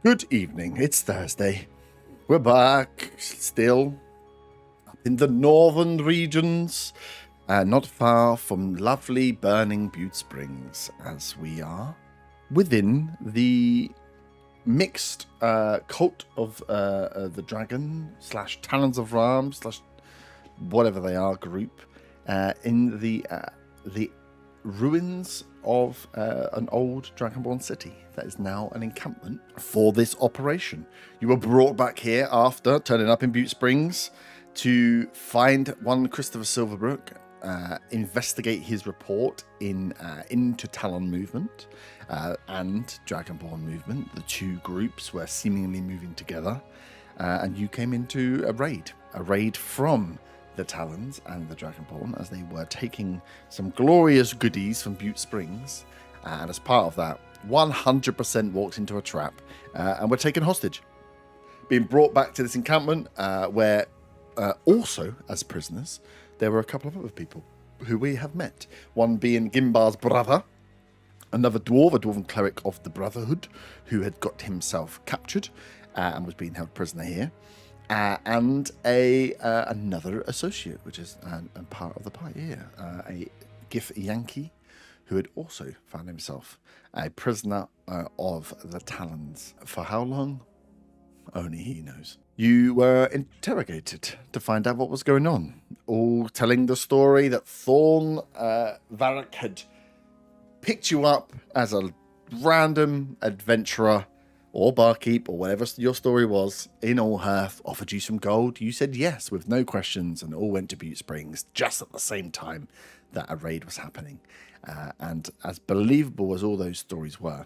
Good evening. It's Thursday. We're back, still up in the northern regions, not far from lovely Burning Butte Springs, as we are within the mixed cult of the dragon / Talons of Ram / whatever they are group in the ruins of an old Dragonborn city that is now an encampment for this operation. You were brought back here after turning up in Butte Springs to find one Christopher Silverbrook, investigate his report into Talon movement and Dragonborn movement. The two groups were seemingly moving together, and you came into a raid from the Talons and the Dragonborn, as they were taking some glorious goodies from Butte Springs, and as part of that, 100% walked into a trap and were taken hostage, being brought back to this encampment where also as prisoners there were a couple of other people who we have met, one being Gimbar's brother, another dwarf, a dwarven cleric of the Brotherhood, who had got himself captured and was being held prisoner here, and another associate, which is a part of the party here, a Gif Yankee, who had also found himself a prisoner of the Talons. For how long? Only he knows. You were interrogated to find out what was going on, all telling the story that Thorn Varric had picked you up as a random adventurer or barkeep, or whatever your story was, in Allhearth, offered you some gold. You said yes with no questions and all went to Butte Springs just at the same time that a raid was happening. And as believable as all those stories were,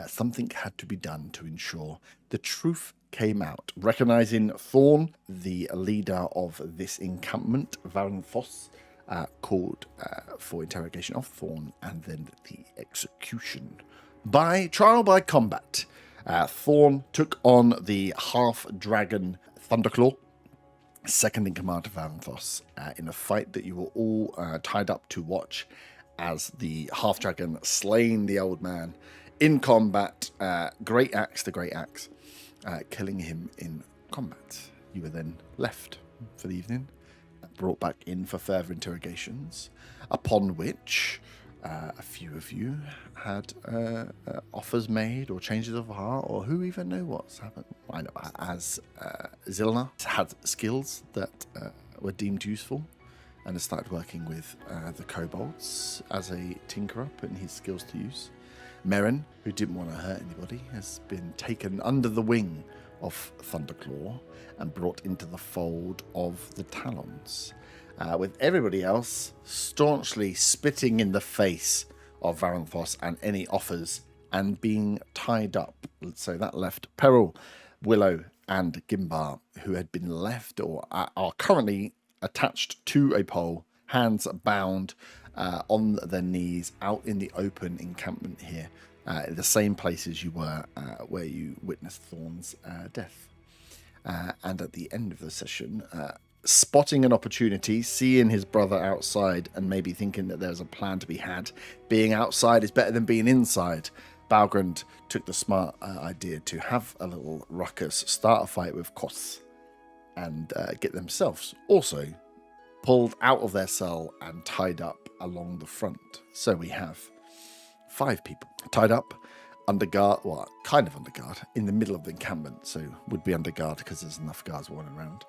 something had to be done to ensure the truth came out. Recognizing Thorn, the leader of this encampment, Varenfoss, called for interrogation of Thorn and then the execution. By trial by combat, Thorn took on the half-dragon Thunderclaw, second in command of Varenfoss, in a fight that you were all tied up to watch as the half-dragon slain the old man in combat, great axe to great axe, killing him in combat. You were then left for the evening, brought back in for further interrogations, upon which a few of you had offers made or changes of heart, or who even knew what's happened. I know, as Zilna had skills that were deemed useful and has started working with the kobolds as a tinkerer, putting his skills to use. Merrin, who didn't want to hurt anybody, has been taken under the wing of Thunderclaw and brought into the fold of the Talons, with everybody else staunchly spitting in the face of Varenfoss and any offers and being tied up. So that left Peril, Willow, and Gimbar, who had been left or are currently attached to a pole, hands bound on their knees, out in the open encampment here, the same place as you were where you witnessed Thorn's death. And at the end of the session, spotting an opportunity, seeing his brother outside and maybe thinking that there's a plan to be had, being outside is better than being inside, Balgrand took the smart idea to have a little ruckus, start a fight with Kos, and get themselves also pulled out of their cell and tied up along the front. So we have 5 people tied up, under guard, well, kind of under guard, in the middle of the encampment. So would be under guard because there's enough guards walking around.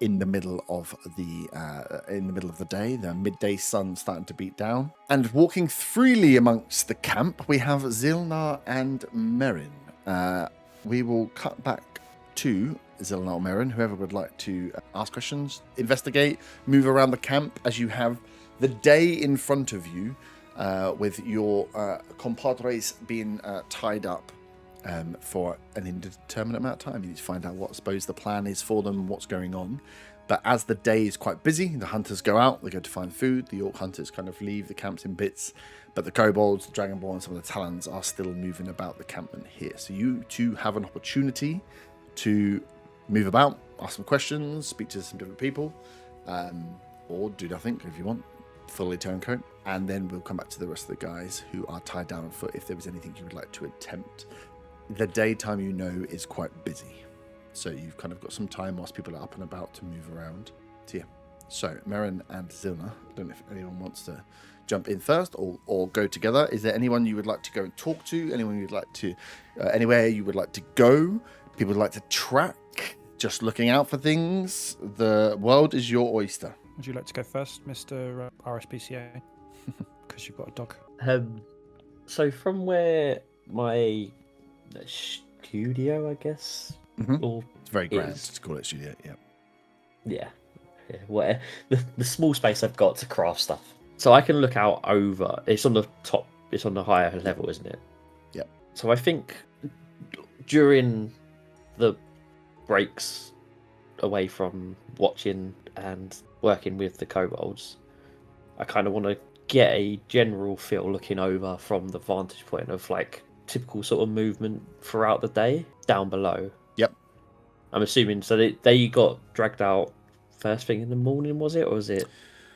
In the middle of the day, the midday sun starting to beat down, and walking freely amongst the camp, we have Zilnar and Merrin. We will cut back to Zilnar or Merrin, whoever would like to ask questions, investigate, move around the camp as you have the day in front of you, with your compadres being tied up for an indeterminate amount of time. You need to find out what, I suppose, the plan is for them, what's going on. But as the day is quite busy, the hunters go out, they go to find food, the orc hunters kind of leave the camps in bits, but the kobolds, the dragonborn, and some of the talons are still moving about the campment here. So you two have an opportunity to move about, ask some questions, speak to some different people, or do nothing if you want, fully turncoat, and then we'll come back to the rest of the guys who are tied down on foot if there was anything you would like to attempt The daytime, is quite busy. So you've kind of got some time whilst people are up and about to move around. So yeah. So Merrin and Zilna, I don't know if anyone wants to jump in first or go together. Is there anyone you would like to go and talk to? Anyone you'd like to, anywhere you would like to go? People would like to track, just looking out for things. The world is your oyster. Would you like to go first, Mr. RSPCA? Because you've got a dog. So from where my studio, I guess, It's very grand to call it studio. Yeah. Where the small space I've got to craft stuff, so I can look out over. It's on the top. It's on the higher level, isn't it? Yep. So I think during the breaks away from watching and working with the kobolds, I kind of want to get a general feel looking over from the vantage point of like typical sort of movement throughout the day down below. Yep. I'm assuming so they got dragged out first thing in the morning, was it, or was it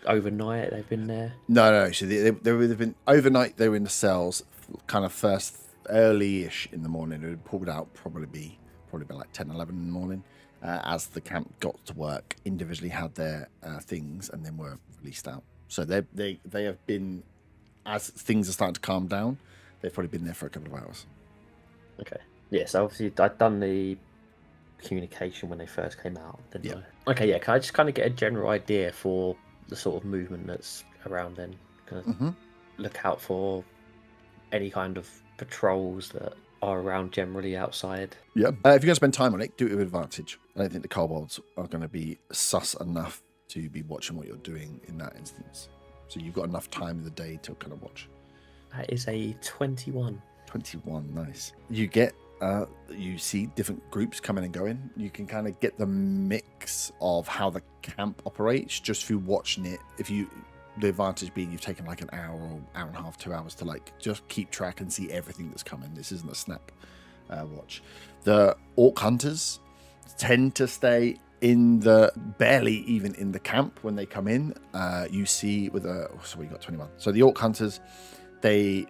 overnight they've been there? No. So they've been overnight. They were in the cells, kind of first early-ish in the morning. It would pulled out probably by like 10, 11 in the morning. As the camp got to work, individually had their things and then were released out. So they have been, as things are starting to calm down, they've probably been there for a couple of hours. Okay. Yeah, so obviously I'd done the communication when they first came out, didn't I? Okay, yeah, can I just kind of get a general idea for the sort of movement that's around then? Kind of look out for any kind of patrols that are around generally outside. Yeah. If you're going to spend time on it, do it with advantage. I don't think the kobolds are going to be sus enough to be watching what you're doing in that instance. So you've got enough time in the day to kind of watch. That is a 21. 21, nice. You see different groups coming and going. You can kind of get the mix of how the camp operates just through watching it. The advantage being you've taken like an hour or hour and a half, 2 hours to like just keep track and see everything that's coming. This isn't a snap watch. The orc hunters tend to stay barely even in the camp when they come in. You see so we got 21. So the orc hunters, they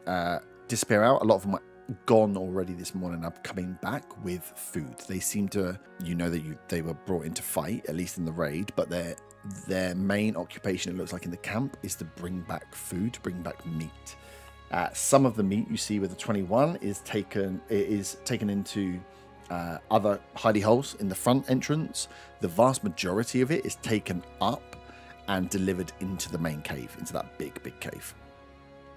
disappear out. A lot of them are gone already this morning, are coming back with food. They seem to, they were brought in to fight, at least in the raid, but their main occupation, it looks like in the camp, is to bring back food, bring back meat. Some of the meat you see with the 21 is taken into other hidey holes in the front entrance. The vast majority of it is taken up and delivered into the main cave, into that big cave.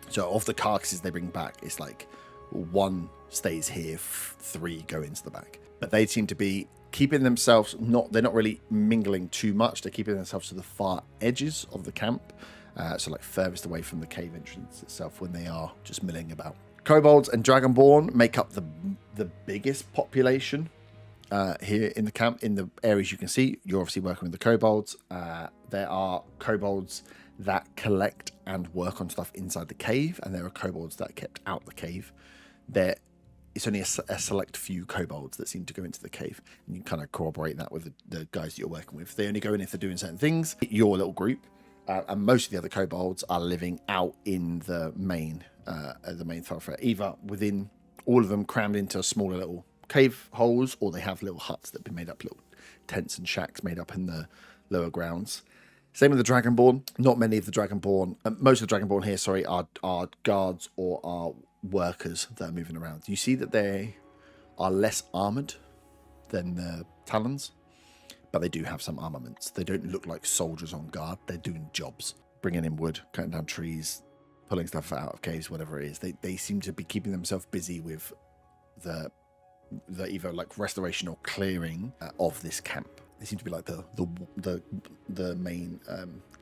So of the carcasses they bring back, it's like 1 stays here, 3 go into the back. But they seem to be keeping themselves, they're not really mingling too much. They're keeping themselves to the far edges of the camp, so like furthest away from the cave entrance itself when they are just milling about. Kobolds and Dragonborn make up the biggest population here in the camp. In the areas you can see, you're obviously working with the kobolds. There are kobolds that collect and work on stuff inside the cave, and there are kobolds that are kept out the cave. It's only a select few kobolds that seem to go into the cave, and you kind of corroborate that with the guys that you're working with. They only go in if they're doing certain things. Your little group, and most of the other kobolds are living out in the main thoroughfare, either within all of them crammed into smaller little cave holes, or they have little huts that have been made up, little tents and shacks made up in the lower grounds. Same with the Dragonborn. Not many of the Dragonborn, most of the Dragonborn here, are guards or are workers that are moving around. You see that they are less armored than the Talons, but they do have some armaments. They don't look like soldiers on guard. They're doing jobs, bringing in wood, cutting down trees, pulling stuff out of caves, whatever it is. They seem to be keeping themselves busy with the either like restoration or clearing of this camp. They seem to be like the main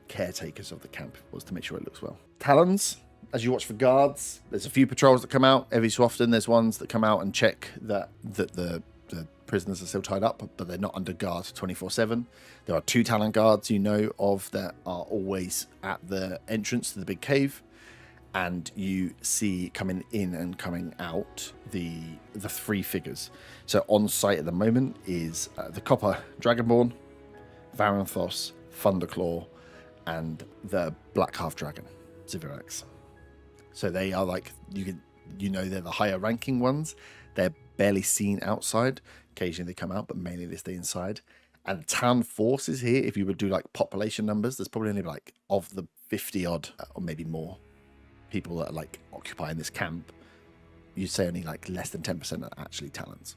caretakers of the camp, was to make sure it looks well. Talons, as you watch for guards, there's a few patrols that come out every so often. There's ones that come out and check that the prisoners are still tied up, but they're not under guard 24/7. There are 2 Talon guards of that are always at the entrance to the big cave, and you see coming in and coming out the 3 figures. So on site at the moment is the Copper Dragonborn, Varanthos, Thunderclaw, and the Black Half Dragon, Zivirax. So they are like, they're the higher ranking ones. They're barely seen outside. Occasionally they come out, but mainly they stay inside. And town forces here, if you would do like population numbers, there's probably only like of the 50 odd or maybe more people that are like occupying this camp, you'd say only like less than 10% are actually talents.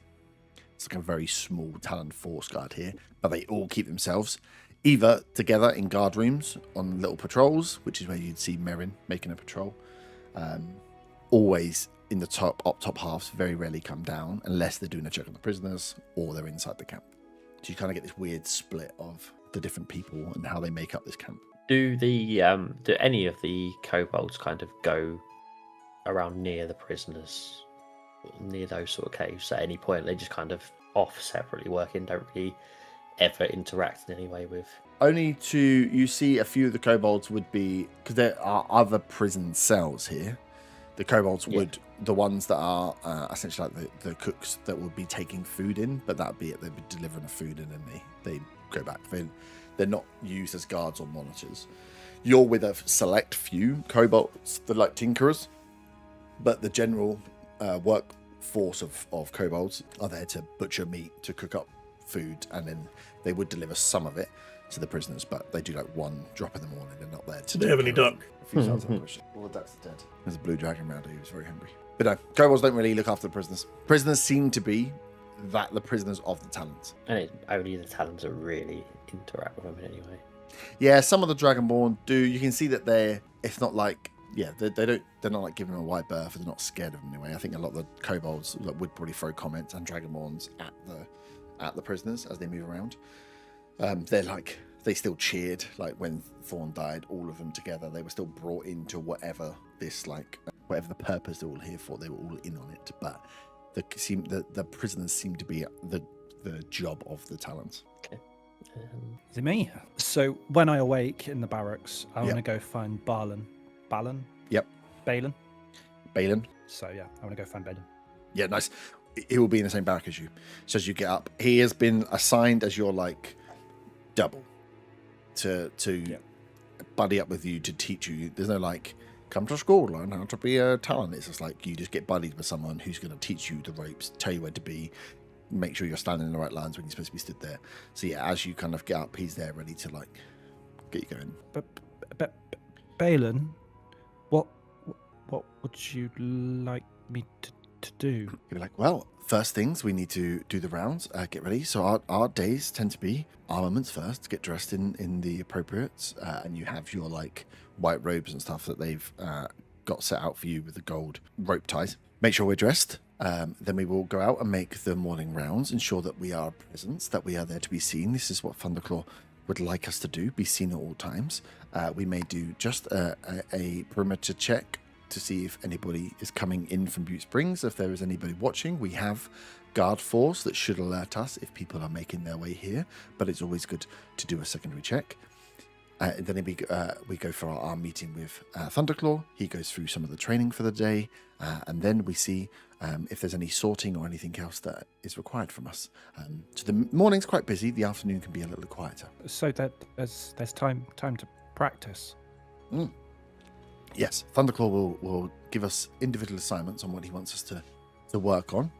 It's like a very small talent force guard here, but they all keep themselves either together in guard rooms on little patrols, which is where you'd see Merrin making a patrol. Always in the top halves, very rarely come down unless they're doing a check on the prisoners or they're inside the camp. So you kind of get this weird split of the different people and how they make up this camp. Do any of the kobolds kind of go around near the prisoners, near those sort of caves at any point? They just kind of off separately working, don't really ever interact in any way with. You see a few of the kobolds would be, because there are other prison cells here. The kobolds would, the ones that are essentially like the cooks that would be taking food in, but that'd be it. They'd be delivering the food in and they go back. They're not used as guards or monitors. You're with a select few kobolds, the like tinkerers, but the general workforce of kobolds are there to butcher meat, to cook up food, and then they would deliver some of it to the prisoners, but they do like one drop in the morning. They're not there to. Do they have any duck? All the ducks are dead. There's a blue dragon around here who's very hungry. But no, kobolds don't really look after the prisoners. Prisoners seem to be the prisoners of the Talons. And only the Talons that really interact with them in any way. Yeah, some of the Dragonborn do. You can see that it's not like, they're not like giving them a wide berth, they're not scared of them anyway. I think a lot of the kobolds would probably throw comments and Dragonborns at the prisoners as they move around. They still cheered, like when Thorn died, all of them together. They were still brought into whatever the purpose they're all here for. They were all in on it, but the prisoners seem to be the job of the Talons. Okay. Is it me? So when I awake in the barracks, I want to go find Balin. Yep. Balin. So yeah, I want to go find Balin. Yeah, nice. He will be in the same barrack as you. So as you get up, he has been assigned as your like double to buddy up with you, to teach you. There's no like, come to school, learn how to be a Talon. It's just like you just get buddied with someone who's going to teach you the ropes, tell you where to be, make sure you're standing in the right lines when you're supposed to be stood there. So yeah, as you kind of get up, he's there ready to like get you going. But Balin, what would you like me to do? You'd be like, well, first things, we need to do the rounds, get ready. So our days tend to be armaments first, get dressed in the appropriates, and you have your like white robes and stuff that they've got set out for you with the gold rope ties. Make sure we're dressed. Then we will go out and make the morning rounds, ensure that we are a presence, that we are there to be seen. This is what Thunderclaw would like us to do, be seen at all times. We may do just a perimeter check to see if anybody is coming in from Butte Springs. If there is anybody watching, we have guard force that should alert us if people are making their way here, but it's always good to do a secondary check. Then we go for our meeting with Thunderclaw. He goes through some of the training for the day, and then we see if there's any sorting or anything else that is required from us. So the morning's quite busy, the afternoon can be a little quieter. So that there's time to practice. Yes, Thunderclaw will give us individual assignments on what he wants us to work on,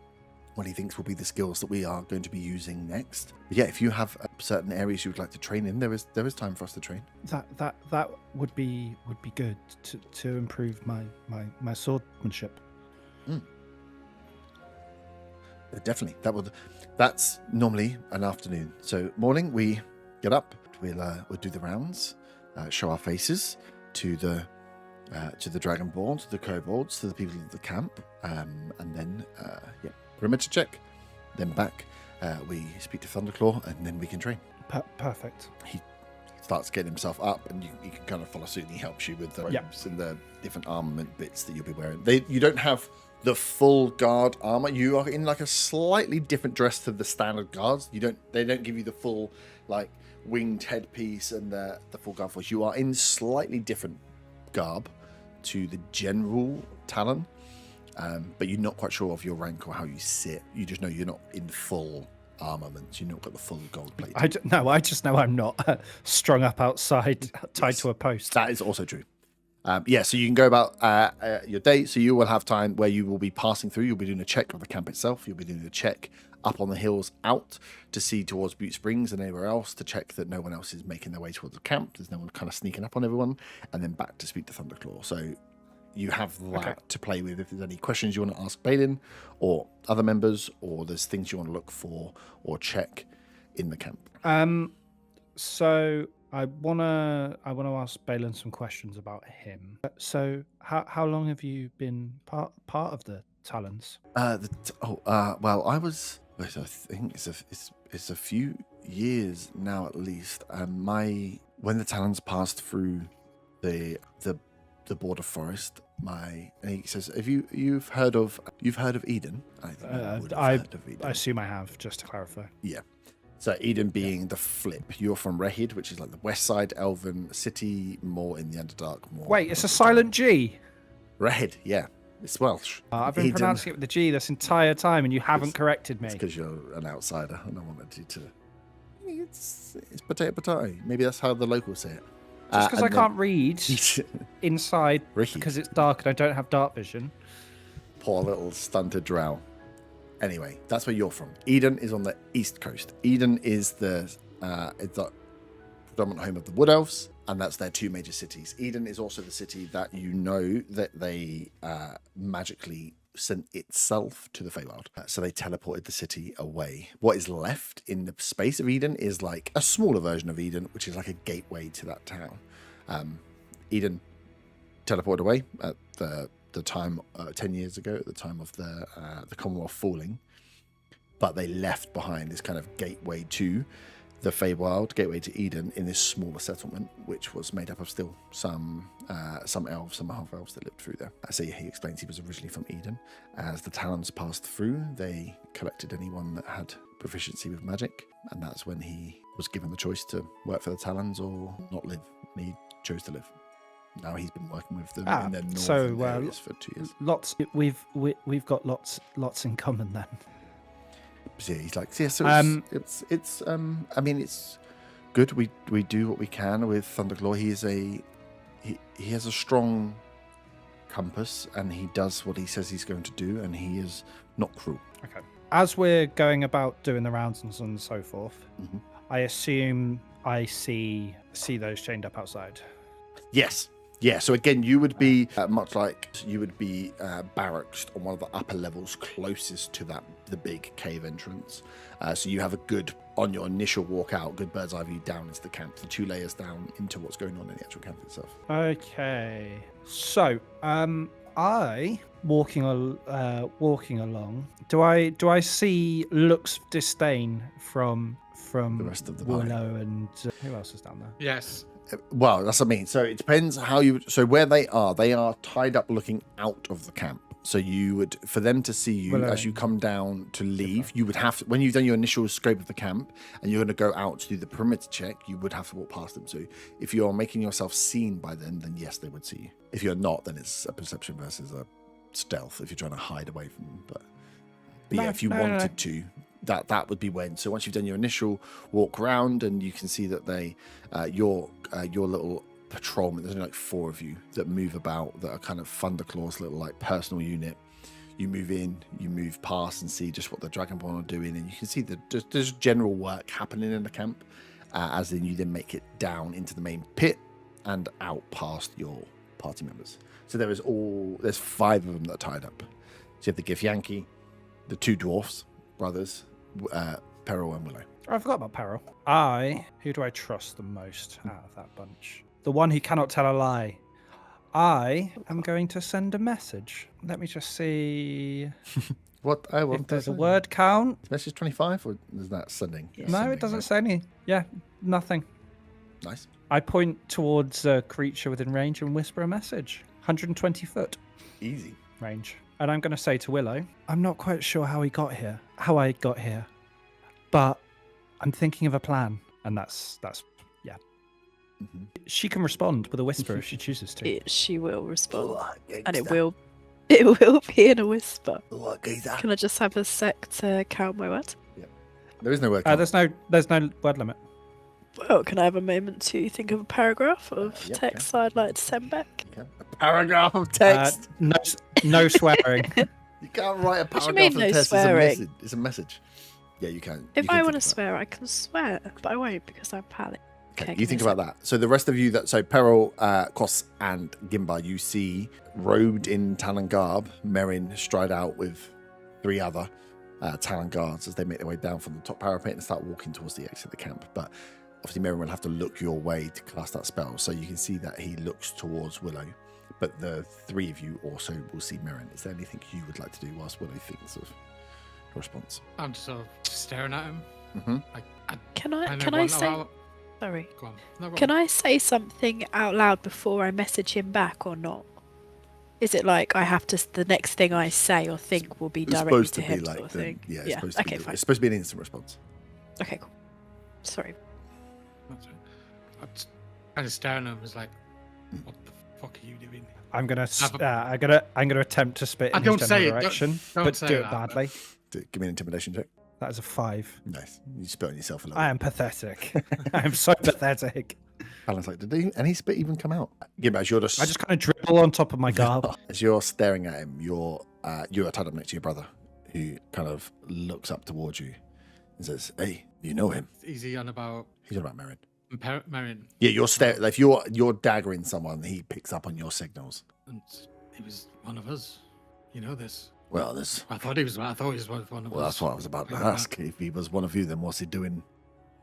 what he thinks will be the skills that we are going to be using next. But yeah, if you have certain areas you would like to train in, there is time for us to train. That would be good to improve my swordsmanship. Definitely, that's normally an afternoon. So morning we get up, we'll do the rounds, show our faces to the Dragonborn, to the kobolds, to the people of the camp, and then perimeter check. Then back, we speak to Thunderclaw, and then we can train. Perfect. He starts getting himself up, and you can kind of follow suit, and he helps you with the robes and the different armament bits that you'll be wearing. You don't have the full guard armor. You are in like a slightly different dress to the standard guards. They don't give you the full like winged headpiece and the full guard force. You are in slightly different garb to the general Talon, but you're not quite sure of your rank or how you sit. You just know you're not in full armament. You've not got the full gold plate. I just know I'm not strung up outside, tied to a post. That is also true. So you can go about your day. So you will have time where you will be passing through. You'll be doing a check of the camp itself. You'll be doing a check up on the hills out to see towards Butte Springs and anywhere else to check that no one else is making their way towards the camp. There's no one kind of sneaking up on everyone. And then back to speak to Thunderclaw. So you have that to play with. If there's any questions you want to ask Balin or other members, or there's things you want to look for or check in the camp. So I wanna ask Balin some questions about him. So how long have you been part of the Talons? Well, I think it's a few years now at least. When the Talons passed through the border forest, and he says, "Have you've heard of Eden?" I assume I have, just to clarify. Yeah. So Eden being the flip. You're from Rehid, which is like the west side elven city, more in the Underdark. Wait, it's a silent G. Rehid, yeah. It's Welsh. I've been pronouncing it with the G this entire time, and you haven't corrected me. It's because you're an outsider, and I wanted you to... It's potato. Maybe that's how the locals say it. Just because I can't read inside because it's dark and I don't have dark vision. Poor little stunted drow. Anyway, that's where you're from. Eden is on the east coast. Eden is the predominant home of the Wood Elves, and that's their two major cities. Eden is also the city that that they magically sent itself to the Feywild. So they teleported the city away. What is left in the space of Eden is like a smaller version of Eden, which is like a gateway to that town. Eden teleported away at the time 10 years ago, at the time of the Commonwealth falling, but they left behind this kind of gateway to the Feywild, gateway to Eden, in this smaller settlement, which was made up of still some elves, some half elves that lived through there. So he explains he was originally from Eden. As the Talons passed through, they collected anyone that had proficiency with magic, and that's when he was given the choice to work for the Talons or not live, and he chose to live. Now he's been working with them in their northern areas for 2 years. We've got lots in common then. So yeah, he's like, yeah. So it's I mean, it's good. We do what we can with Thunderclaw. He has a strong compass, and he does what he says he's going to do, and he is not cruel. Okay. As we're going about doing the rounds and so on and so forth, I assume I see those chained up outside. Yes. Yeah, so again, you would be much like you would be barracked on one of the upper levels closest to the big cave entrance. So you have a good, on your initial walk out, good bird's eye view down into the camp, the 2 layers down into what's going on in the actual camp itself. Okay, so I walking along. Do I see looks of disdain from the rest of the Willow and who else is down there? Yes. Well, that's what I mean. So it depends how you. So where they are tied up, looking out of the camp. So you would, for them to see you as you come down to leave, you would have to, when you've done your initial scrape of the camp and you're going to go out to do the perimeter check, you would have to walk past them. So if you're making yourself seen by them, then yes, they would see you. If you're not, then it's a perception versus a stealth. If you're trying to hide away from them, but yeah, if you wanted to. That would be when. So once you've done your initial walk around and you can see that they, your little patrolman, there's only like 4 of you that move about, that are kind of Thunderclaw's little like personal unit. You move in, you move past and see just what the Dragonborn are doing, and you can see that there's general work happening in the camp. As then you then make it down into the main pit and out past your party members. So there's 5 of them that are tied up. So you have the Githyanki, the 2 dwarfs, brothers, Peril and Willow. I forgot about Peril. Who do I trust the most out of that bunch? The one who cannot tell a lie. I am going to send a message. Let me just see. What I want if there's a word count. Message 25, or is that sending? Yeah. No, it doesn't say any. Yeah, nothing. Nice. I point towards a creature within range and whisper a message. 120 foot. Easy. Range. And I'm going to say to Willow, I'm not quite sure how I got here, but I'm thinking of a plan. And that's yeah. Mm-hmm. She can respond with a whisper if she chooses to. She will respond, and it will be in a whisper. Can I just have a sec to count my words? Yeah. There is no word count. There's no word limit. Well, can I have a moment to think of a paragraph of Yep, text I'd like to send back? Okay. A paragraph of text. No swearing. You can't write a What do you paragraph mean, of no text. swearing? It's a message. Yeah, you can. If you can I think want to of that. swear, I can swear, but I won't because I'm pally. Okay, Okay, you think about that. So the rest of you, Peril, Kos, and Gimba, you see robed in Talon garb, Merrin stride out with 3 other Talon guards as they make their way down from the top parapet and start walking towards the exit of the camp. But obviously Merrin will have to look your way to cast that spell, so you can see that he looks towards Willow. But the 3 of you also will see Merrin. Is there anything you would like to do whilst Willow thinks of a response? I'm just sort of staring at him. Mm-hmm. Can I say? Sorry. Go on. No, go Can on. I say something out loud before I message him back or not? Is it like I have to? The next thing I say or think will be It's directed supposed to to be him, like sort of the, thing. yeah, it's supposed to Okay, be, fine. it's supposed to be an instant response. Okay, cool. Sorry. That's right. I'm just kind of staring at him. It's like, what the fuck are you doing? I'm gonna attempt to spit I in don't his say general it, direction, don't but say do it that. badly. Give me an intimidation check. That is a 5. Nice. You spit on yourself a little. I am pathetic. I am so pathetic. Alan's like, did any spit even come out? Gimba, as you're just, I just kind of dribble on top of my garb. as you're staring at him, you're tied up next to your brother, who kind of looks up towards you and says, "Hey, you know him?" Is he on about He's on about Merrin. Marion? Yeah, you're staring. Like, if you're daggering someone, he picks up on your signals. And he was one of us. You know this. Well, this. I thought he was one of us. Well, that's what I was about to Like ask. If he was one of you, then what's he doing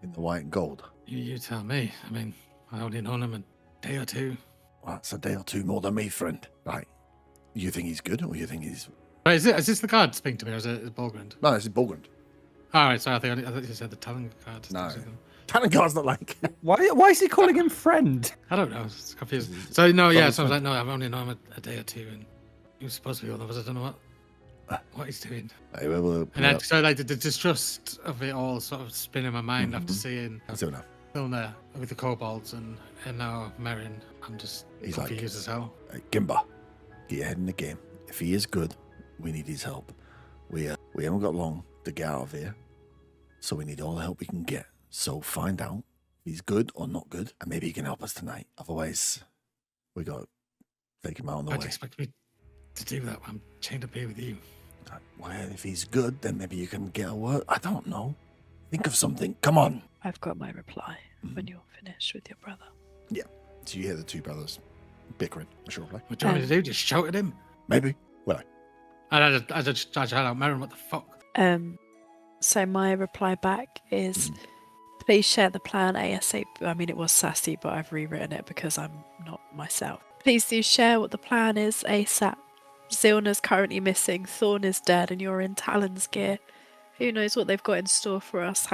in the white and gold? You tell me. I mean, I only known him a day or two. Well, that's a day or 2 more than me, friend. Right. You think he's good, or you think he's... Wait, is this the card speaking to me, or is it Bulgrand? No, this is Bulgrand. All right, sorry, I thought you said the talent card. No. Talongar's not like... Why is he calling him friend? I don't know. It's confusing. So no, yeah. Probably So I was like, no, I've only known him a day or 2, and he was supposed to be one of us. I don't know what he's doing. Hey, well, And then, so like the distrust of it all sort of spin in my mind after seeing so now. Filner with the kobolds and now Merrin. I'm just He's like, confused as hell. Hey, Gimba, get your head in the game. If he is good, we need his help. We haven't got long to get out of here, so we need all the help we can get. So find out if he's good or not good, and maybe he can help us tonight. Otherwise, we got to take him out on the Why'd way. you expect me to do that? I'm chained up here with you. Well, if he's good, then maybe you can get a word. I don't know. Think of something. Come on. I've got my reply when you're finished with your brother. So you hear the 2 brothers bickering. Shortly. What do you want me to do? Just shout at him? Maybe. Well, And I just shout out, Merrin, what the fuck? So my reply back is, please share the plan ASAP. I mean, it was sassy, but I've rewritten it because I'm not myself. Please do share what the plan is ASAP. Zilna's currently missing, Thorn is dead, and you're in Talon's gear. Who knows what they've got in store for us,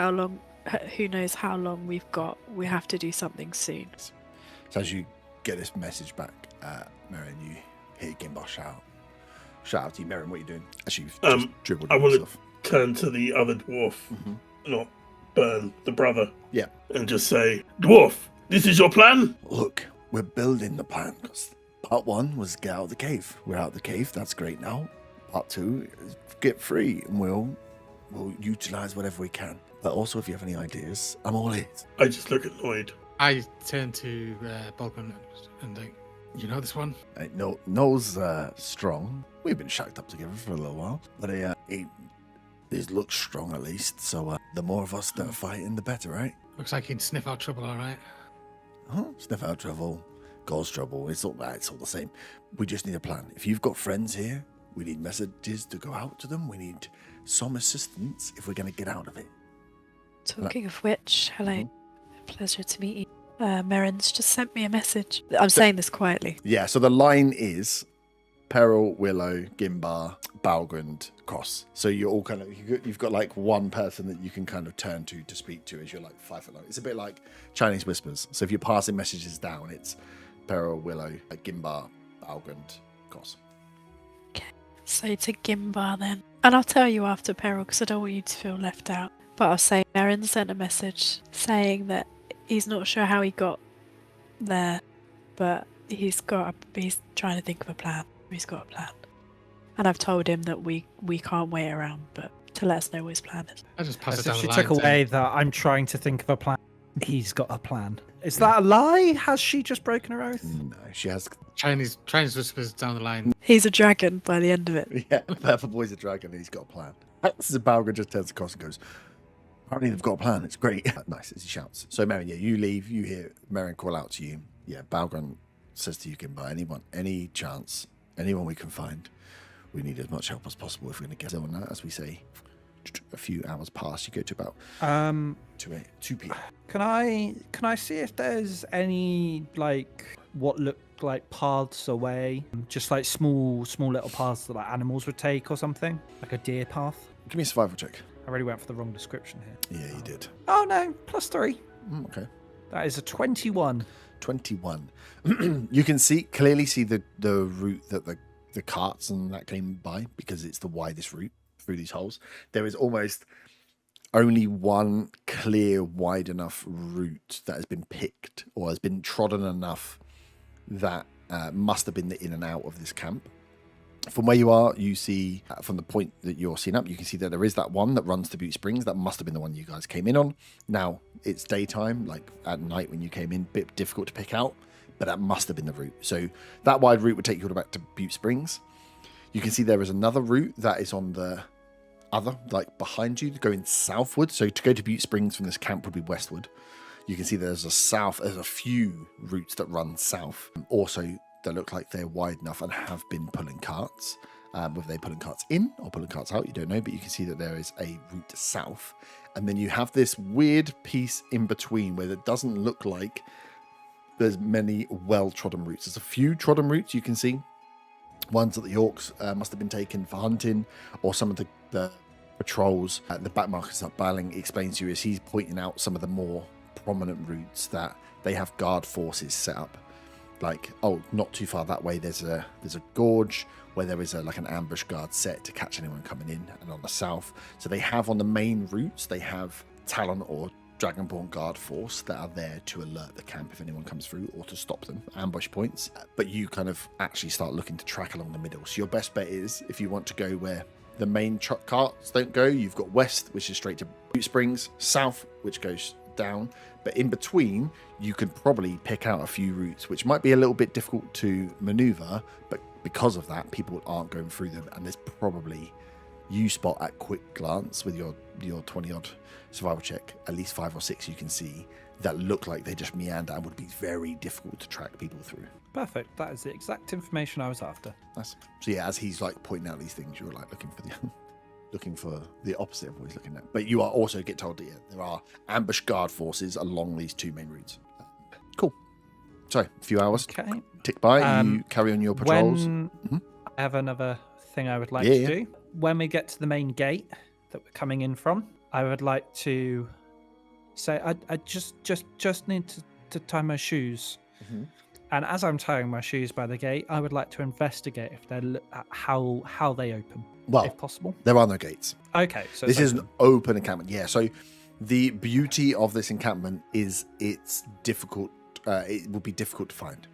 who knows how long we've got. We have to do something soon. so as you get this message back, Merrin, you hear Gimba shout out to you. Merrin, what are you doing? As you've just dribbled I want to yourself. turn to the other dwarf, not Burn, the brother. Yeah. And just say, Dwarf, this is your plan? Look, we're building the plan, because part 1 was get out of the cave. We're out of the cave, that's great now. Part 2 is get free, and we'll utilize whatever we can. But also, if you have any ideas, I'm all ears. I just look at Lloyd. I turn to Bulgrand and think, you know this one? Hey, Noel's strong. We've been shacked up together for a little while, but he looks strong at least. So the more of us that are fighting, the better, right? Looks like he'd sniff out trouble, all right. Sniff out trouble, cause trouble. It's all the same. We just need a plan. If you've got friends here, we need messages to go out to them. We need some assistance if we're going to get out of it. Talking of which, hello. Pleasure to meet you. Merrin's just sent me a message. I'm saying this quietly. Yeah, so the line is Peril, Willow, Gimbar, Balgrand, Cross. So you're all kind of, you've got like one person that you can kind of turn to speak to as you're like 5 foot long. It's a bit like Chinese whispers. So if you're passing messages down, it's Peril, Willow, Gimbar, Balgrand, Cross. Okay, so to Gimbar then. And I'll tell you after Peril because I don't want you to feel left out. But I'll say Merrin sent a message saying that he's not sure how he got there, but he's trying to think of a plan. He's got a plan. And I've told him that we can't wait around, but to let us know what his plan is. I just pass As it if down she the took line. away that I'm trying to think of a plan. He's got a plan. Is that a lie? Has she just broken her oath? No, she has. Chinese whispers down the line. He's a dragon by the end of it. Yeah, Purple Boy's a dragon and he's got a plan. So Balgren just turns across and goes, apparently they've got a plan. It's great. Nice, as he shouts. So, Merrin, yeah, you leave. You hear Merrin call out to you. Yeah, Balgren says to you, Gimba, any chance, anyone we can find, we need as much help as possible if we're going to get on that. As we say, a few hours pass. You go to about 2 p.m. Can I see if there's any like what look like paths away, just like small little paths that like animals would take or something, like a deer path? Give me a survival check. I really went for the wrong description here. Yeah, you did. Oh no, +3. Okay. That is a 21. 21. You can clearly see the route that the carts and that came by, because it's the widest route through these holes. There is almost only one clear, wide enough route that has been picked or has been trodden enough that must have been the in and out of this camp. From where you are, you see, from the point that you're seeing up, you can see that there is that one that runs to Butte Springs. That must have been the one you guys came in on. Now, it's daytime, like at night when you came in, bit difficult to pick out, but that must have been the route. So that wide route would take you all back to Butte Springs. You can see there is another route that is on the other, like behind you, going southward. So to go to Butte Springs from this camp would be westward. You can see there's a few routes that run south. Also, that look like they're wide enough and have been pulling carts. Whether they're pulling carts in or pulling carts out, you don't know, but you can see that there is a route south. And then you have this weird piece in between where it doesn't look like there's many well-trodden routes. There's a few trodden routes you can see. Ones that the orcs must have been taken for hunting, or some of the patrols. The backmarkers that Baling explains to you as he's pointing out some of the more prominent routes that they have guard forces set up. Like, oh, not too far that way, there's a gorge where there is like an ambush guard set to catch anyone coming in, and on the south. So they have on the main routes, they have Talon or Dragonborn guard force that are there to alert the camp if anyone comes through, or to stop them, ambush points. But you kind of actually start looking to track along the middle. So your best bet is, if you want to go where the main truck carts don't go, you've got west, which is straight to Butte Springs, south, which goes down. But in between, you can probably pick out a few routes, which might be a little bit difficult to maneuver, but because of that, people aren't going through them. And there's probably, you spot at quick glance with your 20-odd survival check, at least 5 or 6 you can see that look like they just meander and would be very difficult to track people through. Perfect. That is the exact information I was after. Nice. So yeah, as he's like pointing out these things, you're like looking for the opposite of what he's looking at. But you are also get told that there are ambush guard forces along these two main routes. Cool. So a few hours tick by. You carry on your patrols. I have another thing I would like to do. When we get to the main gate that we're coming in from, I would like to say I just need to tie my shoes. And as I'm tying my shoes by the gate, I would like to investigate if they're how they open, if possible. There are no gates. Okay, so this is an open encampment. Yeah. So the beauty of this encampment is it's difficult. It will be difficult to find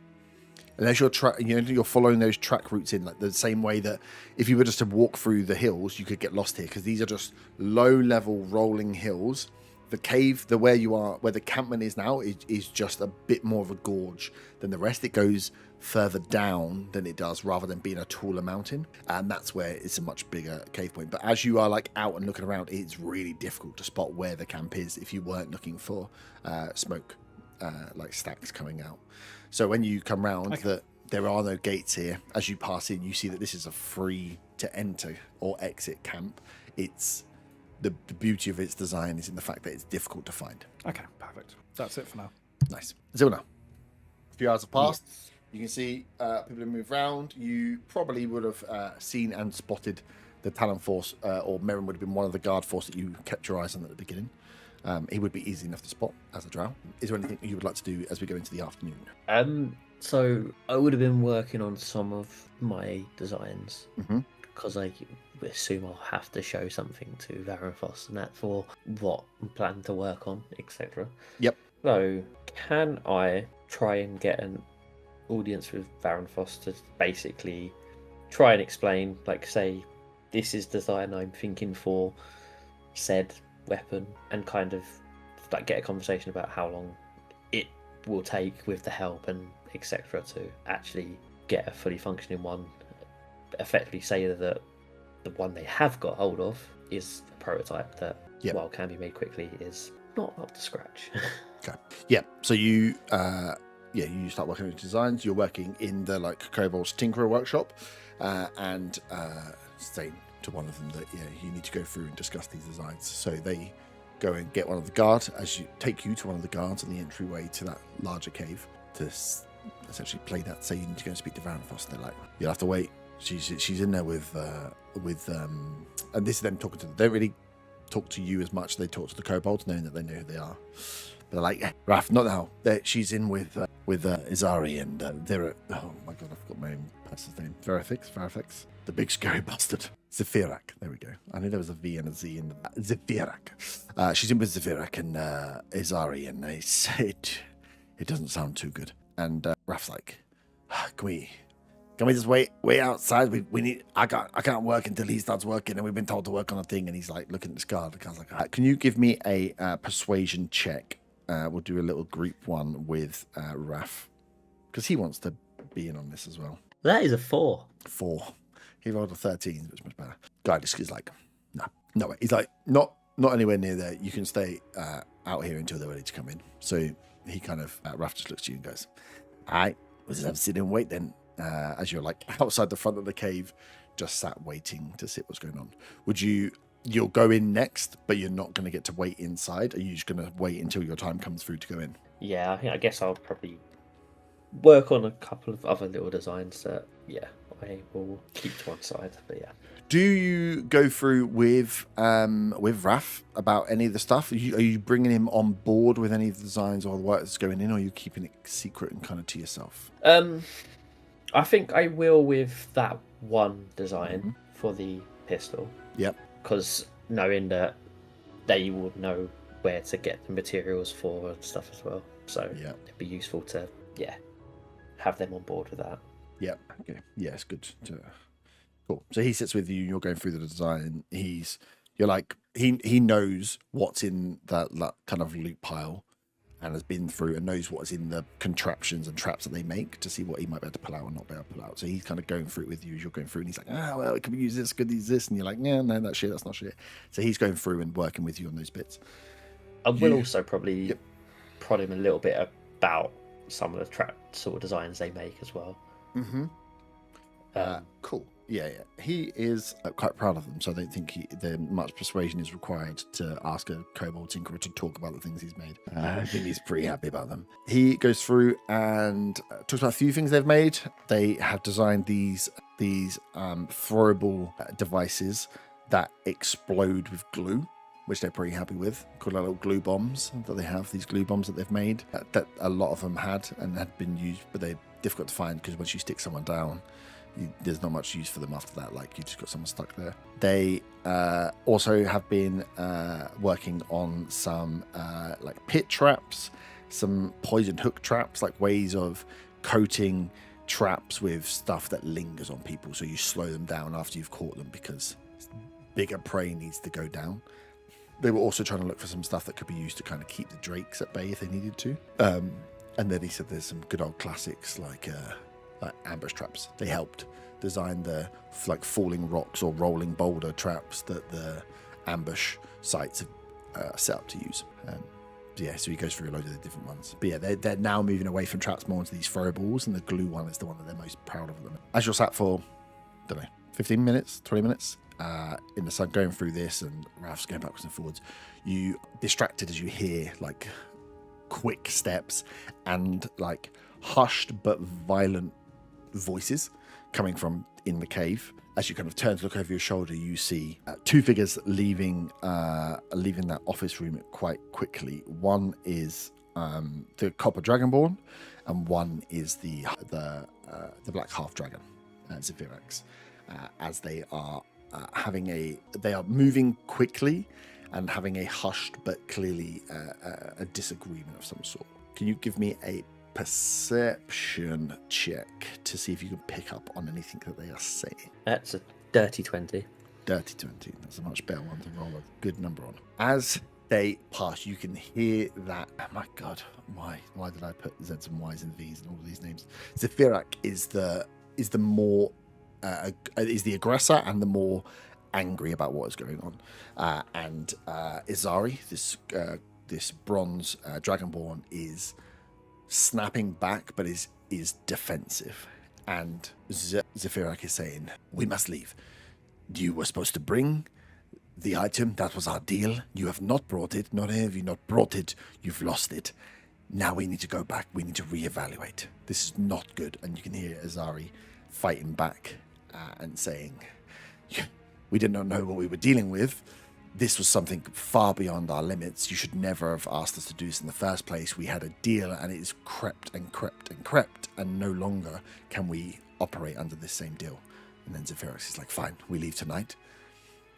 unless you're following those track routes in, like the same way that if you were just to walk through the hills, you could get lost here, because these are just low-level rolling hills. The cave, where the campment is now, is just a bit more of a gorge than the rest. It goes further down than it does, rather than being a taller mountain, and that's where it's a much bigger cave point. But as you are like out and looking around, it's really difficult to spot where the camp is if you weren't looking for smoke, like stacks coming out. So when you come round, that there are no gates here. As you pass in, you see that this is a free to enter or exit camp. It's the beauty of its design is in the fact that it's difficult to find. Okay, perfect. That's it for now. Nice. Zilna, a few hours have passed. Yes. You can see people have moved around. You probably would have seen and spotted the Talon force, or Merrin would have been one of the guard force that you kept your eyes on at the beginning. He would be easy enough to spot as a drow. Is there anything you would like to do as we go into the afternoon? So I would have been working on some of my designs, because I assume I'll have to show something to Varenfos and that for what I plan to work on, etc. Yep. So can I try and get an audience with Varenfos to basically try and explain, like, say, this is design I'm thinking for said weapon, and kind of like get a conversation about how long it will take with the help and etc. to actually get a fully functioning one. Effectively say that the one they have got hold of is a prototype that, while can be made quickly, is not up to scratch. Okay. Yeah. So you you start working on designs. You're working in the like Kobold's Tinkerer workshop, and saying to one of them that you need to go through and discuss these designs. So they go and get one of the guard as you take you to one of the guards on the entryway to that larger cave to essentially play that. Say you need to go and speak to Varanthos. They're like, you'll have to wait. She's in there with and this is them talking to them. They don't really talk to you as much. They talk to the kobolds, knowing that they know who they are. But they're like, Raph, not now. She's in with Izari, and they're at, oh my god, I've got my own person's name. Verifix, the big scary bastard. Zephyrak. There we go. I knew there was a V and a Z in the Zephyrak. She's in with Zephyrak and Izari, and they said it doesn't sound too good. And Raph's like, can we just wait outside? We need. I can't work until he starts working, and we've been told to work on a thing. And he's like looking at this card. The guy's like, can you give me a persuasion check? We'll do a little group one with Raph, because he wants to be in on this as well. That is a 4. 4. He rolled a 13, which is much better. Guy just is like, no way. He's like, not anywhere near there. You can stay out here until they're ready to come in. So he kind of, Raph just looks at you and goes, all right, we'll just have to sit and wait then. As you're like outside the front of the cave, just sat waiting to see what's going on. You'll go in next, but you're not going to get to wait inside? Are you just going to wait until your time comes through to go in? Yeah, I guess I'll probably work on a couple of other little designs that, I will keep to one side. But yeah. Do you go through with Raph about any of the stuff? Are you bringing him on board with any of the designs or the work that's going in, or are you keeping it secret and kind of to yourself? I think I will with that one design for the pistol. Yep. Because knowing that they will know where to get the materials for and stuff as well. So it'd be useful to, have them on board with that. Yep. Okay. Yeah, it's good. Cool. So he sits with you. You're going through the design. You're like he knows what's in that kind of loot pile, and has been through and knows what's in the contraptions and traps that they make to see what he might be able to pull out or not be able to pull out. So he's kind of going through it with you as you're going through, and he's like, well, can we use this? Could use this? And you're like, no, that's shit. That's not shit. So he's going through and working with you on those bits. I will also probably prod him a little bit about some of the trap sort of designs they make as well. Mm-hmm. Cool. Yeah. He is quite proud of them, so I don't think much persuasion is required to ask a kobold tinkerer to talk about the things he's made. I think he's pretty happy about them. He goes through and talks about a few things they've made. They have designed these throwable devices that explode with glue, which they're pretty happy with, called little glue bombs that they have, these glue bombs that they've made, that a lot of them had been used, but they're difficult to find because once you stick someone down, there's not much use for them after that. Like, you just got someone stuck there. They also have been working on some like pit traps, some poison hook traps, like ways of coating traps with stuff that lingers on people, so you slow them down after you've caught them because bigger prey needs to go down. They were also trying to look for some stuff that could be used to kind of keep the drakes at bay if they needed to. And then he said there's some good old classics like ambush traps. They helped design the like falling rocks or rolling boulder traps that the ambush sites have set up to use. So he goes through a load of the different ones. But yeah, they're now moving away from traps more into these throwables, and the glue one is the one that they're most proud of them. As you're sat for, 15 minutes, 20 minutes in the sun going through this, and Ralph's going backwards and forwards, you distracted as you hear like quick steps and like hushed but violent voices coming from in the cave. As you kind of turn to look over your shoulder, you see two figures leaving that office room quite quickly. One is the Copper Dragonborn, and one is the Black Half Dragon, Zephyrax. As they are they are moving quickly and having a hushed but clearly a disagreement of some sort. Can you give me a perception check to see if you can pick up on anything that they are saying? That's a dirty 20. Dirty 20. That's a much better one to roll a good number on. As they pass. You can hear that. Oh my God, why did I put Z's and Y's and V's and all of these names? Zephyrak is the more is the aggressor and the more angry about what is going on, and Izari, this bronze dragonborn, is snapping back, but is defensive. And Zephyrak is saying, "We must leave. You were supposed to bring the item. That was our deal. You have not brought it. Not only have you not brought it, you've lost it. Now we need to go back. We need to reevaluate. This is not good." And you can hear Izari fighting back and saying, "We did not know what we were dealing with. This was something far beyond our limits. You should never have asked us to do this in the first place. We had a deal, and it has crept and crept and crept, and no longer can we operate under this same deal." And then Zephyros is like, "Fine, we leave tonight.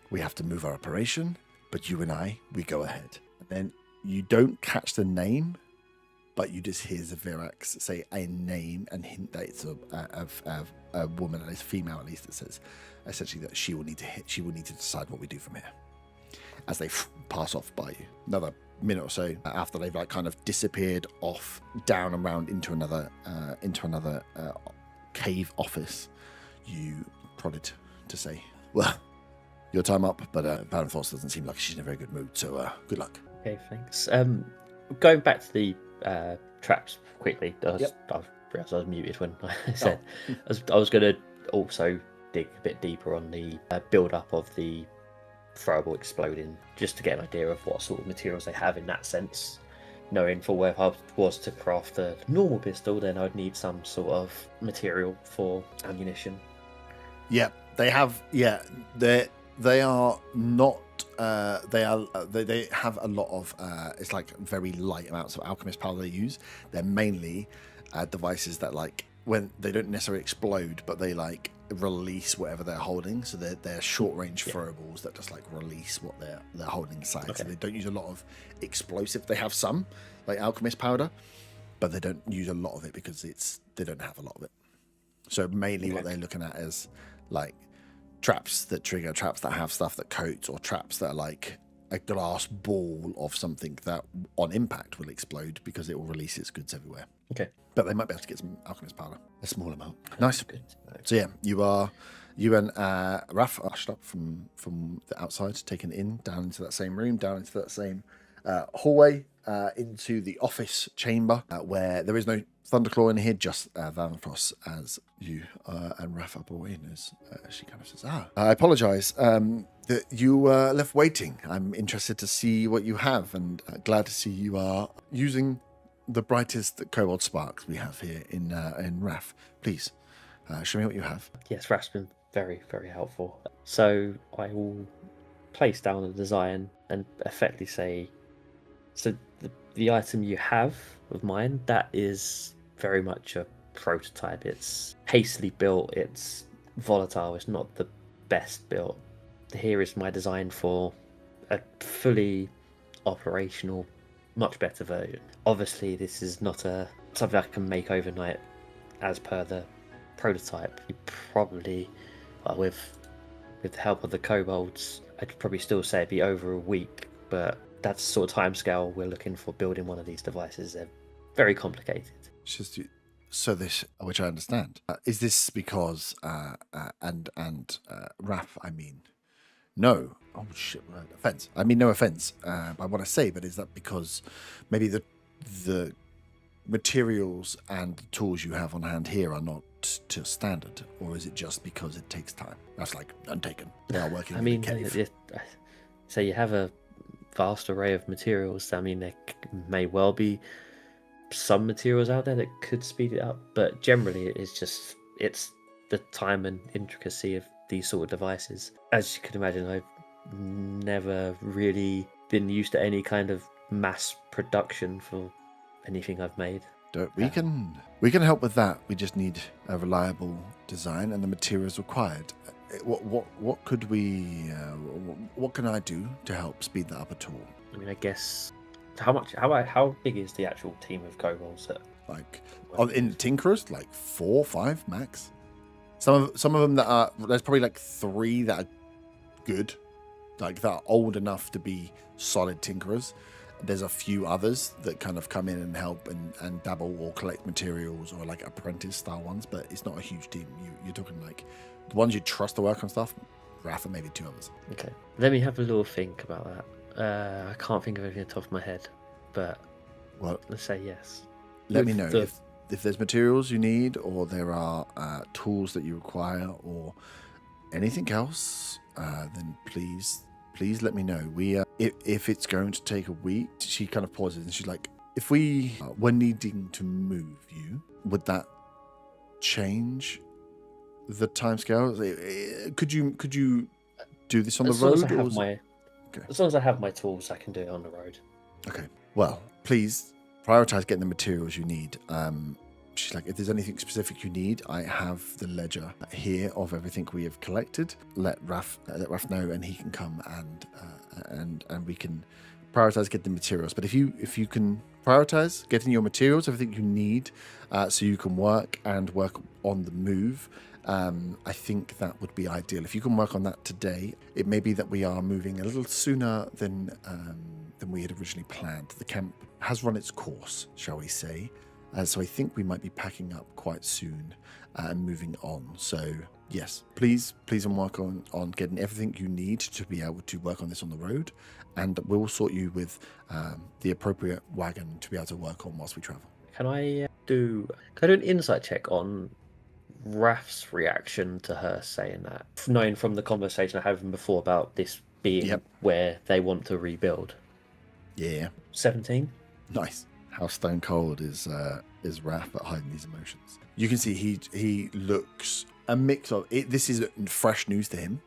We have to move our operation, but you and I, we go ahead." And then you don't catch the name, but you just hear Zephyrax say a name and hint that it's a woman, and it's female at least, that says essentially that she will need to decide what we do from here. As they pass off by you. Another minute or so after they've like kind of disappeared off down and round into another cave office, you prodded to say, "Well, your time up, but Baronthos doesn't seem like she's in a very good mood, so good luck." Okay, thanks. Going back to the traps quickly. I realised I was muted when I said I was going to also dig a bit deeper on the build-up of the throwable exploding, just to get an idea of what sort of materials they have in that sense. Knowing for where I was to craft a normal pistol, then I'd need some sort of material for ammunition. Yeah, they have. Yeah, they are not. They have a lot of. It's like very light amounts of alchemist powder they use. They're mainly devices that like when they don't necessarily explode, but they like release whatever they're holding. So they're short range throwables that just like release what they're holding inside. Okay. So they don't use a lot of explosive. They have some like alchemist powder, but they don't use a lot of it because they don't have a lot of it. So mainly what they're looking at is like traps that trigger, traps that have stuff that coats, or traps that are like a glass ball of something that on impact will explode because it will release its goods everywhere. Okay. But they might be able to get some alchemist powder, a small amount. Nice. Good. So yeah, you and Raf are ushered up from the outside, taken in down into that same room, down into that same hallway, into the office chamber where there is no Thunderclaw in here, just Vanfrost, as you and Raf are brought in. As she kind of says, I apologise that you were left waiting. I'm interested to see what you have, and glad to see you are using the brightest cobalt sparks we have here in Raf. Please, show me what you have. Yes, Raf's been very, very helpful. So I will place down the design and effectively say, so the item you have of mine, that is very much a prototype. It's hastily built, it's volatile, it's not the best built. Here is my design for a fully operational, much better version. Obviously, this is not something I can make overnight as per the prototype. You probably, with the help of the kobolds, I'd probably still say it'd be over a week, but that's the sort of timescale we're looking for building one of these devices. They're very complicated. So this, which I understand, is this because Raf, I mean, no. Oh shit! Offense. I mean, no offense by what I say, but is that because maybe the materials and the tools you have on hand here are not to standard, or is it just because it takes time? That's like untaken. They are working. I mean, so you have a vast array of materials. I mean, there may well be some materials out there that could speed it up, but generally it's the time and intricacy of these sort of devices. As you can imagine, I've never really been used to any kind of mass production for anything I've made. We can help with that. We just need a reliable design and the materials required. What could we? What can I do to help speed that up at all? I mean, I guess how big is the actual team of kobolds? Like in Tinkerers, like 4 or 5 max. Some of them that are, there's probably like 3 that are good, like that are old enough to be solid tinkerers. There's a few others that kind of come in and help and dabble or collect materials or like apprentice style ones, but it's not a huge team. You're talking like the ones you trust to work on stuff, Raph and maybe 2 others. Okay, let me have a little think about that. I can't think of anything off the top of my head, but Well, let's say yes. let me With know the- if there's materials you need or there are tools that you require or anything else, then please let me know. We if it's going to take a week, she kind of pauses and she's like, if we were needing to move you, would that change the timescale? Could you do this on As the long as road? I or have is- my, Okay. as long as I have my tools, I can do it on the road. Okay. Well, please prioritize getting the materials you need. She's like, if there's anything specific you need, I have the ledger here of everything we have collected. Let Raph know, and he can come and we can prioritize getting the materials. But if you can prioritize getting your materials, everything you need, so you can work on the move. I think that would be ideal. If you can work on that today, it may be that we are moving a little sooner than we had originally planned. The camp has run its course, shall we say. So I think we might be packing up quite soon and moving on. So yes, please and work on getting everything you need to be able to work on this on the road. And we'll sort you with the appropriate wagon to be able to work on whilst we travel. Can I do an insight check on Raf's reaction to her saying that, knowing from the conversation I had with him before about this being Yep. where they want to rebuild? Yeah. 17. Nice. How stone cold is Raph at hiding these emotions? You can see he looks a mix of it. This is fresh news to him,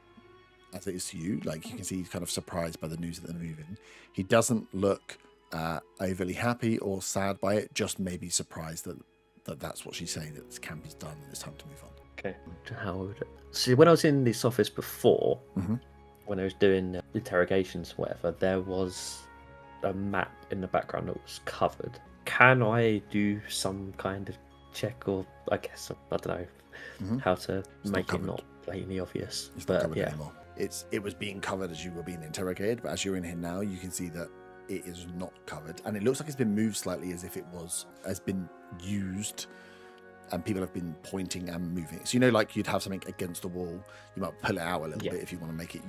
as it is to you. Like you can see, he's kind of surprised by the news that they're moving. He doesn't look overly happy or sad by it. Just maybe surprised that's what she's saying. That this camp is done and it's time to move on. Okay. How would it... See, when I was in this office before, Mhm. when I was doing interrogations, or whatever, there was a map in the background that was covered. Can I do some kind of check, or I guess I don't know Mhm. how to not make it covered. not blatantly obvious? It's not But covered yeah, anymore. It was being covered as you were being interrogated, but as you're in here now, you can see that it is not covered, and it looks like it's been moved slightly, as if it has been used, and people have been pointing and moving. So like you'd have something against the wall, you might pull it out a little Yeah. bit if you want to make it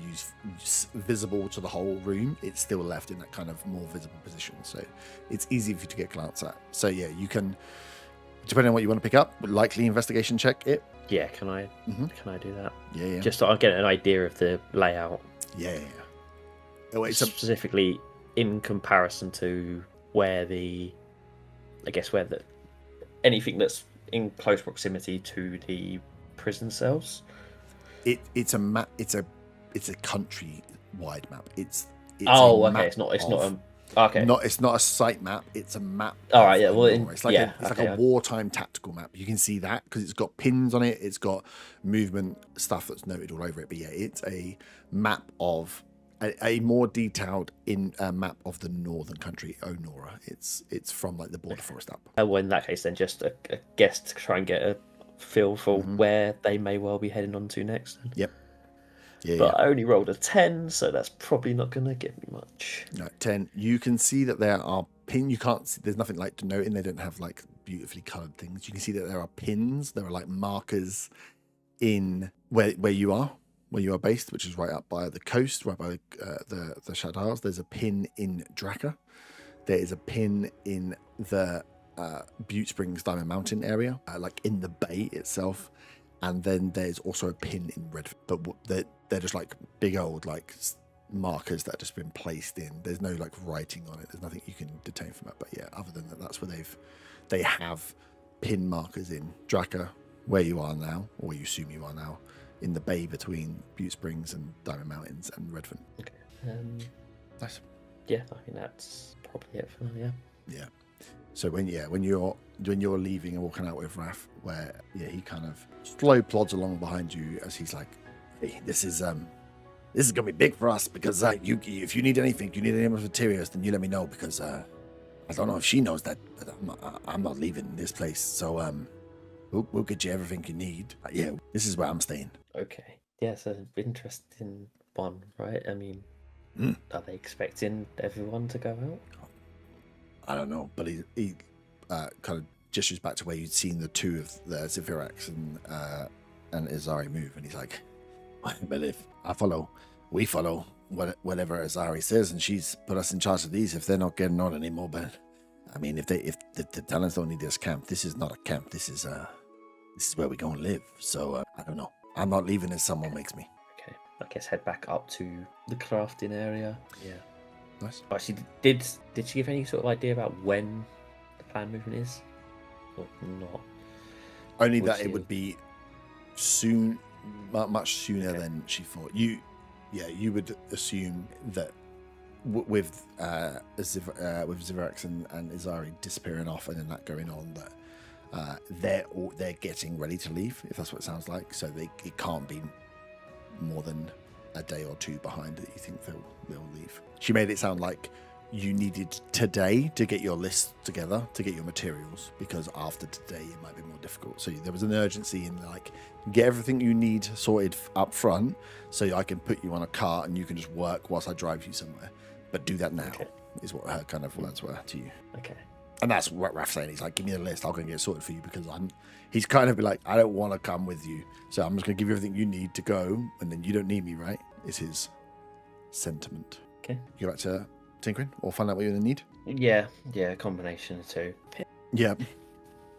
visible to the whole room. It's still left in that kind of more visible position, so it's easy for you to get a glance at. So yeah, you can, depending on what you want to pick up, likely investigation check it. yeah. Can I Mhm. do that? Yeah. Just so I get an idea of the layout, Yeah. Oh, it's a specifically in comparison to where anything that's in close proximity to the prison cells. It's a map. It's a country wide map. It's Oh, a okay. map It's not of- okay. It's not a site map. It's a map. All of right, yeah, well, Aurora. It's like it's okay. like a wartime tactical map. You can see that because it's got pins on it. It's got movement stuff that's noted all over it. But yeah, it's a map of a more detailed map of the northern country, Onora. It's from like the border forest up. Well, in that case, then just a guess to try and get a feel for Mhm. where they may well be heading on to next. Yep. Yeah. But I only rolled a 10, so that's probably not going to give me much. No, 10. You can see that there are pins. You can't see, there's nothing like denoting. They don't have like beautifully coloured things. You can see that there are pins. There are like markers in where you are based, which is right up by the coast, right by the Shadars. There's a pin in Draka. There is a pin in the Butte Springs Diamond Mountain area, like in the bay itself. And then there's also a pin in Redvant, but they're just like big old like markers that have just been placed in. There's no like writing on it. There's nothing you can detain from it. But yeah, other than that, that's where they have pin markers in Draka, where you are now, or where you assume you are now, in the bay between Butte Springs and Diamond Mountains and Redvant. Nice. Yeah, I think that's probably it for now. Yeah. Yeah. So when you're leaving and walking out with Raph, where he kind of slow plods along behind you as he's like, "Hey, this is gonna be big for us because if you need anything, you need any materials, then you let me know because I don't know if she knows that, but I'm not leaving this place, so we'll get you everything you need. But yeah, this is where I'm staying." Okay. Yeah, so interesting one, right? I mean, are they expecting everyone to go out? I don't know, but he kind of gestures back to where you'd seen the two of the Zivirax and Azari move, and he's like, "But if we follow whatever Azari says, and she's put us in charge of these. If they're not getting on anymore, but I mean, if the talents don't need this camp, this is not a camp. This is where we go and live. So I don't know. I'm not leaving if someone makes me." Okay, I guess head back up to the crafting area. Yeah. Nice. Actually, did she give any sort of idea about when the planned movement is, or not? Only Would that she- it would be soon, much sooner than she thought. You would assume that with Zivirax and Izari disappearing off and then that going on, that they're getting ready to leave, if that's what it sounds like. So it can't be more than a day or two behind that you think they'll leave. She made it sound like you needed today to get your list together, to get your materials, because after today it might be more difficult. So there was an urgency in like, get everything you need sorted up front so I can put you on a cart and you can just work whilst I drive you somewhere. But do that now, Okay. is what her kind of words were to you. Okay. And that's what Raf's saying. He's like, give me the list, I'll go and get it sorted for you, because he's kind of be like, I don't want to come with you, so I'm just going to give you everything you need to go, and then you don't need me, right? Is his sentiment. Okay. You go back to tinkering or find out what you're going to need? Yeah, a combination of two. Yeah.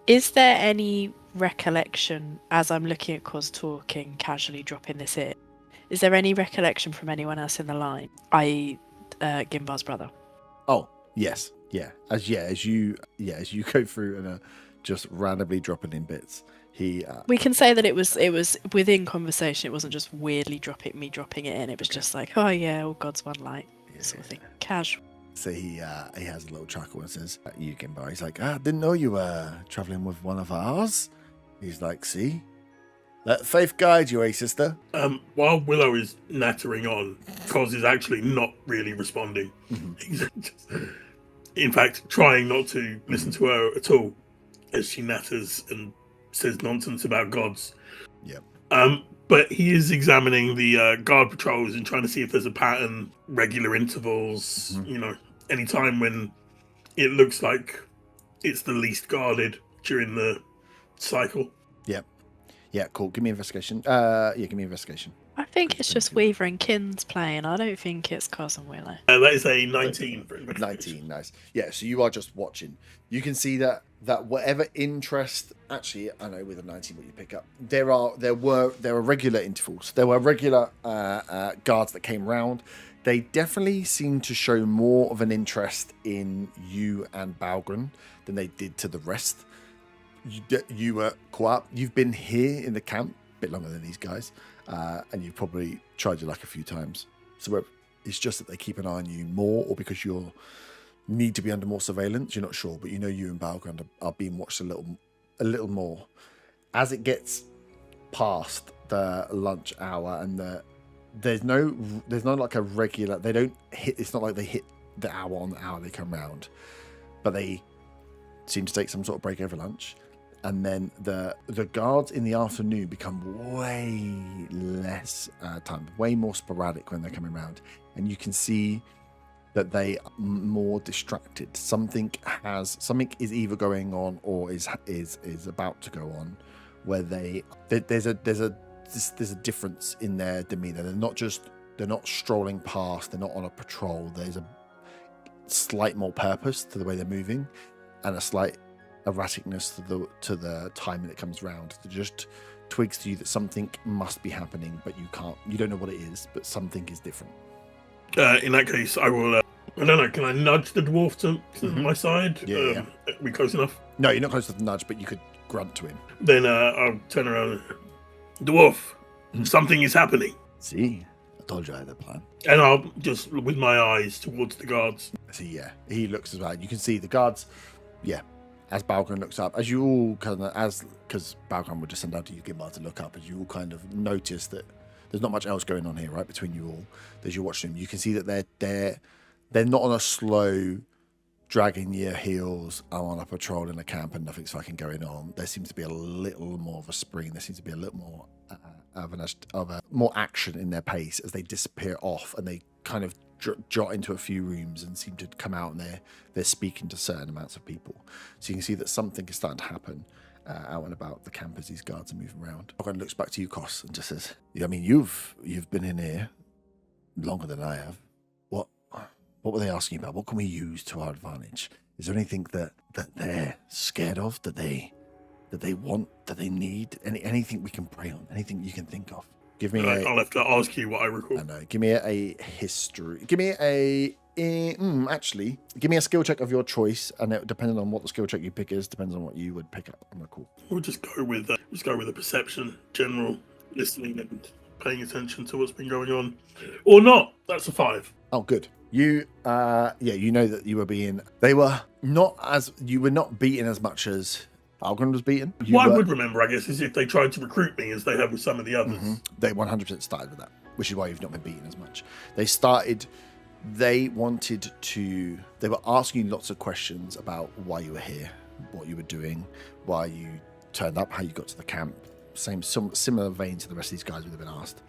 Is there any recollection, as I'm looking at Cos talking, casually dropping this in, is there any recollection from anyone else in the line, i.e. Gimbar's brother? Oh, yes. Yeah. As you go through and just randomly dropping in bits. We can say that it was within conversation. It wasn't just weirdly dropping it in. It was just like, oh yeah, all God's one light, sort of thing. Casual. So he has a little chuckle and says, "You Gimbar." He's like, didn't know you were traveling with one of ours. He's like, see, let faith guide you, sister. While Willow is nattering on, Cos is actually not really responding. He's just, in fact, trying not to listen to her at all as she natters and says nonsense about gods. Yep. But he is examining the guard patrols and trying to see if there's a pattern, regular intervals, any time when it looks like it's the least guarded during the cycle. Yep. Yeah, cool. Give me investigation. Give me investigation. I think it's just Weaver and Kins playing. I don't think it's Cos and Willow. That is a 19 for investigation. 19, nice. Yeah, so you are just watching. You can see that whatever interest, actually, I know with a 19 what you pick up, there were regular intervals. There were regular guards that came round. They definitely seem to show more of an interest in you and Balgren than they did to the rest. You were caught up. You've been here in the camp a bit longer than these guys, and you've probably tried your luck a few times. So it's just that they keep an eye on you more, or because you need to be under more surveillance. You're not sure, but you know you and Balgren are being watched a little more. As it gets past the lunch hour and there's no like a regular. They don't hit. It's not like they hit the hour on the hour they come round, but they seem to take some sort of break over lunch. And then the guards in the afternoon become way less time, way more sporadic when they're coming around, and you can see that they are more distracted. Something is either going on or is about to go on, where there's a difference in their demeanor. They're not strolling past. They're not on a patrol. There's a slight more purpose to the way they're moving, and a slight erraticness to the time that it comes round. It just twigs to you that something must be happening, but you don't know what it is, but something is different. In that case, I will. I don't know. Can I nudge the dwarf to my side? Yeah. Are we close enough? No, you're not close to the nudge, but you could grunt to him. Then I'll turn around. Dwarf, something is happening. See, I told you I had a plan. And I'll just, with my eyes towards the guards. See, yeah, he looks as well. You can see the guards. Yeah, as Balgren looks up, as you all kind of, because Balgren would just send out to you, Gimbar, to look up, as you all kind of notice that there's not much else going on here, right, between you all. As you're watching them, you can see that they're not on a slow dragging your heels. I'm on a patrol in a camp and nothing's fucking going on. There seems to be a little more of a spring. There seems to be a little more more action in their pace as they disappear off, and they kind of jot into a few rooms and seem to come out, and they're speaking to certain amounts of people. So you can see that something is starting to happen out and about the camp as these guards are moving around. Ogren looks back to you, Kos, and just says, I mean, you've been in here longer than I have. What were they asking about? What can we use to our advantage? Is there anything that they're scared of, that they want, that they need? Anything we can prey on? Anything you can think of? Give me I'll have to ask you what I recall. I know. Give me a history. Give me actually, give me a skill check of your choice, and it, depending on what the skill check you pick is, depends on what you would pick up on the call. We'll just go with a perception, general listening and paying attention to what's been going on, or not. That's a 5. Oh, good. You, you know that you were being. You were not beaten as much as Algren was beaten. What I would remember, I guess, is if they tried to recruit me as they have with some of the others. Mm-hmm. They 100% started with that, which is why you've not been beaten as much. They were asking you lots of questions about why you were here, what you were doing, why you turned up, how you got to the camp. Similar vein to the rest of these guys would have been asked.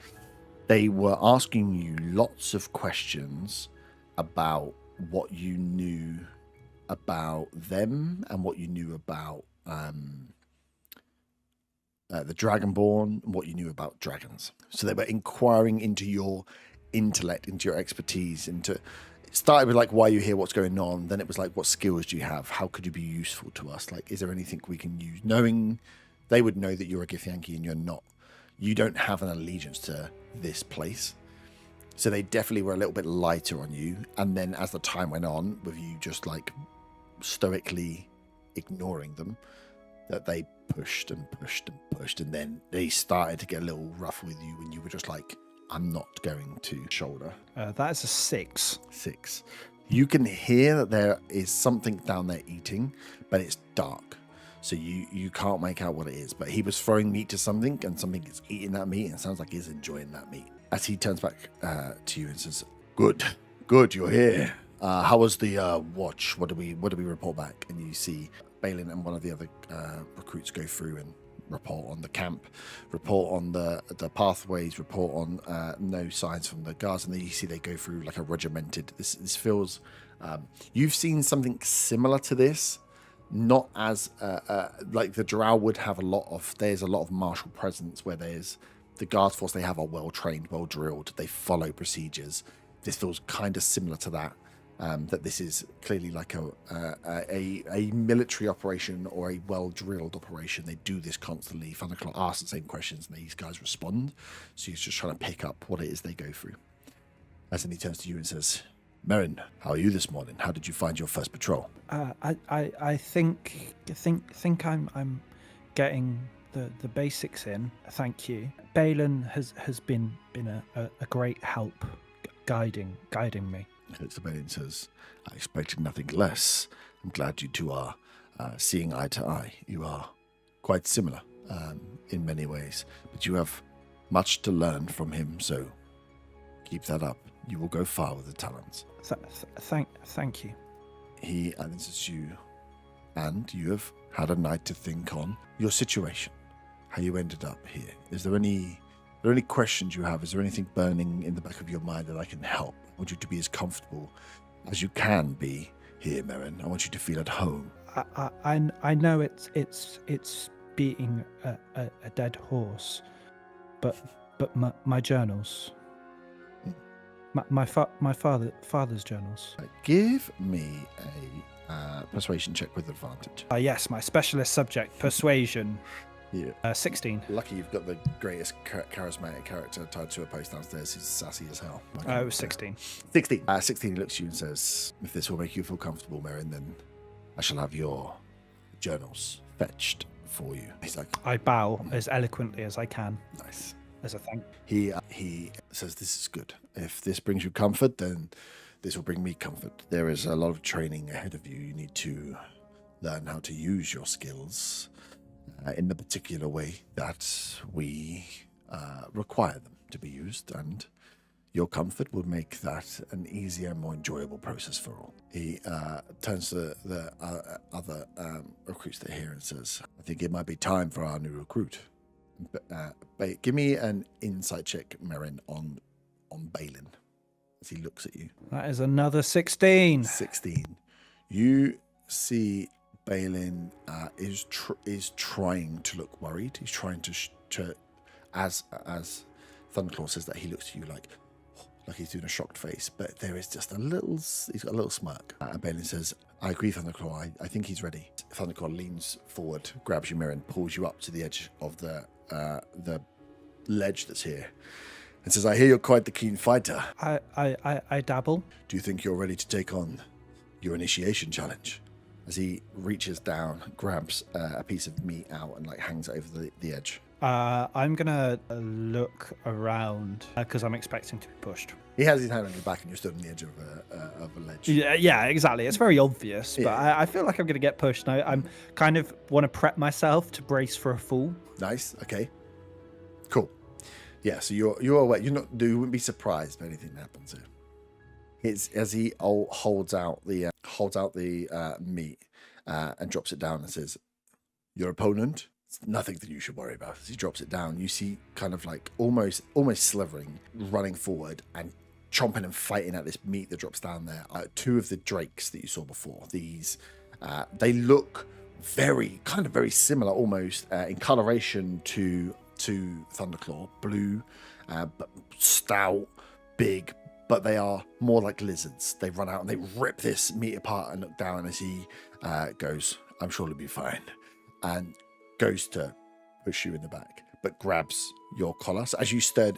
They were asking you lots of questions about what you knew about them and what you knew about the Dragonborn and what you knew about dragons. So they were inquiring into your intellect, into your expertise, it started with like, why are you here, what's going on? Then it was like, what skills do you have? How could you be useful to us? Like, is there anything we can use? Knowing they would know that you're a Githyanki and you're not. You don't have an allegiance to this place. So they definitely were a little bit lighter on you. And then as the time went on, with you just like stoically ignoring them, that they pushed and pushed and pushed. And then they started to get a little rough with you when you were just like, I'm not going to shoulder. That is a 6. 6. You can hear that there is something down there eating, but it's dark. So you can't make out what it is. But he was throwing meat to something, and something is eating that meat, and it sounds like he's enjoying that meat. As he turns back to you and says, Good, you're here. How was the watch? What do we report back? And you see Balin and one of the other recruits go through and report on the camp, report on the pathways, report on no signs from the guards, and then you see they go through like a regimented. This feels. You've seen something similar to this, not as like the Drow would have a lot of. There's a lot of martial presence where there's the guard force they have are well trained, well drilled. They follow procedures. This feels kind of similar to that. That this is clearly like a military operation or a well-drilled operation. They do this constantly. Thunderclaw asks the same questions, and these guys respond. So he's just trying to pick up what it is they go through. As then he turns to you and says, Merrin, how are you this morning? How did you find your first patrol? I think I'm getting the basics in. Thank you. Balin has been a great help guiding me. Looks at Balin and says, I expected nothing less. I'm glad you two are seeing eye to eye. You are quite similar in many ways, but you have much to learn from him, so keep that up. You will go far with the talents. Thank you. He answers you, and you have had a night to think on your situation, how you ended up here. Is there any questions you have? Is there anything burning in the back of your mind that I can help? I want you to be as comfortable as you can be here, Merrin. I want you to feel at home. I know it's beating a dead horse, but my journals, my father's journals. Give me a persuasion check with advantage. Yes, my specialist subject, persuasion. Yeah. 16. Lucky you've got the greatest charismatic character tied to a post downstairs who's sassy as hell. It was 16. 16. 16, he looks at you and says, if this will make you feel comfortable, Merrin, then I shall have your journals fetched for you. He's like, I bow as eloquently as I can. Nice. As a thank. He says, this is good. If this brings you comfort, then this will bring me comfort. There is a lot of training ahead of you. You need to learn how to use your skills in the particular way that we require them to be used, and Your comfort will make that an easier, more enjoyable process for all. He turns to the other recruits that are here and says, I think it might be time for our new recruit. Give me an insight check, Merrin, on Balin, as he looks at you. That is another 16. 16. You see Balin is trying to look worried. He's trying to as Thunderclaw says that, he looks at you like he's doing a shocked face, but there is just he's got a little smirk. And Balin says, I agree, Thunderclaw, I think he's ready. Thunderclaw leans forward, grabs you, Mirren, pulls you up to the edge of the ledge that's here, and says, I hear you're quite the keen fighter. I dabble. Do you think you're ready to take on your initiation challenge? As he reaches down, grabs a piece of meat out and hangs it over the edge. I'm gonna look around because I'm expecting to be pushed. He has his hand on your back and you're stood on the edge of a ledge. Yeah, exactly. It's very obvious, but Yeah. I feel like I'm gonna get pushed. And I'm kind of want to prep myself to brace for a fall. Nice. Okay. Cool. Yeah. So you're aware. You wouldn't be surprised if anything happens here. It's as he holds out the meat and drops it down and says, "Your opponent. It's nothing that you should worry about." As he drops it down, you see kind of almost slithering, running forward and chomping and fighting at this meat that drops down there. Two of the drakes that you saw before. These they look very similar, almost in coloration to Thunderclaw, blue, but stout, big. But they are more like lizards. They run out and they rip this meat apart and look down as he goes, "I'm sure it'll be fine," and goes to push you in the back, but grabs your collar. So as you steady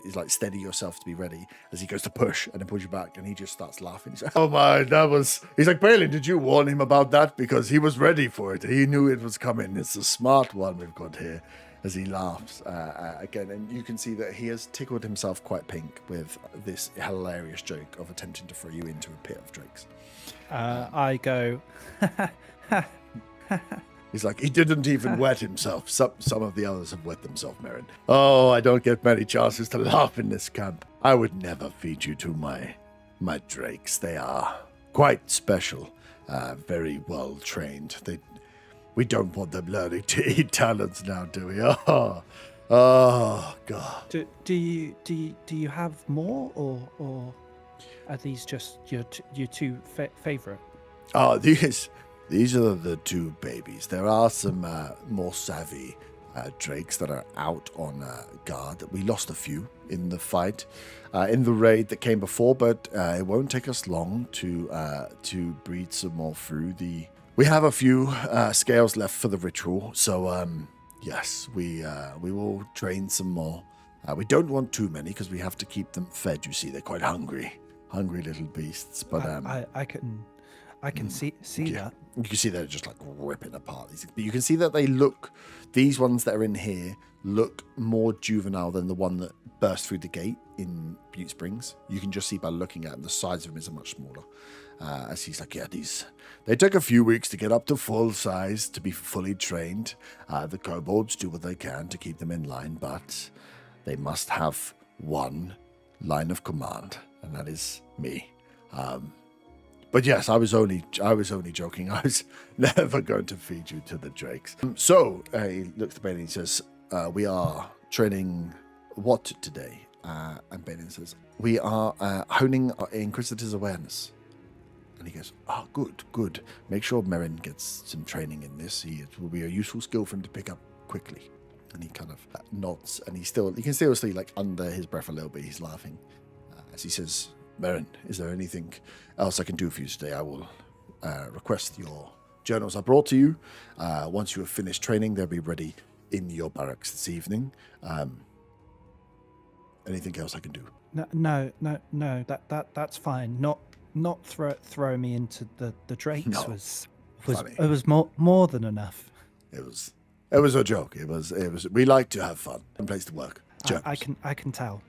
yourself to be ready, as he goes to push and then pulls you back, and he just starts laughing. He's like, "Oh my, he's like, Balin, did you warn him about that? Because he was ready for it. He knew it was coming. It's a smart one we've got here." As he laughs again, and you can see that he has tickled himself quite pink with this hilarious joke of attempting to throw you into a pit of drakes. I go, He's like, he didn't even wet himself. Some of the others have wet themselves, Merrin. Oh, I don't get many chances to laugh in this camp. I would never feed you to my drakes. They are quite special, very well trained. We don't want them learning to eat talons now, do we? Oh God. do you have more, or are these just your two favorite? Oh, these are the two babies. There are some more savvy drakes that are out on guard. We lost a few in the fight, in the raid that came before, but it won't take us long to breed some more through. We have a few scales left for the ritual, so yes, we will train some more. We don't want too many because we have to keep them fed. You see, they're quite hungry little beasts. But I can see that. You can see they're just ripping apart these things. But you can see that these ones that are in here look more juvenile than the one that burst through the gate in Butte Springs. You can just see by looking at them, the size of them is much smaller. As he's like, yeah, they take a few weeks to get up to full size, to be fully trained. The kobolds do what they can to keep them in line, but they must have one line of command, and that is me. But yes, I was only joking. I was never going to feed you to the drakes. So he looks at Balin and says, "We are training what today?" And Balin says, "We are honing our Inquisitor's awareness." And he goes, "Oh, good. Make sure Merrin gets some training in this. It will be a useful skill for him to pick up quickly." And he kind of nods, and you can still see under his breath a little bit, he's laughing as he says, "Merrin, is there anything else I can do for you today? I will request your journals are brought to you. Once you have finished training, they'll be ready in your barracks this evening. Anything else I can do?" No. That's fine. Not throw me into the drakes No. was Funny. it was more than enough. It was a joke. It was. We like to have fun and place to work. I can tell.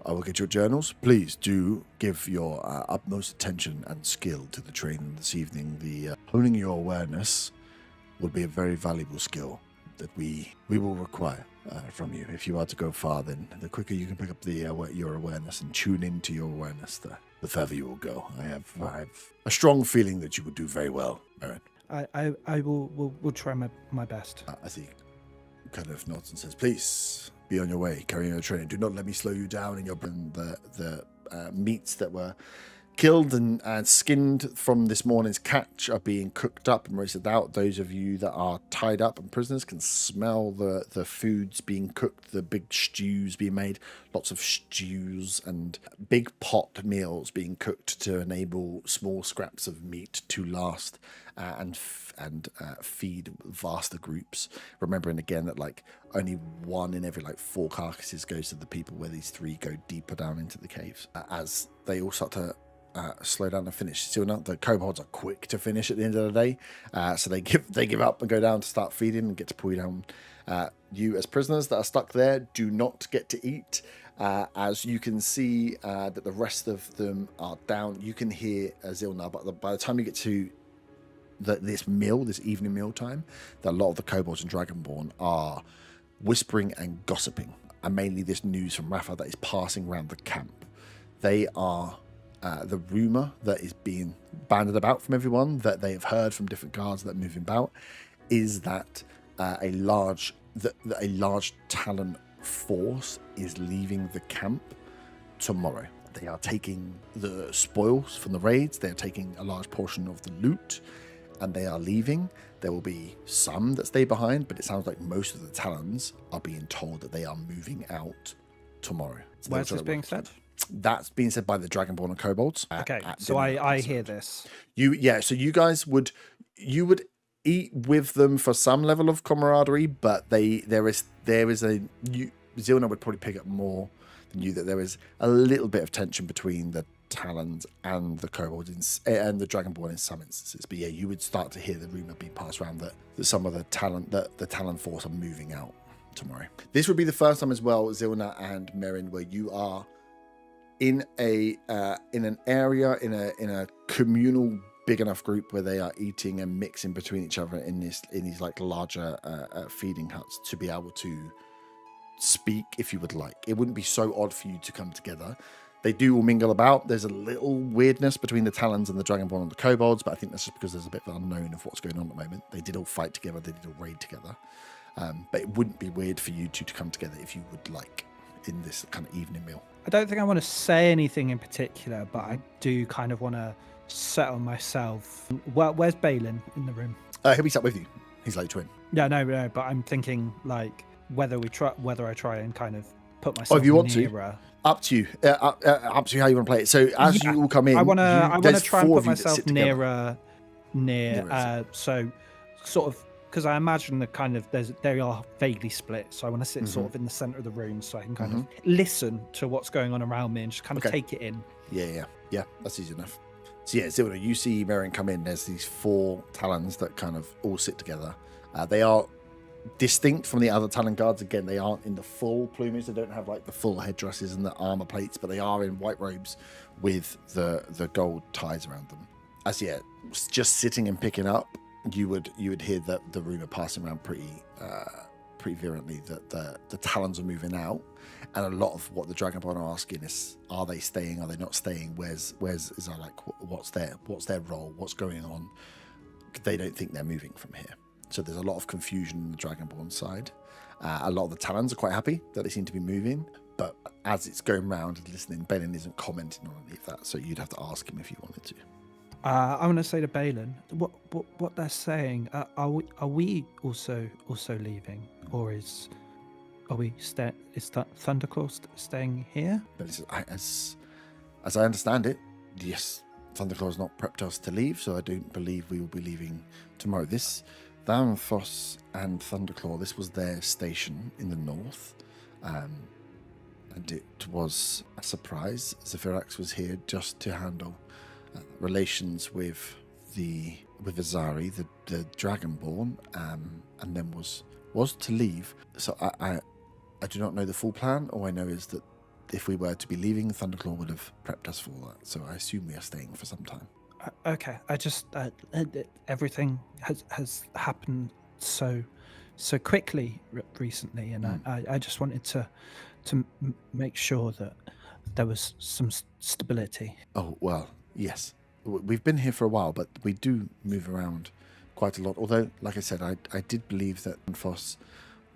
I will get your journals. Please do give your utmost attention and skill to the training this evening. The honing your awareness will be a very valuable skill. that we will require from you. If you are to go far, then the quicker you can pick up your awareness and tune into your awareness, the further you will go. I have a strong feeling that you would do very well, Merrin. I will try my best. As he kind of nods and says, please be on your way, carrying your training. Do not let me slow you down in your the meats that were killed and skinned from this morning's catch are being cooked up and roasted out. Those of you that are tied up and prisoners can smell the foods being cooked, the big stews being made, lots of stews and big pot meals being cooked to enable small scraps of meat to last and feed vaster groups. Remembering again that like only 1 in every 4 carcasses goes to the people, where these 3 go deeper down into the caves. As they all start to slow down and finish. Still not. The kobolds are quick to finish at the end of the day, so they give up and go down to start feeding and get to pull you down. You as prisoners that are stuck there do not get to eat. As you can see that the rest of them are down. You can hear Zilna, but by the time you get to this evening meal time, that a lot of the kobolds and dragonborn are whispering and gossiping, and mainly this news from Rafa that is passing around the camp. They are the rumor that is being banded about from everyone that they have heard from different guards that are moving about is that a large Talon force is leaving the camp tomorrow. They are taking the spoils from the raids. They are taking a large portion of the loot, and they are leaving. There will be some that stay behind, but it sounds like most of the Talons are being told that they are moving out tomorrow. So Where's this being said? That's being said by the Dragonborn and Kobolds. Okay, so I hear this. So you guys would eat with them for some level of camaraderie, but there is Zilna would probably pick up more than you, that there is a little bit of tension between the Talons and the Kobolds and the Dragonborn in some instances. But yeah, you would start to hear the rumor being passed around that some of the Talon force are moving out tomorrow. This would be the first time as well, Zilna and Merrin, where you are in an area in a communal big enough group where they are eating and mixing between each other in these larger feeding huts to be able to speak if you would like. It wouldn't be so odd for you to come together. They do all mingle about. There's a little weirdness between the Talons and the Dragonborn and the Kobolds, but I think that's just because there's a bit of unknown of what's going on at the moment. They did all fight together. They did all raid together. But it wouldn't be weird for you two to come together if you would like in this kind of evening meal. I don't think I want to say anything in particular, but I do kind of want to settle myself. Well, where's Balin in the room? He'll be sat with you. He's like twin. Yeah, no, but I'm thinking like whether I try and kind of put myself. Oh, if you want nearer. to, up to you. Up to you how you want to play it. So as you all come in, I want to try and put myself near, Nearer. so sort of. Because I imagine that kind of they are vaguely split, so I want to sit sort of in the center of the room so I can kind of listen to what's going on around me and just kind of take it in. Yeah, that's easy enough. So yeah, Zilna, you see Merrin come in. There's these 4 Talons that kind of all sit together. They are distinct from the other Talon guards. Again, they aren't in the full plumage. They don't have like the full headdresses and the armor plates, but they are in white robes with the gold ties around them. As yet, just sitting and picking up, you would hear that the rumor passing around pretty virulently that the Talons are moving out, and a lot of what the Dragonborn are asking is, are they staying? Are they not staying? Where's what's their role? What's going on? They don't think they're moving from here. So there's a lot of confusion on the Dragonborn side. A lot of the Talons are quite happy that they seem to be moving, but as it's going round and listening, Balin isn't commenting on any of that. So you'd have to ask him if you wanted to. I want to say to Balin, what they're saying. Are we also leaving, or is Thunderclaw staying here? But as I understand it, yes, Thunderclaw's not prepped us to leave, so I don't believe we will be leaving tomorrow. This Thanthos and Thunderclaw, this was their station in the north, and it was a surprise. Zephirax was here just to handle relations with Azari, the Dragonborn, and then was to leave. So I do not know the full plan. All I know is that if we were to be leaving, Thunderclaw would have prepped us for that. So I assume we are staying for some time. Okay, I just everything has happened so so quickly recently, and I just wanted to make sure that there was some stability. Oh, well, yes. We've been here for a while, but we do move around quite a lot. Although, like I said, I did believe that Foss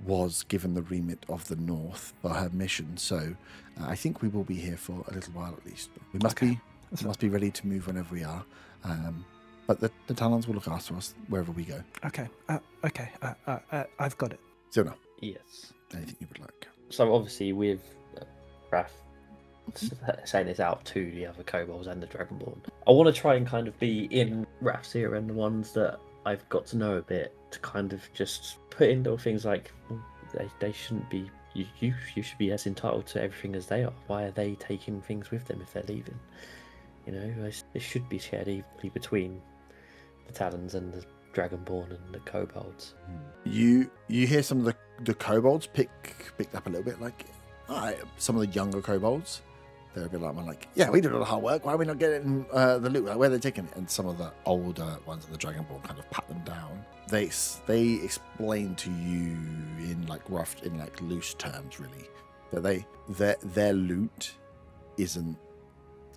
was given the remit of the North for her mission, so I think we will be here for a little while at least. But we must be ready to move whenever we are. But the Talons will look after us wherever we go. Okay. I've got it. Zona, Yes. anything you would like? So obviously with Raph saying this out to the other kobolds and the Dragonborn, I want to try and kind of be in Raph's ear and the ones that I've got to know a bit to kind of just put in little things like, well, they shouldn't be. You should be as entitled to everything as they are. Why are they taking things with them if they're leaving? You know, it should be shared evenly between the Talons and the Dragonborn and the kobolds. You hear some of the kobolds picked up a little bit, like some of the younger kobolds. They're a bit like, yeah, we did all the hard work. Why are we not getting the loot? Like, where are they taking it? And some of the older ones in the Dragonborn kind of pat them down. They explain to you in loose terms, really, that their loot isn't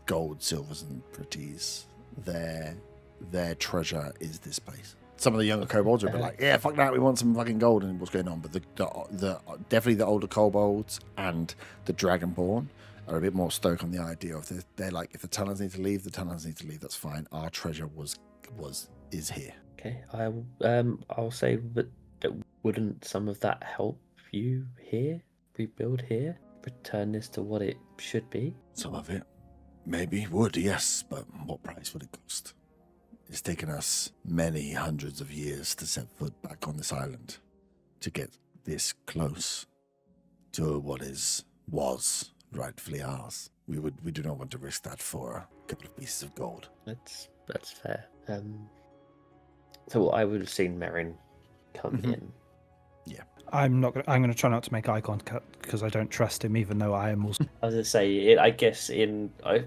gold, silvers, and pretties. Their treasure is this place. Some of the younger kobolds are a bit like, yeah, fuck that, we want some fucking gold and what's going on. But the definitely the older kobolds and the Dragonborn are a bit more stoked on the idea of they're like, if the Talons need to leave, the Talons need to leave. That's fine. Our treasure is here. Okay, I'll say, but wouldn't some of that help you here, rebuild here, return this to what it should be? Some of it maybe would, yes, but what price would it cost? It's taken us many hundreds of years to set foot back on this island, to get this close to what was rightfully ours. We do not want to risk that for a couple of pieces of gold. That's fair. So I would have seen Merrin come in. Yeah, I'm going to try not to make eye contact because I don't trust him, even though I am also. I was going to say, I guess I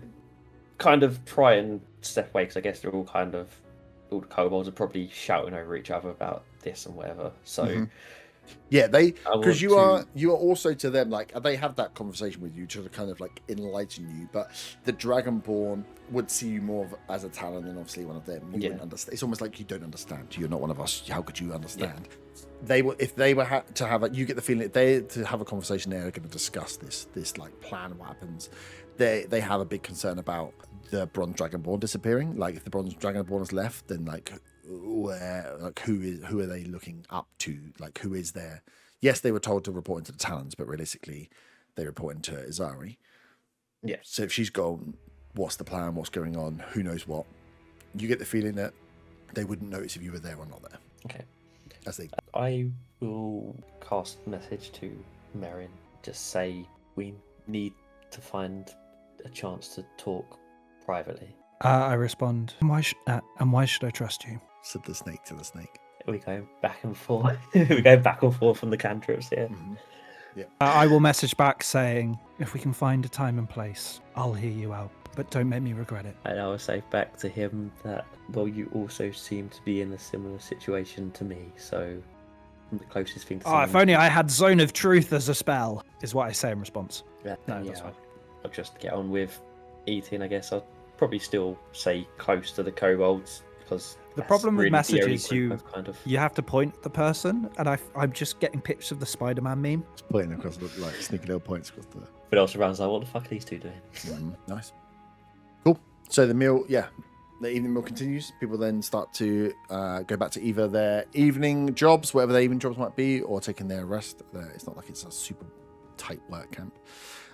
kind of try and step away because I guess they're all the kobolds are probably shouting over each other about this and whatever. So. Yeah, because you are also to them like they have that conversation with you to kind of like enlighten you, but the Dragonborn would see you more as a Talon than obviously one of them. You wouldn't understand. It's almost like you don't understand. You're not one of us. How could you understand? They were, if they were to have you get the feeling they to have a conversation. They're going to discuss this like plan. What happens? They have a big concern about the Bronze Dragonborn disappearing. Like if the Bronze Dragonborn is left, then like. Where like who are they looking up to? Like who is there? Yes, they were told to report into the Talons, but realistically, they report into Izari. Yeah. So if she's gone, what's the plan? What's going on? Who knows what? You get the feeling that they wouldn't notice if you were there or not there. Okay. I will cast a message to Merrin. Just say we need to find a chance to talk privately. I respond. And why should I trust you? Said the snake to the snake. We go back and forth. We go back and forth from the cantrips here. Mm-hmm. Yeah. I will message back saying, if we can find a time and place, I'll hear you out. But don't make me regret it. And I will say back to him that, well, you also seem to be in a similar situation to me, so the closest thing to if only I had Zone of Truth as a spell, is what I say in response. Yeah, No, that's fine. I'll just get on with eating, I guess. I'll probably still say close to the kobolds, because the problem with really messages, you have to point at the person, and I'm just getting pictures of the Spider-Man meme. It's pointing across like sneaky little points across the. But also around like, what the fuck are these two doing? Nice. Cool. So the meal, the evening meal continues. People then start to go back to either their evening jobs, whatever their evening jobs might be, or taking their rest. It's not like it's a super tight work camp.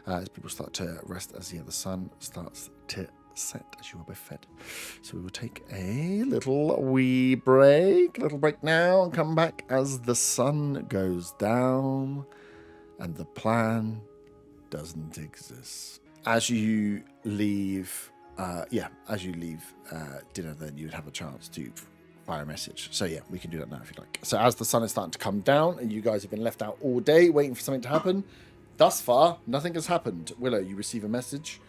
As people start to rest as the sun starts to set, as you are both fed. So we will take a little break now, and come back as the sun goes down and the plan doesn't exist. As you leave dinner, then you would have a chance to fire a message. So yeah, we can do that now if you like. So as the sun is starting to come down and you guys have been left out all day waiting for something to happen, thus far nothing has happened. Willow, you receive a message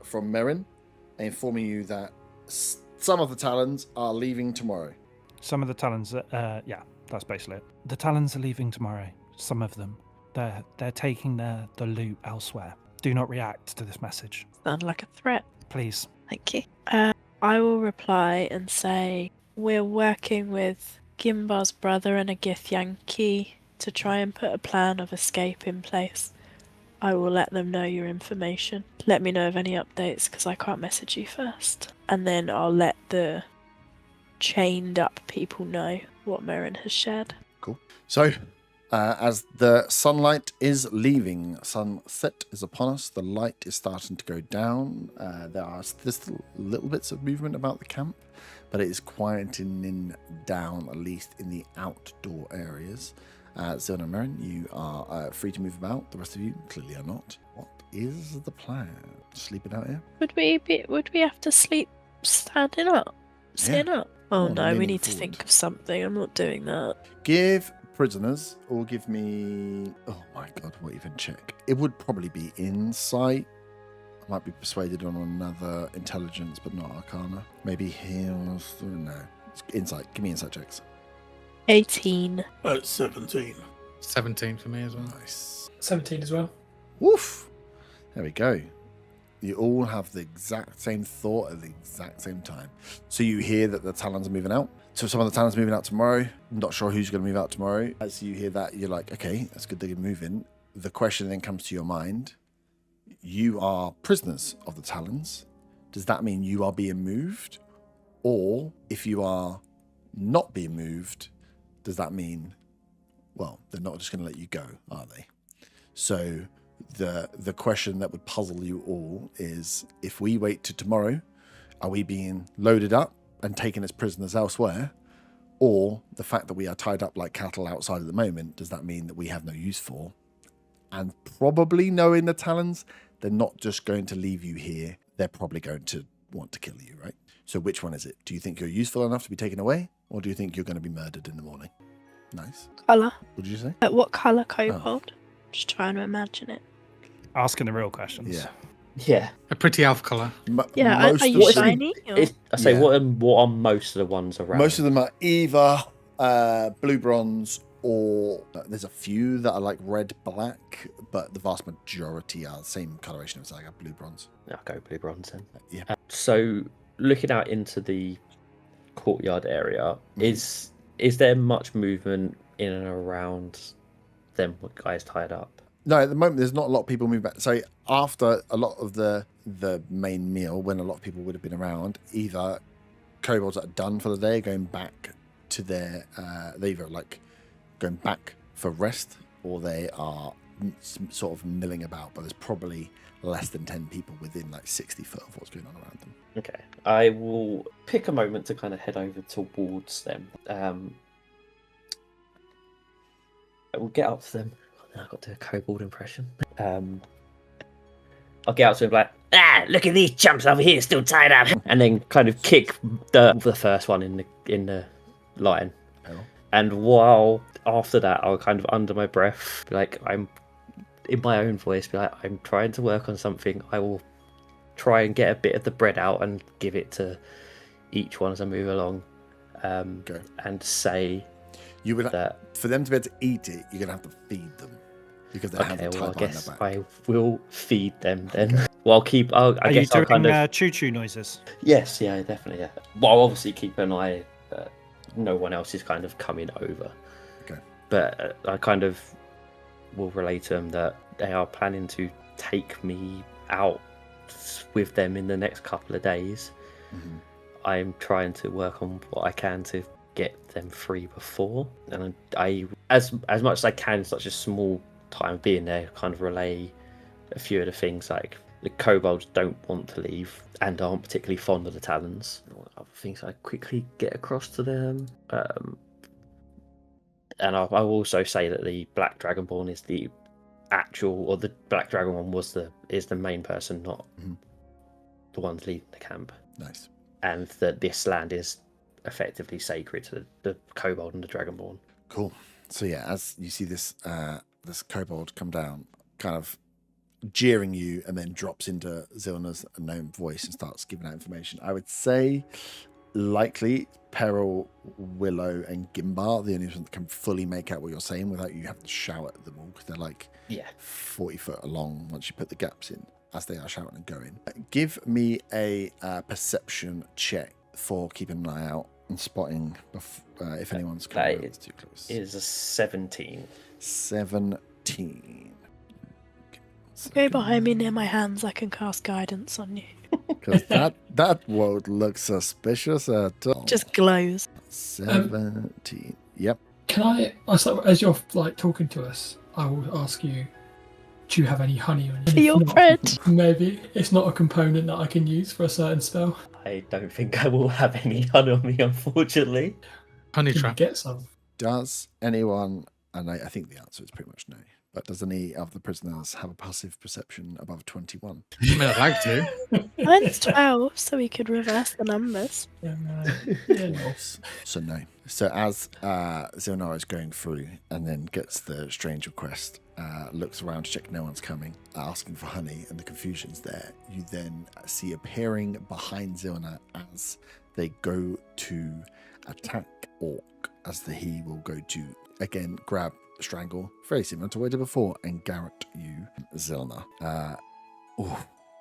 from Merrin informing you that some of the Talons are leaving tomorrow. Some of the Talons, That's basically it. The Talons are leaving tomorrow. Some of them. They're taking the loot elsewhere. Do not react to this message. Sound like a threat. Please. Thank you. I will reply and say we're working with Gimbar's brother and a Githyanki to try and put a plan of escape in place. I will let them know your information. Let me know of any updates because I can't message you first. And then I'll let the chained up people know what Merrin has shared. Cool. So, as the sunlight is leaving, sunset is upon us. The light is starting to go down. There's still little bits of movement about the camp, but it is quietening down, at least in the outdoor areas. Zilna and Merrin, you are free to move about. The rest of you clearly are not. What is the plan? Sleeping out here? Would we have to sleep standing up? Sitting up? Oh no, we leaning need to forward. think of something. I'm not doing that. Give prisoners, or give me... Oh my god, what even check? It would probably be insight. I might be persuaded on another intelligence, but not arcana. Maybe heals... No. It's insight. Give me insight checks. 18. 17. 17 for me as well. Nice. 17 as well. Woof! There we go. You all have the exact same thought at the exact same time. So you hear that the Talons are moving out. So some of the Talons are moving out tomorrow. I'm not sure who's going to move out tomorrow. As you hear that, you're like, okay, that's good they're moving. The question then comes to your mind. You are prisoners of the Talons. Does that mean you are being moved? Or if you are not being moved, does that mean, well, they're not just going to let you go, are they? So the question that would puzzle you all is, if we wait to tomorrow, are we being loaded up and taken as prisoners elsewhere? Or the fact that we are tied up like cattle outside at the moment, does that mean that we have no use for? And probably knowing the Talons, they're not just going to leave you here. They're probably going to want to kill you, right? So which one is it? Do you think you're useful enough to be taken away? Or do you think you're going to be murdered in the morning? Nice. Colour. What did you say? What colour kobold? Just trying to imagine it. Asking the real questions. Yeah. Yeah. A pretty elf colour. Yeah, Most are of you them- shiny? Or... I say, Yeah. what are most of the ones around? Most of them are either blue bronze, or there's a few that are like red black, but the vast majority are the same coloration as like a blue bronze. I'll go blue bronze then. Yeah. So looking out into the courtyard area, is there much movement in and around them guys tied up? No, at the moment there's not a lot of people moving back. So after a lot of the main meal, when a lot of people would have been around, either kobolds that are done for the day are going back to their they're either like going back for rest, or they are sort of milling about, but there's probably less than 10 people within like 60 foot of what's going on around them. Okay, I will pick a moment to kind of head over towards them. I will get up to them. I've got to do a kobold impression. I'll get up to him like, look at these chumps over here still tied up, and then kind of kick the first one in the line. Oh. And while after that, I'll kind of under my breath, be like, I'm in my own voice, be like, I'm trying to work on something. I will try and get a bit of the bread out and give it to each one as I move along, and say You would that. for them to be able to eat it, you're gonna have to feed them because they have Okay, the well, I tied behind guess their back. I will feed them then. Well, I'll keep. I Are you guess I'll doing kind of. choo-choo noises? Yes, yeah, definitely, yeah. Well, I'll obviously keep an eye that no one else is kind of coming over. Okay. But I kind of will relay to them that they are planning to take me out with them in the next couple of days. Mhm. I'm trying to work on what I can to get them free before, and I as much as I can in such a small time being there, kind of relay a few of the things like the kobolds don't want to leave and aren't particularly fond of the Talons. Other things I quickly get across to them. And I'll also say that the Black Dragonborn is the actual, or the Black Dragonborn is the main person, not the ones leading the camp. Nice. And that this land is effectively sacred to the kobold and the Dragonborn. Cool. So yeah, as you see this this kobold come down, kind of jeering you, and then drops into Zilna's known voice and starts giving out information. I would say likely Peril, Willow, and Gimbar, the only ones that can fully make out what you're saying without you having to shout at them all, because they're like 40 foot along once you put the gaps in, as they are shouting and going. Give me a perception check for keeping an eye out and spotting if anyone's coming too close. It is a 17. 17. Go behind me near my hands. I can cast guidance on you. Because that won't look suspicious at all. Just glows. 17. Yep. Can I, as you're like talking to us, I will ask you, do you have any honey on you? For your bread. Maybe it's not a component that I can use for a certain spell. I don't think I will have any honey on me, unfortunately. Honey Can you trap. get some? Does anyone, and I think the answer is pretty much no, but does any of the prisoners have a passive perception above 21? I mean, I'd like to. Mine's 12, so we could reverse the numbers. Yeah, no. So no. So as Zilnar is going through and then gets the strange request, looks around to check no one's coming, asking for honey, and the confusion's there, you then see appearing behind Zilnar as they go to attack Orc, as he will go to, again, grab Strangle, very similar to what I did before, and Garrett you, Zilnar.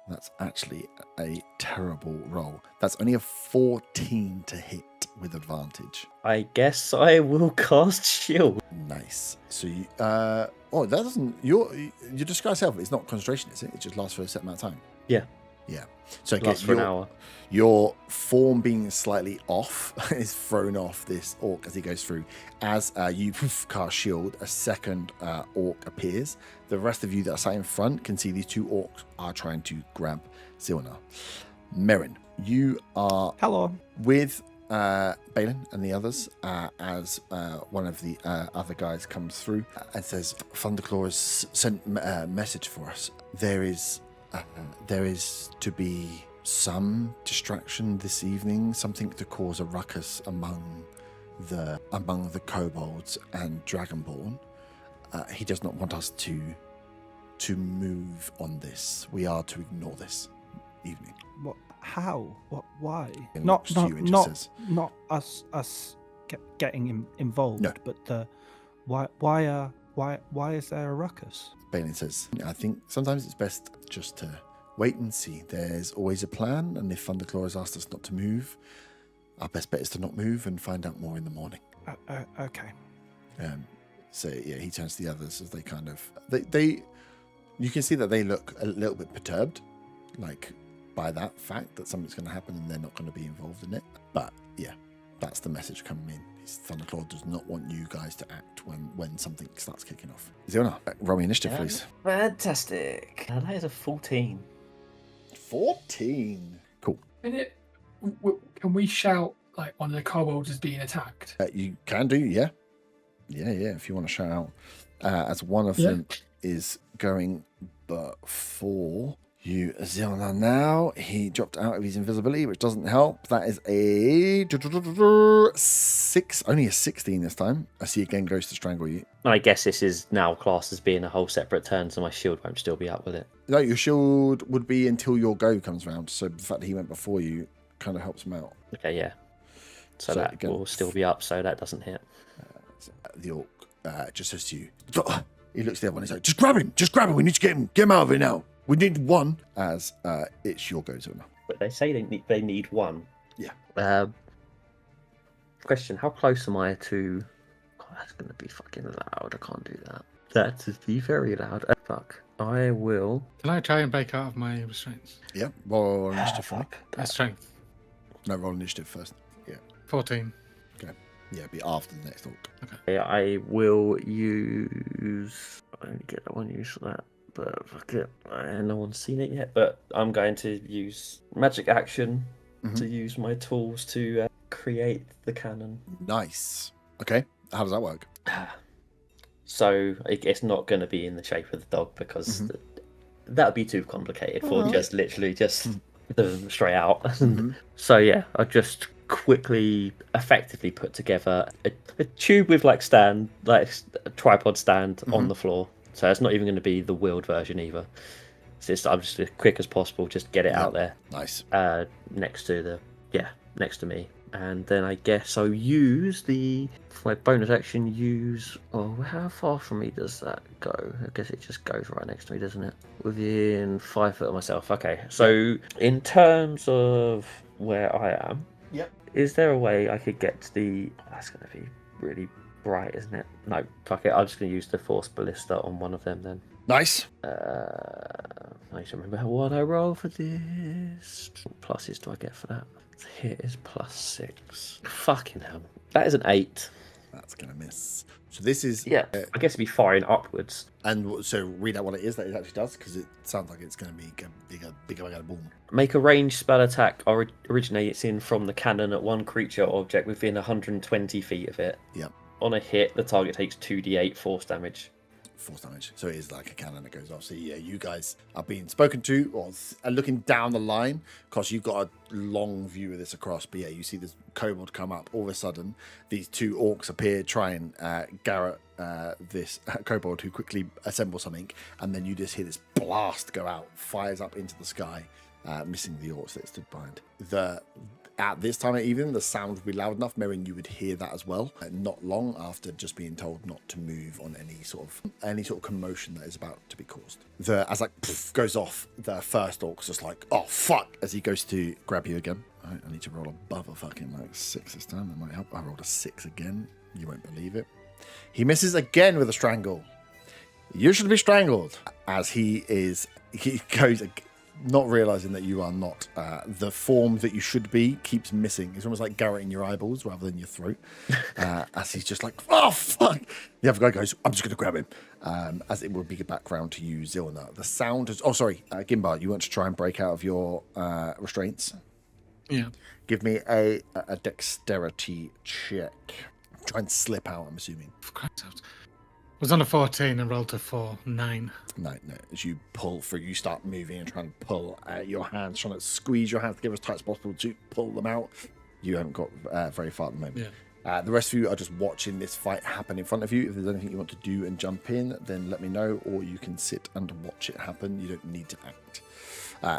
That's actually a terrible roll. That's only a 14 to hit with advantage. I guess I will cast shield. Nice. So you, that doesn't, your disguise self, it's not concentration, is it? It just lasts for a set amount of time. Yeah. Yeah. So It lasts for an hour. Your form being slightly off is thrown off this orc as he goes through. As you cast shield, a second orc appears. The rest of you that are sat in front can see these two orcs are trying to grab Zilnar. Merrin, you are Hello. with Balin and the others as one of the other guys comes through and says, Thunderclaw has sent a message for us. There is to be some distraction this evening, something to cause a ruckus among the kobolds and dragonborn. He does not want us to move on this. We are to ignore this evening. What? How? What? Why? And Not looks to you and just says, us getting involved. No. But why is there a ruckus? Balin says, I think sometimes it's best just to wait and see. There's always a plan, and if Thunderclaw has asked us not to move, our best bet is to not move and find out more in the morning. Okay. So yeah, he turns to the others as they kind of they you can see that they look a little bit perturbed, like by that fact that something's going to happen and they're not going to be involved in it. But yeah, that's the message coming in. Thunderclaw does not want you guys to act when something starts kicking off. Ziona, roll me initiative, please. Fantastic. That is a 14. 14. Cool. Can we shout like one of the kobolds is being attacked? You can do, yeah. Yeah, if you want to shout out. As one of them is going before you, Ziona, now. He dropped out of his invisibility, which doesn't help. That is a 6, only a 16 this time. I see again goes to strangle you. I guess this is now classed as being a whole separate turn, so my shield won't still be up with it. No, your shield would be until your go comes round. So the fact that he went before you kind of helps him out. Okay, yeah. So that again, will still be up, so that doesn't hit. The orc just says to you, he looks at the other one, he's like, just grab him, we need to get him out of here now. We need one, as it's your go, Zona. But they say they need one. Yeah. Question, how close am I to... God, that's going to be fucking loud, I can't do that. That would be very loud. Fuck. I will... Can I try and break out of my restraints? Yeah, roll initiative for me. That's strength. No, roll initiative first. Yeah. 14. Yeah, it'd be after the next orc. Okay, I will use... I don't get that one use for that, but fuck it. No one's seen it yet, but I'm going to use magic action to use my tools to create the cannon. Nice. Okay, how does that work? So it's not going to be in the shape of the dog because that would be too complicated for just literally them straight out. So yeah, I just quickly, effectively put together a tube with like a tripod stand on the floor. So it's not even going to be the wheeled version either. So I'm just as quick as possible, just get it out there. Nice. Next to me. And then I guess I'll use for my bonus action, how far from me does that go? I guess it just goes right next to me, doesn't it? Within 5 foot of myself. Okay, so in terms of where I am, is there a way I could get to that's going to be really bright, isn't it? No, fuck it, I'm just going to use the Force Ballista on one of them then. Nice. I need to remember what I roll for this. What pluses do I get for that? The hit is +6. Fucking hell. That is an 8. That's going to miss. So this is... Yeah, I guess it'd be firing upwards. And so read out what it is that it actually does, because it sounds like it's going to be a bigger boom. Make a ranged spell attack originates in from the cannon at one creature or object within 120 feet of it. Yep. On a hit, the target takes 2d8 force damage. Force damage. So it is like a cannon that goes off. So yeah, you guys are being spoken to or are looking down the line because you've got a long view of this across. But yeah, you see this kobold come up. All of a sudden, these two orcs appear, try and garrot this kobold, who quickly assembles something, and then you just hear this blast go out, fires up into the sky, missing the orcs that stood behind. At this time of evening, the sound would be loud enough, knowing you would hear that as well. Not long after just being told not to move on any sort of commotion that is about to be caused. As goes off, the first orc's just like, oh fuck, as he goes to grab you again. All right, I need to roll above a fucking 6 this time. That might help. I rolled a 6 again. You won't believe it. He misses again with a strangle. You should be strangled. As he goes. Not realizing that you are not the form that you should be, keeps missing. It's almost like garroting your eyeballs rather than your throat. As he's just like, oh fuck! The other guy goes, I'm just going to grab him. As it will be background to you, Zilna. The sound is. Oh, sorry, Gimbar. You want to try and break out of your restraints? Yeah. Give me a dexterity check. Try and slip out. I'm assuming. For Christ's sake. Was on a 14 and rolled a 4, 9. No. As you pull through, you start moving and trying to pull your hands, trying to squeeze your hands together as tight as possible to pull them out. You haven't got very far at the moment. Yeah. The rest of you are just watching this fight happen in front of you. If there's anything you want to do and jump in, then let me know, or you can sit and watch it happen. You don't need to act.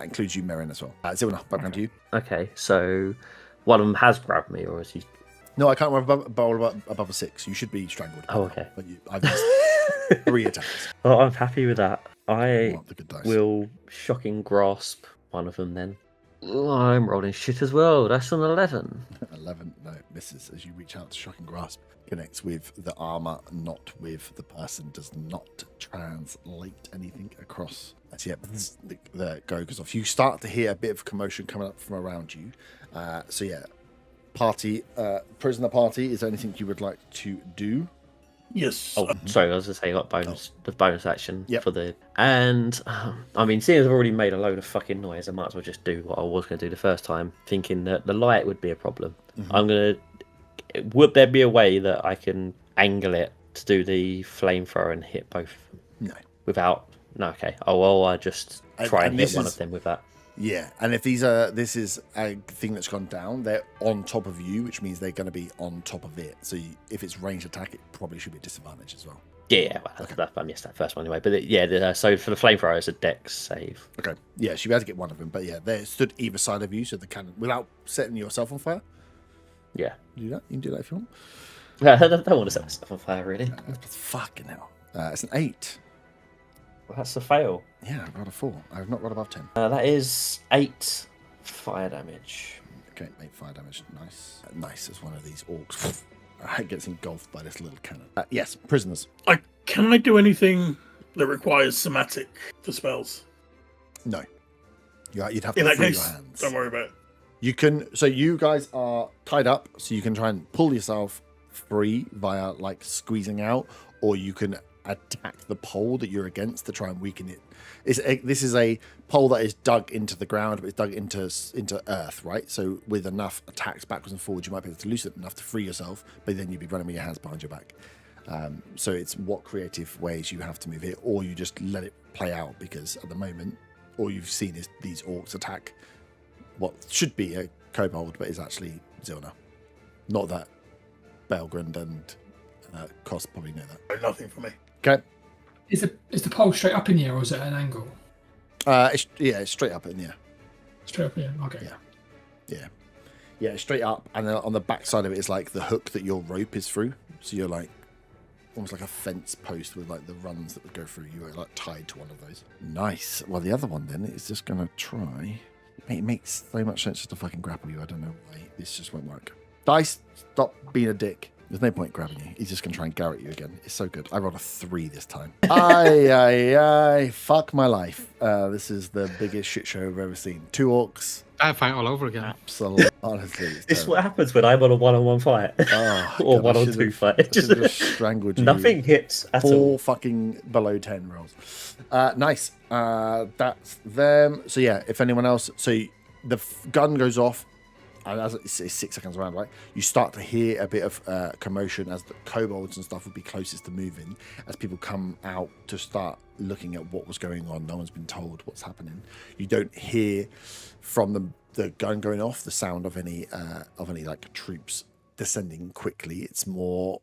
Includes you, Merrin, as well. Zilna, back around to you. Okay, so one of them has grabbed me, or is he... No, I can't remember above a 6. You should be strangled. Oh, okay. But I've missed 3 attacks. Oh, I'm happy with that. I the good dice. will shocking grasp one of them then. Oh, I'm rolling shit as well. That's an 11. 11, no, it misses as you reach out to shocking grasp. Connects with the armor, not with the person. Does not translate anything across. That's the go goes off. You start to hear a bit of commotion coming up from around you. Prisoner party, is there anything you would like to do? Yes. Oh, sorry, I was going to say the bonus action Yep. for the... And, I mean, seeing as I've already made a load of fucking noise, I might as well just do what I was going to do the first time, thinking that the light would be a problem. Mm-hmm. Would there be a way that I can angle it to do the flamethrower and hit both of them? No. No, okay. Oh, well, I just try and hit one of them with that. Yeah, and if this is a thing that's gone down, they're on top of you, which means they're going to be on top of it. So if it's ranged attack, it probably should be a disadvantage as well. Yeah, well, I missed that first one anyway. But so for the flamethrower, it's a dex save. Okay, yeah, she'll be able to get one of them. But yeah, they're stood either side of you, so the cannon, without setting yourself on fire. Yeah. Do that. You can do that if you want. I don't want to set myself on fire, really. Fucking hell. It's an 8. Well, that's a fail. Yeah, I rolled a 4. I have not rolled above 10. That is 8 fire damage. Okay, 8 fire damage. Nice. Nice as one of these orcs gets engulfed by this little cannon. Yes, prisoners. Can I do anything that requires somatic for spells? No. You'd have In to that free case, your hands. don't worry about it. You can. So you guys are tied up, so you can try and pull yourself free via squeezing out, or you can attack the pole that you're against to try and weaken it. This is a pole that is dug into the ground, but it's dug into earth, right? So with enough attacks backwards and forwards, you might be able to loosen it enough to free yourself, but then you'd be running with your hands behind your back. So it's what creative ways you have to move it, or you just let it play out, because at the moment, all you've seen is these orcs attack what should be a kobold, but is actually Zilna. Not that Belgrand and Kos probably know that. Nothing for me. Okay. Is the pole straight up in the air, or is it at an angle? It's straight up in the air. Straight up in the air. Okay. Yeah. Yeah, straight up, and then on the back side of it is like the hook that your rope is through. So you're like almost like a fence post with like the runs that would go through. You are like tied to one of those. Nice. Well, the other one then is just gonna try. It makes so much sense just to fucking grapple you. I don't know why this just won't work. Dice, stop being a dick. There's no point grabbing you. He's just going to try and garrot you again. It's so good. I rolled a 3 this time. Aye. Fuck my life. This is the biggest shit show I've ever seen. 2 orcs. I fight all over again. Absolutely. Honestly. This is what happens when I'm on a one-on-one fight. Oh, or God, I 1-on-2 fight. just strangled you. Nothing hits at 4 all. fucking below 10 rolls. Nice. That's them. So yeah, if anyone else... So the gun goes off. And as it's 6 seconds around, right? You start to hear a bit of commotion as the kobolds and stuff would be closest to moving. As people come out to start looking at what was going on, no one's been told what's happening. You don't hear from the gun going off the sound of any like troops descending quickly. It's more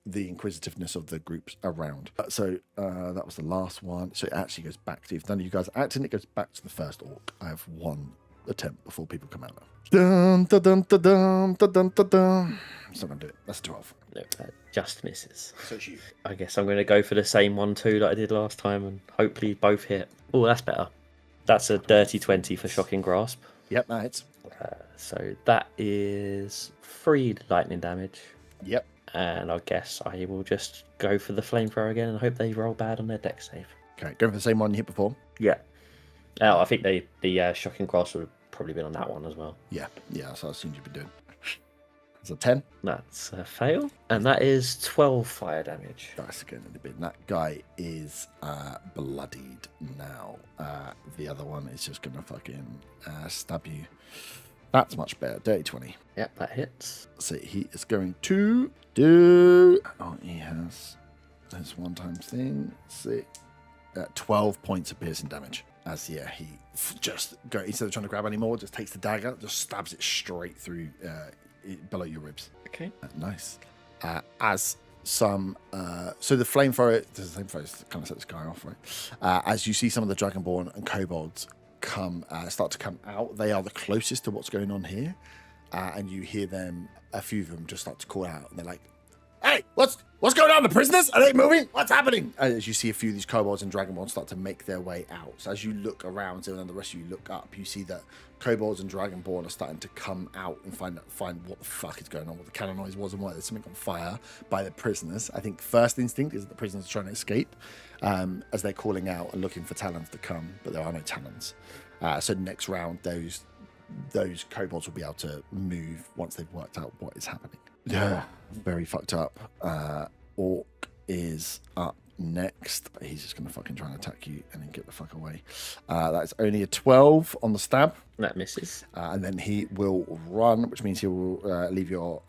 the inquisitiveness of the groups around. So that was the last one. So it actually goes back to, if none of you guys are acting, it goes back to the first orc. I have 1 attempt before people come out now. Dun, dun, dun, dun, dun, dun, dun, dun, dun. It's not going to do it. That's 12. No, that just misses. So it's you. I guess I'm going to go for the same one too that I did last time, and hopefully both hit. Oh, that's better. That's a dirty 20 for Shocking Grasp. Yep, that hits. So that is 3 lightning damage. Yep. And I guess I will just go for the flamethrower again and hope they roll bad on their deck save. Okay, go for the same one you hit before. Yeah. Oh, I think the Shocking Grasp would have probably been on that one as well. Yeah, so I assumed you'd be doing. It's a 10. That's a fail. And that is 12 fire damage. Dice again in a bit. And that guy is bloodied now. The other one is just going to fucking stab you. That's much better. Dirty 20. Yep, that hits. So he is going to do... Oh, he has this one-time thing. See, 12 points of piercing damage. As, yeah, he just, instead of trying to grab any more, just takes the dagger, just stabs it straight through below your ribs. Okay. Nice. As some... so the flamethrower kind of set this guy off, right? As you see some of the Dragonborn and Kobolds start to come out, they are the closest to what's going on here. And you hear them, a few of them just start to call out. And they're like, hey, what's going on? The prisoners? Are they moving? What's happening? As you see a few of these kobolds and dragonborn start to make their way out. So as you look around and then the rest of you look up, you see that kobolds and dragonborn are starting to come out and find what the fuck is going on, what the cannon noise was and why there's something on fire by the prisoners. I think first instinct is that the prisoners are trying to escape as they're calling out and looking for talons to come, but there are no talons. So next round, those kobolds will be able to move once they've worked out what is happening. Yeah, very fucked up. Orc is up next. He's just going to fucking try and attack you and then get the fuck away. That's only a 12 on the stab. That misses. And then he will run, which means he will leave your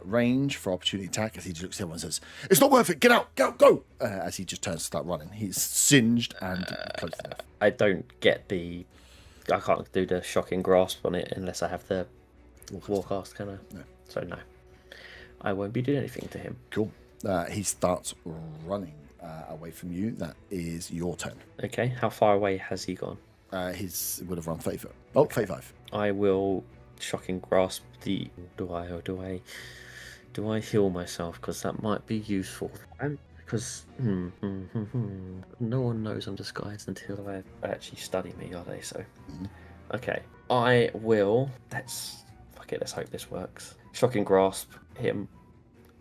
range for opportunity attack as he just looks at everyone and says, it's not worth it, get out, go! As he just turns to start running. He's singed and close to death. I don't get I can't do the Shocking Grasp on it unless I have the Warcast, can I? No. So no. I won't be doing anything to him. Cool. He starts running away from you. That is your turn. Okay, how far away has he gone? He would have run 30 foot. Oh, 35. I will Shocking Grasp the... Do I heal myself? Because that might be useful. Because no one knows I'm disguised until they actually study me, are they? So, okay. I will... Let's hope this works. Shocking Grasp, him.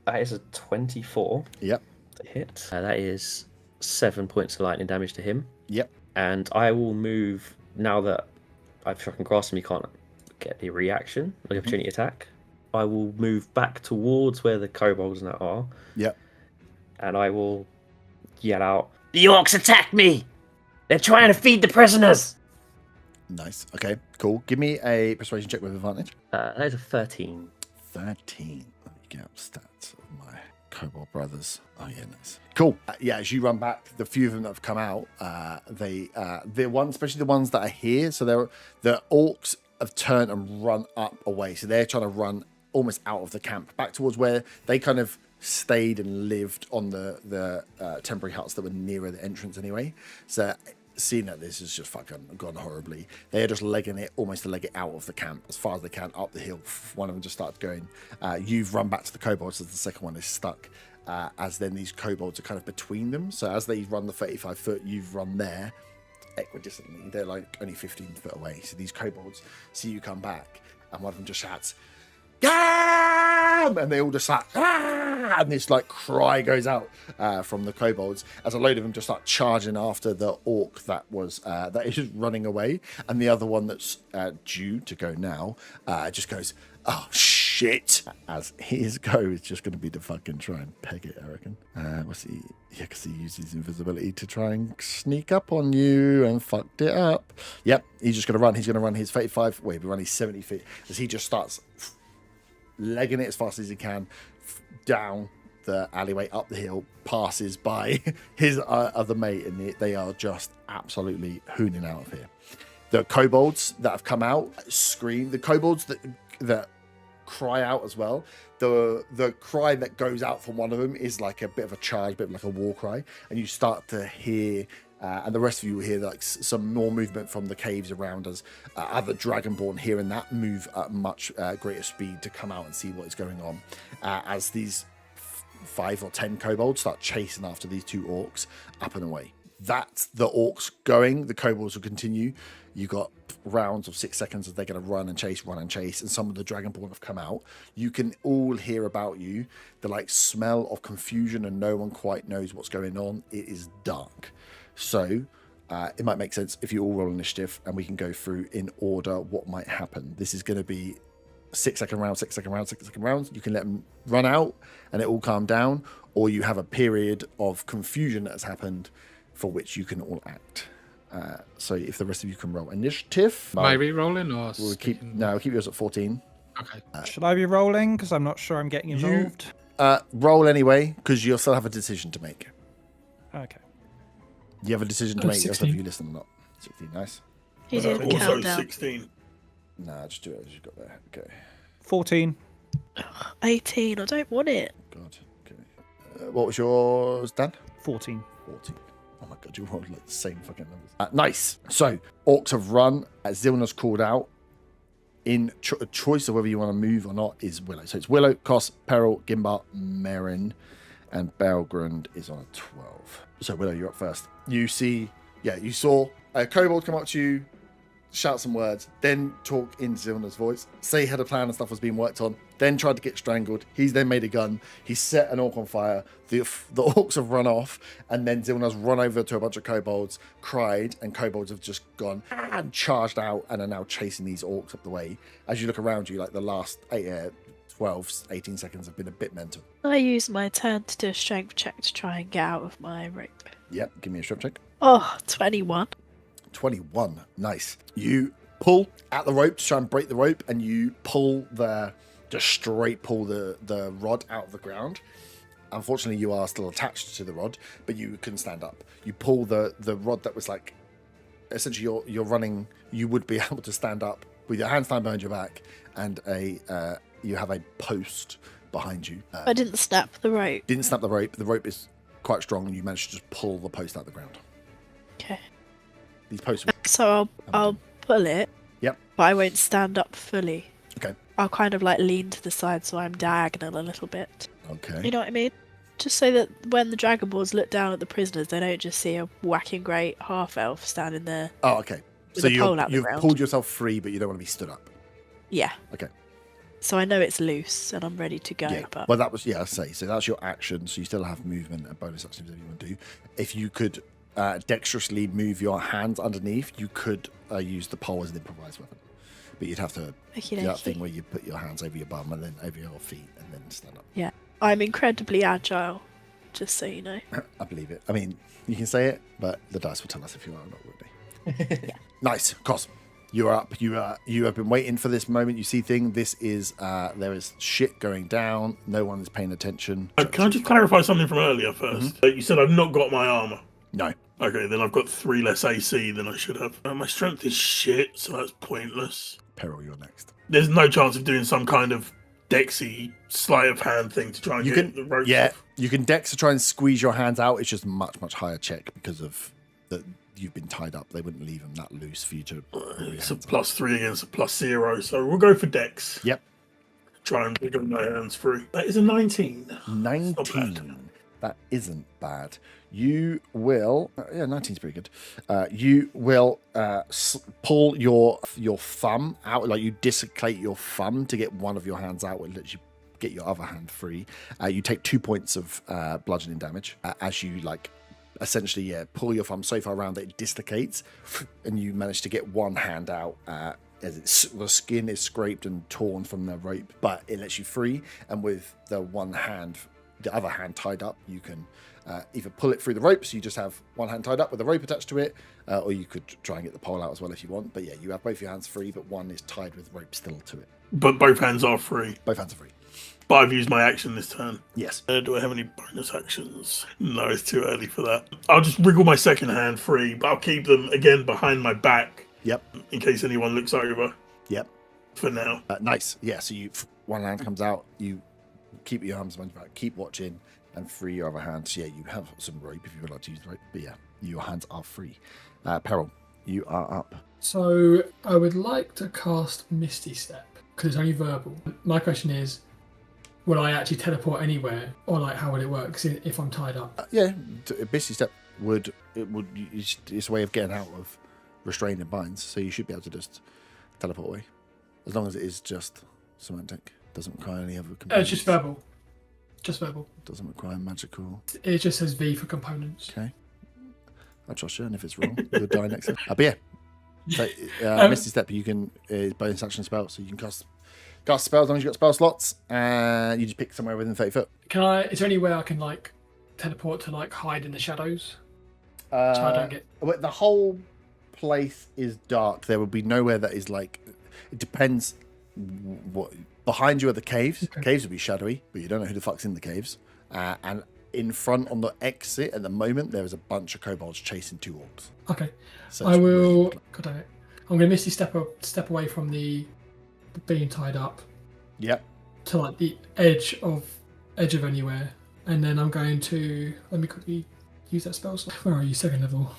That is a 24. Yep. To hit. That is 7 points of lightning damage to him. Yep. And I will move, now that I've Shocking Grasp and you can't get the reaction, the opportunity attack, I will move back towards where the kobolds now are. Yep. And I will yell out, the orcs attacked me! They're trying to feed the prisoners! Nice. Okay, cool. Give me a persuasion check with advantage. That is a 13. 13. Let me get up stats of my kobold brothers. Oh, yeah, nice. Cool. Yeah, as you run back, the few of them that have come out, the ones, especially the ones that are here, so the orcs have turned and run up away. So they're trying to run almost out of the camp, back towards where they kind of stayed and lived on the temporary huts that were nearer the entrance anyway. So seeing that this is just fucking gone horribly, they are just legging it, almost to leg it out of the camp as far as they can up the hill. One of them just started going. You've run back to the kobolds as the second one is stuck. As then these kobolds are kind of between them. So as they run the 35 foot, you've run there equidistantly. They're like only 15 foot away. So these kobolds see you come back, and one of them just shouts, "Gam!" And they all just like, "Ah!" And this like cry goes out from the kobolds as a load of them just start charging after the orc that is just running away, and the other one that's due to go now just goes, "Oh shit!" As his go is just going to be to fucking try and peg it, I reckon. What's he? Yeah, because he uses invisibility to try and sneak up on you and fucked it up. Yep, he's just going to run. He's going to run his 35. Wait, he'll run his 70 feet as he just starts legging it as fast as he can down the alleyway, up the hill, passes by his other mate, and they are just absolutely hooning out of here. The kobolds that have come out scream. The kobolds that cry out as well. The cry that goes out from one of them is like a bit of a charge, bit of like a war cry, and you start to hear and the rest of you will hear like some more movement from the caves around us. Other Dragonborn hearing that move at much greater speed to come out and see what is going on. As these 5 or 10 kobolds start chasing after these 2 orcs up and away. That's the orcs going. The kobolds will continue. You got rounds of 6 seconds as they're going to run and chase, and some of the Dragonborn have come out. You can all hear about you the like smell of confusion, and no one quite knows what's going on. It is dark. So it might make sense if you all roll initiative and we can go through in order what might happen. This is going to be 6 second round, 6 second round, 6 second rounds. You can let them run out and it all calm down, or you have a period of confusion that has happened for which you can all act. So if the rest of you can roll initiative. Am I re-rolling or? We'll keep yours at 14. Okay. Should I be rolling? Because I'm not sure I'm getting involved. Roll anyway, because you'll still have a decision to make. Okay. You have a decision to make. 16. If you listen or not. 16, nice. He didn't Also count down. 16. Nah, just do it as you've got there. Okay. 14. 18. I don't want it. God. Okay. What was yours, Dan? 14. 14. Oh my god, you rolled like the same fucking numbers. Nice. So, orcs have run. Zilna's called out. In a choice of whether you want to move or not is Willow. So it's Willow, Kos, Peril, Gimbart, Merrin, and Belgrund is on a 12. So Willow, you're up first. You saw a kobold come up to you, shout some words, then talk in Zilna's voice, say he had a plan and stuff was being worked on, then tried to get strangled. He's then made a gun. He set an orc on fire. The orcs have run off, and then Zilna's run over to a bunch of kobolds, cried, and kobolds have just gone and charged out and are now chasing these orcs up the way. As you look around you, like the last 12, 18 seconds have been a bit mental. I use my turn to do a strength check to try and get out of my rope. Yep, give me a strength check. Oh, 21. 21, nice. You pull at the rope to try and break the rope, and you just straight pull the rod out of the ground. Unfortunately, you are still attached to the rod, but you can stand up. You pull the rod that was like, essentially you're running, you would be able to stand up with your hands tied behind your back, and you have a post behind you. I didn't snap the rope. Didn't snap the rope. The rope is quite strong, and you managed to just pull the post out of the ground. Okay. These posts. So I'll pull it. Yep. But I won't stand up fully. Okay. I'll kind of like lean to the side so I'm diagonal a little bit. Okay. You know what I mean? Just so that when the Dragonborns look down at the prisoners, they don't just see a whacking great half elf standing there. Oh, okay. With So a pole out the you've ground. pulled yourself free, but you don't want to be stood up. Yeah. Okay. So I know it's loose and I'm ready to go. Yeah. But Well, that was I say. So that's your action. So you still have movement and bonus actions if you want to do. If you could dexterously move your hands underneath, you could use the pole as an improvised weapon. But you'd have to do that thing where you put your hands over your bum and then over your feet and then stand up. yeah, I'm incredibly agile, just so you know. I believe it. I mean, you can say it, but the dice will tell us if you are or not, will they? Nice. Cos, you are up. You have been waiting for this moment. You see this is there is shit going down. No one is paying attention. Can I just clarify something from earlier first? You said I've not got my armor. No. Okay, then I've got 3 less AC than I should have. My strength is shit, so that's pointless. Peril, you're next. There's no chance of doing some kind of Dexy sleight of hand thing to try and You get can, the ropes yeah, off. you can dex to try and squeeze your hands out. It's just much higher check because of the you've been tied up. They wouldn't leave them that loose for you to. It's a +3 against a +0, so we'll go for Dex. Yep. Try and wiggle my hands through. That is a 19. 19. That isn't bad. You will. 19's pretty good. You will pull your thumb out, like you dislocate your thumb to get one of your hands out, which lets you get your other hand free. You take 2 points of bludgeoning damage as you essentially pull your thumb so far around that it dislocates, and you manage to get one hand out. As the skin is scraped and torn from the rope, but it lets you free, and with the other hand tied up, you can either pull it through the rope, so you just have one hand tied up with a rope attached to it, or you could try and get the pole out as well if you want. But yeah, you have both your hands free, but one is tied with rope still to it. But both hands are free. Both hands are free. But I've used my action this turn. Yes. Do I have any bonus actions? No, it's too early for that. I'll just wriggle my second hand free, but I'll keep them again behind my back. Yep. In case anyone looks over. Yep. For now. Nice. Yeah. So one hand comes out. You keep your arms behind your back. Keep watching and free your other hand. So yeah, you have some rope if you would like to use the rope. But yeah, your hands are free. Peril, you are up. So I would like to cast Misty Step because it's only verbal. My question is, would I actually teleport anywhere, or how would it work if I'm tied up? Misty Step it's a way of getting out of restrained and binds, so you should be able to just teleport away, as long as it is just semantic. Doesn't require any other components. It's just verbal. Just verbal. Doesn't require magical. It just says V for components. Okay. I trust you, and if it's wrong, you'll die next time. But yeah, so, Misty Step, you can bonus action spell, so you can cast spells as long as you've got spell slots, and you just pick somewhere within 30 foot. Is there any way I can teleport to hide in the shadows? So I don't get. The whole place is dark. There will be nowhere that is it depends what behind you are the caves. Okay. Caves will be shadowy, but you don't know who the fuck's in the caves. And in front on the exit at the moment, there is a bunch of kobolds chasing 2 orcs. Okay. So I will. really God damn it! I'm going to Misty step away from the being tied up. Yep. To the edge of anywhere, and then I'm going to let me quickly use that spell slot. Where are you? 2nd level.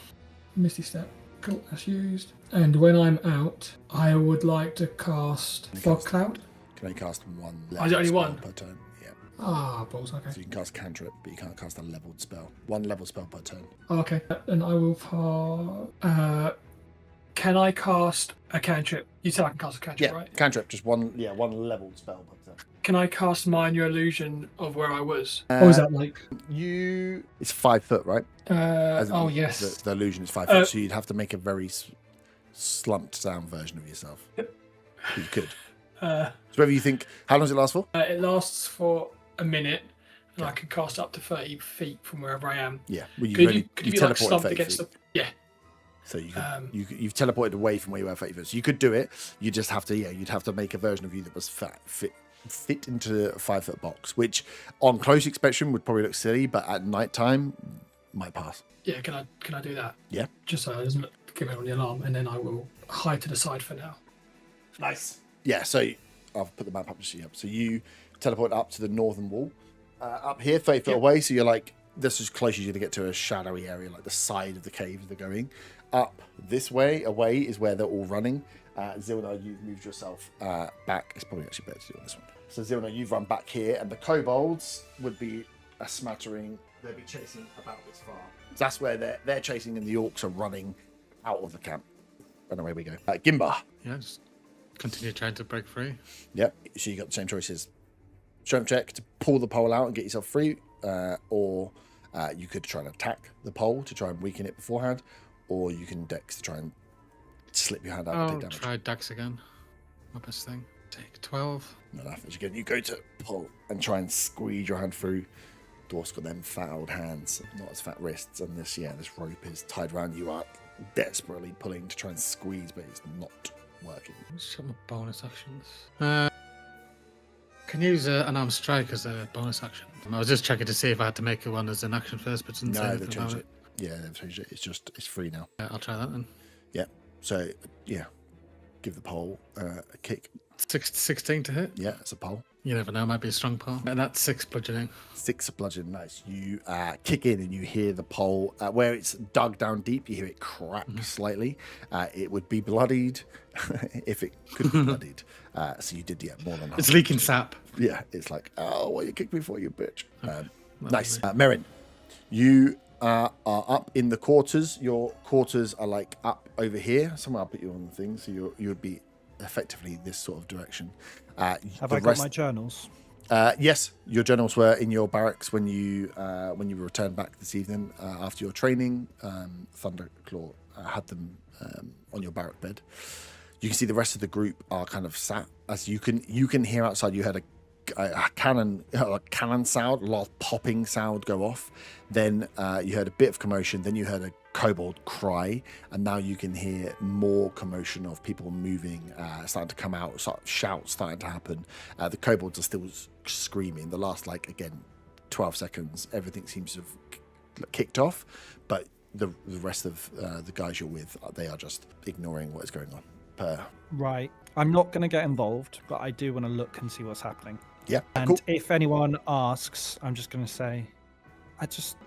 Misty step. Cool, that's used. And when I'm out, I would like to cast Fog Cloud. Can I cast one Is it level only spell one? per turn? Yeah. Balls, okay. So you can cast cantrip, but you can't cast a leveled spell. 1 level spell per turn. Okay, and I will can I cast a cantrip? You said I can cast a cantrip, Yeah, right? cantrip, just one leveled spell per turn. Can I cast Minor Illusion of where I was? What was that like? It's 5 foot, right? Yes. The illusion is 5 foot, so you'd have to make a very slumped down version of yourself. But you could. So whether you think, how long does it last for? It lasts for a minute, and Okay. I can cast up to 30 feet from wherever I am. Yeah. Well, Could you teleported slumped 30 against feet. Yeah. So you've teleported away from where you were 30 foot. So you could do it. You just have to, you'd have to make a version of you that was fit into a 5 foot box, which on close inspection would probably look silly, but at night time might pass. Yeah, can I do that? Yeah. Just so it doesn't give me on the alarm, and then I will hide to the side for now. Nice. Yeah, so I'll put the map up to see up. So you teleport up to the northern wall, up here, 30 foot away. So you're this is as close as you're going to get to a shadowy area, like the side of the cave they're going. Up this way, away, is where they're all running. Zilna, you've moved yourself back. It's probably actually better to do on this one. So Zilna, you've run back here, and the kobolds would be a smattering. They'd be chasing about this far. So that's where they're chasing, and the orcs are running out of the camp. And away we go. Gimba. Yeah, just continue trying to break free. Yep. So you got the same choices. Strength check to pull the pole out and get yourself free, or you could try and attack the pole to try and weaken it beforehand, or you can dex to try and slip your hand out and I'll take damage. try Dax again. My best thing. Take 12. Not enough. As you go to pull and try and squeeze your hand through. Dwarf's got them fat old hands, not as fat wrists, and this rope is tied around. You are desperately pulling to try and squeeze, but it's not working. What's my bonus actions? Can use an unarmed strike as a bonus action. I was just checking to see if I had to make one as an action first, but didn't say No, anything they've about changed it. it. Yeah, they've changed it. It's free now. Yeah, I'll try that then. Yeah. So yeah, give the pole a kick. 16 to hit. Yeah, it's a pole. You never know, it might be a strong pole. And that's 6 bludgeoning. 6 bludgeon, nice. You kick in and you hear the pole where it's dug down deep. You hear it crack slightly. It would be bloodied if it could be bloodied. So you did more than half. It's leaking sap. Yeah, it's like, oh, well, you kicked me for, you bitch. Nice. Merrin, you are up in the quarters. Your quarters are like up over here. Somewhere I'll put you on the thing, so you would be effectively this sort of direction. Have I got my journals? Yes, your journals were in your barracks when you returned back this evening after your training. Thunderclaw had them on your barrack bed. You can see the rest of the group are kind of sat as you can hear outside. You heard a cannon sound, a lot of popping sound go off. Then you heard a bit of commotion. Then you heard a kobold cry, and now you can hear more commotion of people moving, starting to come out, shouts starting to happen. The kobolds are still screaming. The last 12 seconds, everything seems to have kicked off, but the rest of the guys you're with, they are just ignoring what is going on. Right. I'm not going to get involved, but I do want to look and see what's happening. Yeah, and cool. If anyone asks, I'm just going to say, I just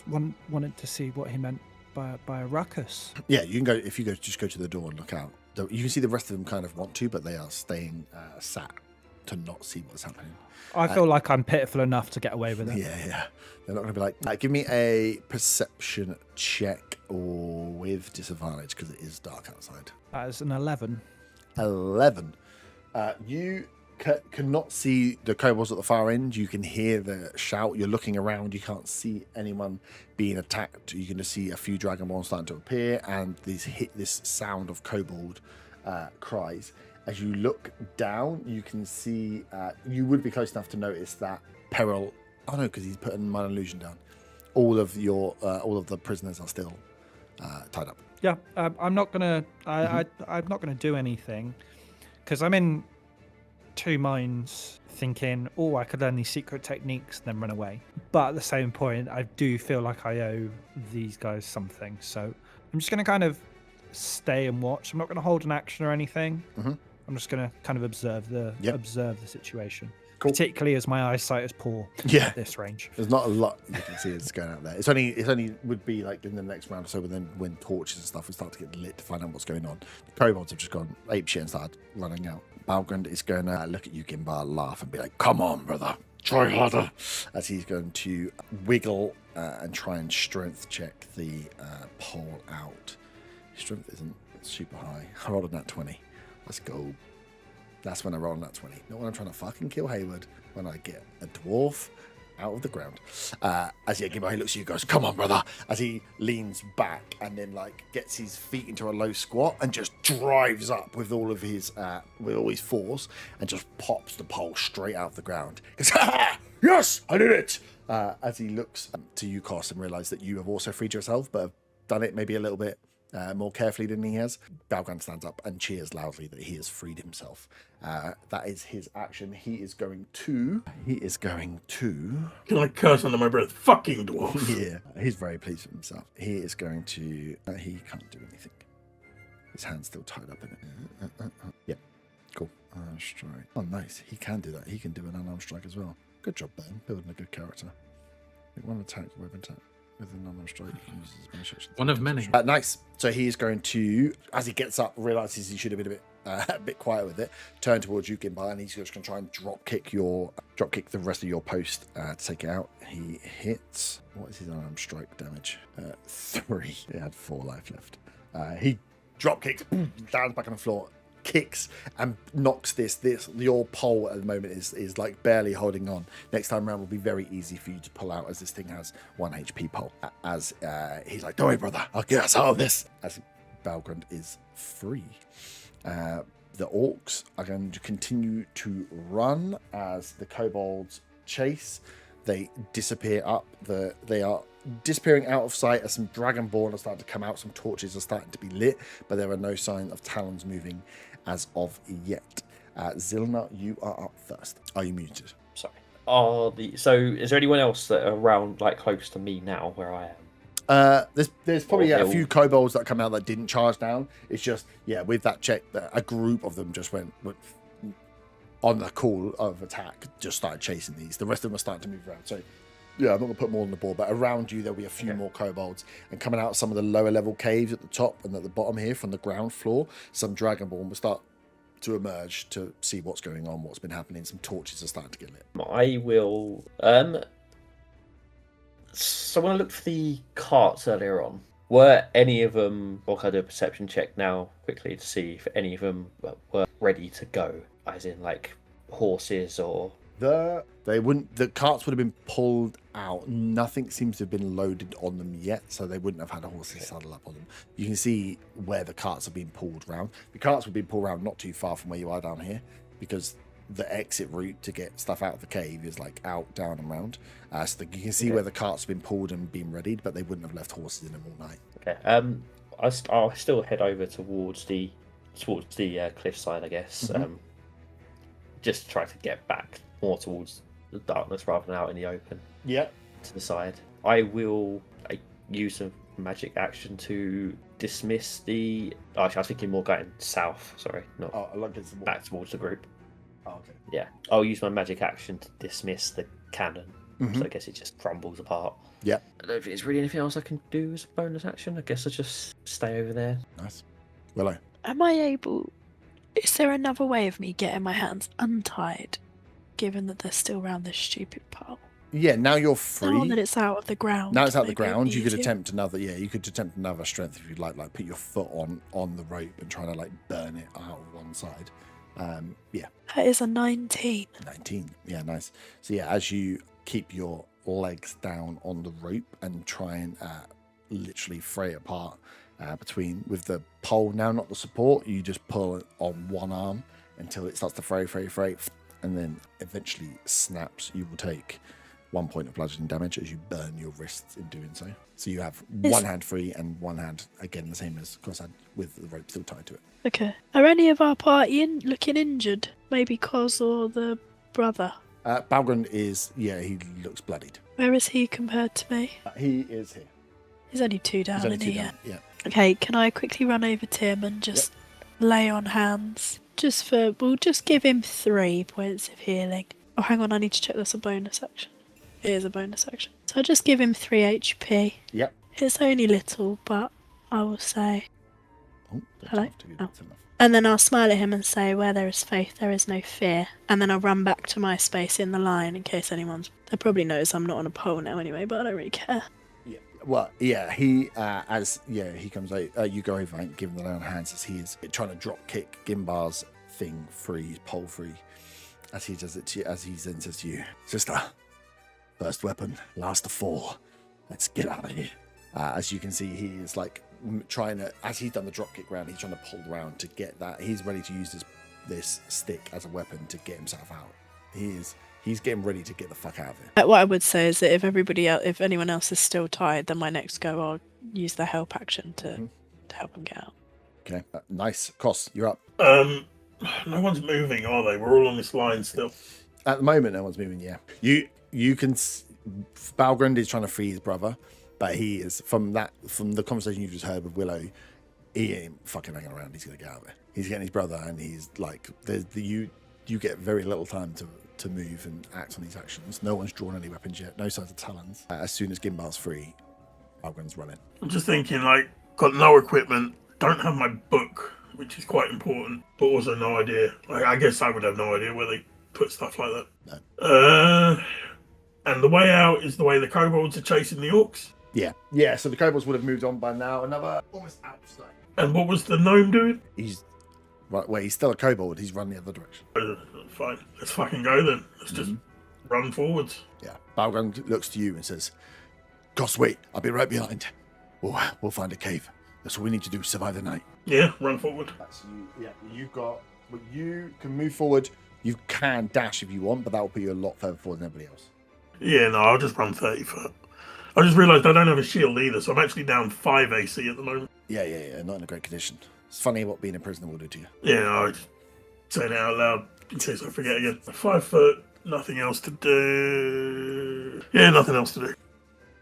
wanted to see what he meant by a ruckus. Yeah, you can go. If you just go to the door and look out. You can see the rest of them kind of want to, but they are staying sat to not see what's happening. I feel like I'm pitiful enough to get away with it. Yeah. They're not going to be like, give me a perception check or with disadvantage because it is dark outside. That is an 11. 11. You cannot see the kobolds at the far end. You can hear the shout. You're looking around. You can't see anyone being attacked. You can just see a few dragonborn starting to appear, and this sound of kobold cries. As you look down, you can see. You would be close enough to notice that Peril. Oh no, because he's putting minor illusion down. All of the prisoners are still tied up. Yeah, I'm not gonna. I'm not gonna do anything because I'm in two minds, thinking, "Oh, I could learn these secret techniques, and then run away." But at the same point, I do feel like I owe these guys something, so I'm just gonna kind of stay and watch. I'm not gonna hold an action or anything. I'm just gonna kind of observe the situation. Cool. Particularly as my eyesight is poor at this range. There's not a lot you can see that's going out there. It's only would be like in the next round or so, but then when torches and stuff would start to get lit to find out what's going on. The kobolds have just gone apeshit and started running out. Balgrand is going to look at you, Gimbar, laugh and be like, "Come on, brother, try harder," as he's going to wiggle and try and strength check the pole out. His strength isn't super high. I rolled a nat 20. Let's go. That's when I roll on that 20. Not when I'm trying to fucking kill Hayward. When I get a dwarf out of the ground. As he looks at you, goes, "Come on, brother." As he leans back and then gets his feet into a low squat and just drives up with all his force and just pops the pole straight out of the ground. He goes, "Ha! Yes, I did it!" As he looks to you, Cos, and realize that you have also freed yourself, but have done it maybe a little bit more carefully than he has. Balgrand stands up and cheers loudly that he has freed himself. That is his action. He is going to. Can I curse under my breath? Fucking dwarf. Yeah, he's very pleased with himself. He is going to. He can't do anything. His hand's still tied up in it. Yeah, cool. Strike. Oh, nice. He can do that. He can do an unarmed strike as well. Good job, Ben. Building a good character. One attack, weapon attack. With an unarmed strike, you can use his bonus action. One of many. Nice. So he's going to, as he gets up, realizes he should have been a bit quiet with it. Turn towards you, Gimbar, and he's just going to try and drop kick the rest of your post to take it out. He hits. What is his unarmed strike damage? 3. He had 4 life left. He drop kicks, down back on the floor, kicks and knocks your pole at the moment is like barely holding on. Next time around will be very easy for you to pull out, as this thing has 1 HP pole. As he's like, "Don't worry, brother, I'll get us out of this." As Balgrand is free. The orcs are going to continue to run as the kobolds chase. They disappear up. They are disappearing out of sight as some dragonborn are starting to come out. Some torches are starting to be lit, but there are no sign of talons moving as of yet. Zilna, you are up first. Are you muted? Sorry. So is there anyone else that are around, close to me now where I am? There's probably a few kobolds that come out that didn't charge down. It's just with that check, a group of them just went on the call of attack, just started chasing these. The rest of them are starting to move around. So, yeah, I'm not going to put more on the board, but around you, there'll be a few more kobolds. And coming out of some of the lower level caves at the top and at the bottom here from the ground floor, some Dragonborn will start to emerge to see what's going on, what's been happening. Some torches are starting to get lit. I will. So when I looked for the carts earlier on, were any of them, or can I do a perception check now quickly to see if any of them were ready to go? As in, like, horses or... The carts would have been pulled out. Nothing seems to have been loaded on them yet, so they wouldn't have had a horses saddle up on them. You can see where the carts have been pulled round. The carts would be pulled round not too far from where you are down here, because the exit route to get stuff out of the cave is like out, down, and round. So you can see where the carts have been pulled and been readied, but they wouldn't have left horses in them all night. Okay. I'll still head over towards the cliffside, I guess. Just try to get back more towards the darkness rather than out in the open. Yeah. To the side. I will use a magic action to dismiss the... Actually, I was thinking more going south. Sorry, not back towards the group. Oh, okay. Yeah. I'll use my magic action to dismiss the cannon. So I guess it just crumbles apart. Yeah. I don't think there's really anything else I can do as a bonus action. I guess I just stay over there. Nice. Willow. Am I able... Is there another way of me getting my hands untied, given that they're still around this stupid pile? Yeah, now you're free. Now that it's out of the ground. Now it's out of the maybe ground. You could easier. attempt another. Yeah, you could attempt another strength if you'd like put your foot on the rope and try to like burn it out of one side. Yeah. That is a 19. 19. Yeah, nice. So yeah, as you keep your legs down on the rope and try and literally fray it apart between with the pole now, not the support, you just pull it on one arm until it starts to fray, and then eventually snaps. You will take 1 point of bludgeoning damage as you burn your wrists in doing so. So you have one hand free and one hand, again, the same as Crosshand, with the rope still tied to it. Okay. Are any of our party looking injured? Maybe Cos or the brother? Balgren is, he looks bloodied. Where is he compared to me? He is here. He's only 2 down, He's only isn't 2 he? down, yeah. Okay, can I quickly run over to him and just lay on hands? We'll just give him 3 points of healing. Oh, hang on, I need to check that's a bonus action. It is a bonus action. So I'll just give him 3 HP. Yep. It's only little, but I will say... Oh, hello? That's enough. And then I'll smile at him and say, where there is faith, there is no fear. And then I'll run back to my space in the line in case anyone's... They probably knows I'm not on a pole now anyway, but I don't really care. Yeah. Well, yeah, he comes out. You go over and give him the lay on hands as he is trying to drop kick Gimbar's thing free, his pole free, as he does it to you, as he then says to you, Sister, first weapon, last of 4. Let's get out of here. As you can see, he is like trying to, as he's done the drop kick round, he's trying to pull around to get that. He's ready to use this stick as a weapon to get himself out. He's getting ready to get the fuck out of here. What I would say is that if anyone else is still tired, then my next go, I'll use the help action to help them get out. Okay, nice. Kos, you're up. No one's moving, are they? We're all on this line still. At the moment, no one's moving. Yeah, you can. Balgrund is trying to free his brother, but he is from the conversation you just heard with Willow. He ain't fucking hanging around. He's gonna get out of there. He's getting his brother, and he's like, you get very little time to move and act on these actions. No one's drawn any weapons yet. No signs of talons. As soon as Gimbal's free, Balgrund's running. I'm just thinking, like, got no equipment, don't have my book, which is quite important, but also no idea. Like, I guess I would have no idea where they put stuff like that. No. And the way out is the way the kobolds are chasing the orcs. Yeah. So the kobolds would have moved on by now. Another almost outside. And what was the gnome doing? He's right. Well, he's still a kobold. He's run the other direction. Fine. Let's fucking go then. Let's just run forwards. Yeah. Balgrund looks to you and says, Kos, wait. I'll be right behind. We'll find a cave. That's all we need to do. Survive the night. Yeah, run forward. That's you. Yeah. You can move forward. You can dash if you want, but that will put you a lot further forward than everybody else. Yeah, no, I'll just run 30 foot. I just realised I don't have a shield either, so I'm actually down 5 AC at the moment. Yeah. Not in a great condition. It's funny what being a prisoner will do to you. Yeah, no, I just saying it out loud in case I forget again. 5 foot, nothing else to do. Yeah, nothing else to do.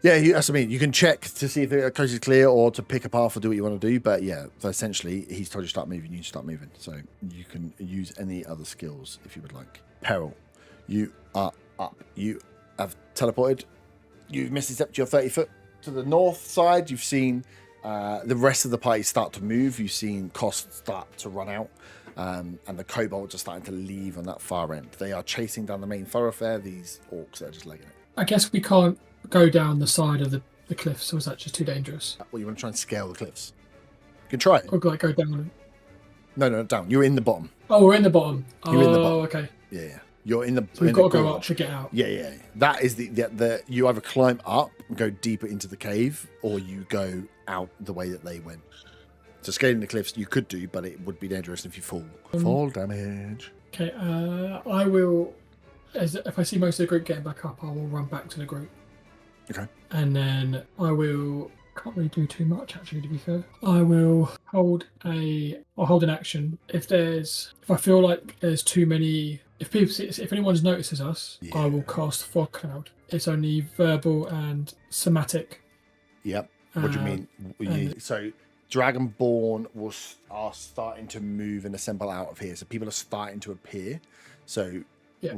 Yeah, that's what I mean. You can check to see if the coast is clear or to pick a path or do what you want to do. But yeah, essentially, he's told you to start moving. You start moving. So you can use any other skills if you would like. Peril, you are up. You have teleported. You've misstepped your 30 foot to the north side. You've seen the rest of the party start to move. You've seen costs start to run out. And the kobolds are starting to leave on that far end. They are chasing down the main thoroughfare. These orcs are just legging it. I guess we can't go down the side of the cliffs, or is that just too dangerous? Well, you want to try and scale the cliffs? You can try it. Or like go down? No, down. You're in the bottom. Oh, we're in the bottom. You're in the bottom. Okay. Yeah. You're in the. So we've got to go up to get out. Yeah. That is the you either climb up and go deeper into the cave, or you go out the way that they went. So scaling the cliffs you could do, but it would be dangerous if you fall. Fall damage. Okay. I will. If I see most of the group getting back up, I will run back to the group. Okay. And then I will. Can't really do too much actually, to be fair. I'll hold an action if I feel like there's too many. If anyone notices us, Yeah. I will cast Fog Cloud. It's only verbal and somatic. Yep. What do you mean? So Dragonborn are starting to move and assemble out of here. So people are starting to appear. So yeah.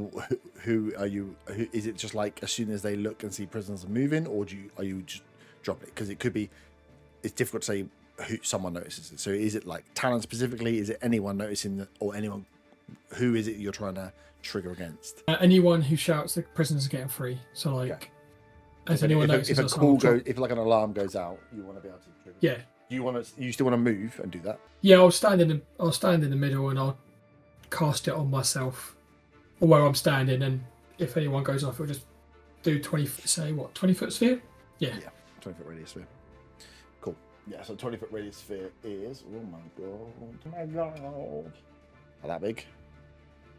Who are you? Is it just like as soon as they look and see prisoners are moving, or are you just drop it? Because it could be. It's difficult to say who someone notices it. So is it like Talon specifically? Is it anyone noticing that, or anyone? Who is it you're trying to trigger against? Anyone who shouts the prisoners are getting free. So like, okay. as anyone notices, if a call goes, if like an alarm goes out, you want to be able to trigger. Yeah. You still want to move and do that? Yeah, I'll stand in the middle and I'll cast it on myself, or where I'm standing. And if anyone goes off, it'll just do 20 foot sphere. Yeah. 20 foot radius sphere. Cool. Yeah. So 20 foot radius sphere is oh my god, not that big.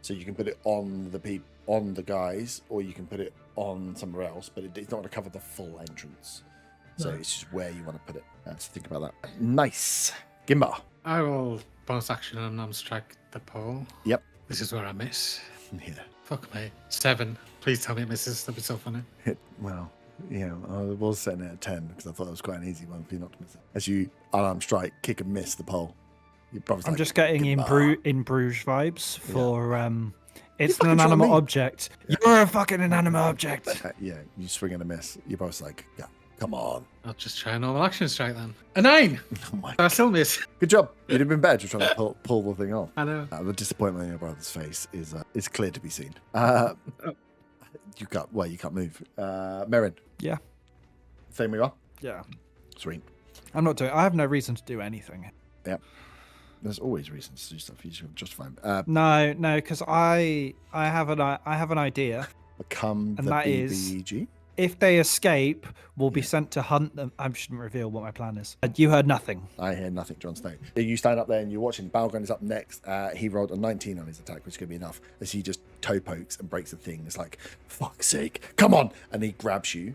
So you can put it on the guys, or you can put it on somewhere else, but it's not going to cover the full entrance. So it's just where you want to put it. Let's think about that. Nice. Gimba. I will bonus action and strike the pole. Yep. This is where I miss. Yeah. Fuck me. 7. Please tell me it misses. That'd be so funny. Well, yeah, I was setting it at 10 because I thought it was quite an easy one for you not to miss it. As you unarmed strike, kick and miss the pole. I'm just getting in Bruges vibes for it's an inanimate object. You're a fucking inanimate object. Yeah, you swing and a miss. You're both like, yeah, come on. I'll just try a normal action strike then. A 9. Oh my I still miss. Good job. You'd have been better just trying to pull the thing off. I know. The disappointment in your brother's face is clear to be seen. You can't move. Merrin. Yeah. Same way you are? Yeah. Sweet. I have no reason to do anything. Yep. There's always reasons to do stuff. You should just find. No, because I have an idea. Become and the that BBG. If they escape, we'll be sent to hunt them. I shouldn't reveal what my plan is. You heard nothing. I hear nothing, Jon Snow. You stand up there and you're watching. Balgren is up next. He rolled a 19 on his attack, which is going to be enough. As he just toe pokes and breaks the thing. It's like, fuck's sake, come on! And he grabs you.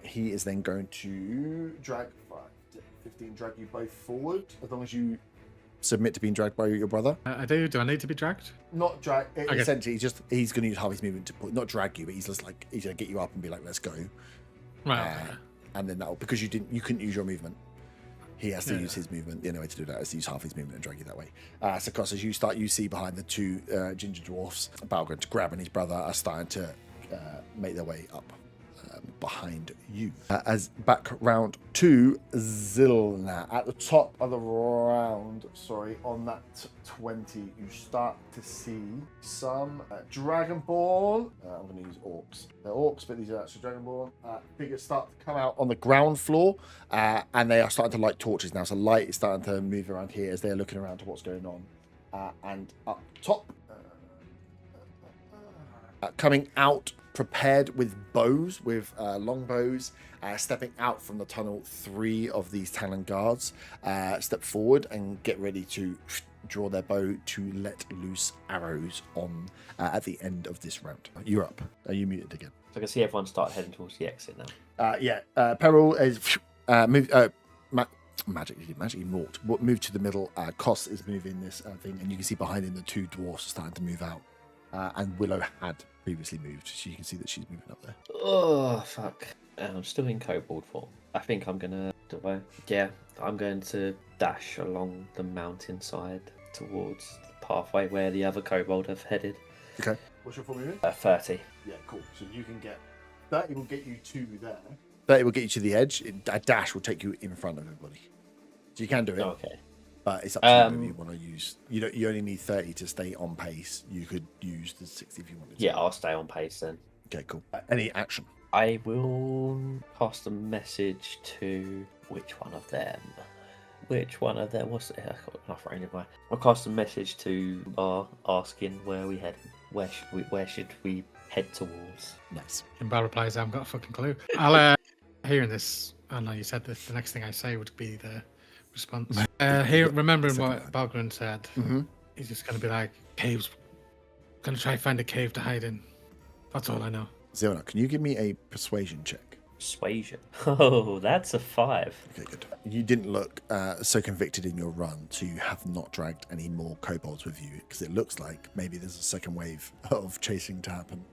He is then going to drag 15, drag you both forward, as long as you submit to being dragged by your brother. I do. Do I need to be dragged? Not drag. Okay. Essentially, he's going to use half his movement to not drag you, but he's just like he's going to get you up and be like, "Let's go." Right. And then that'll because you couldn't use your movement. He has to use his movement. The only way to do that is to use half his movement and drag you that way. So, Cross, as you see behind the two ginger dwarfs, Balgren grabbing his brother are starting to make their way up behind you. As back round to Zilna. At the top of the round, on that 20, you start to see some Dragonborn. I'm going to use orcs. They're orcs, but these are actually Dragonborn. Figures start to come out on the ground floor, and they are starting to light torches now. So light is starting to move around here as they're looking around to what's going on. And up top, coming out prepared with bows, with long bows, stepping out from the tunnel, 3 of these Talon guards step forward and get ready to draw their bow to let loose arrows on at the end of this round. You're up. Are you muted again? So I can see everyone start heading towards the exit now. Peril is magically moved to the middle. Koss is moving this thing, and you can see behind him the 2 dwarfs are starting to move out. And Willow had previously moved, so you can see that she's moving up there. Oh, fuck. I'm still in kobold form. I think I'm gonna. I'm going to dash along the mountainside towards the pathway where the other kobold have headed. Okay. What's your full movement? 30. Yeah, cool. So you can get 30 will get you to there. 30 will get you to the edge. A dash will take you in front of everybody. So you can do it. Okay. But it's up to you whether you want to use. You only need 30 to stay on pace. You could use the 60 if you wanted to. Yeah, I'll stay on pace then. Okay, cool. Any action? I will cast a message to which one of them? What's it? I've got enough range in mind. I'll cast a message to Bar asking where we heading. Where should we head towards? Nice. And Bar replies, I haven't got a fucking clue. I'll hearing this. I know you said this. The next thing I say would be the response. Remembering what Balgren said, he's just gonna be like, caves. Gonna try and find a cave to hide in. That's all I know. Zilna, can you give me a persuasion check? Persuasion. Oh, that's a 5. Okay, good. You didn't look so convicted in your run to have not dragged any more kobolds with you, because it looks like maybe there's a second wave of chasing to happen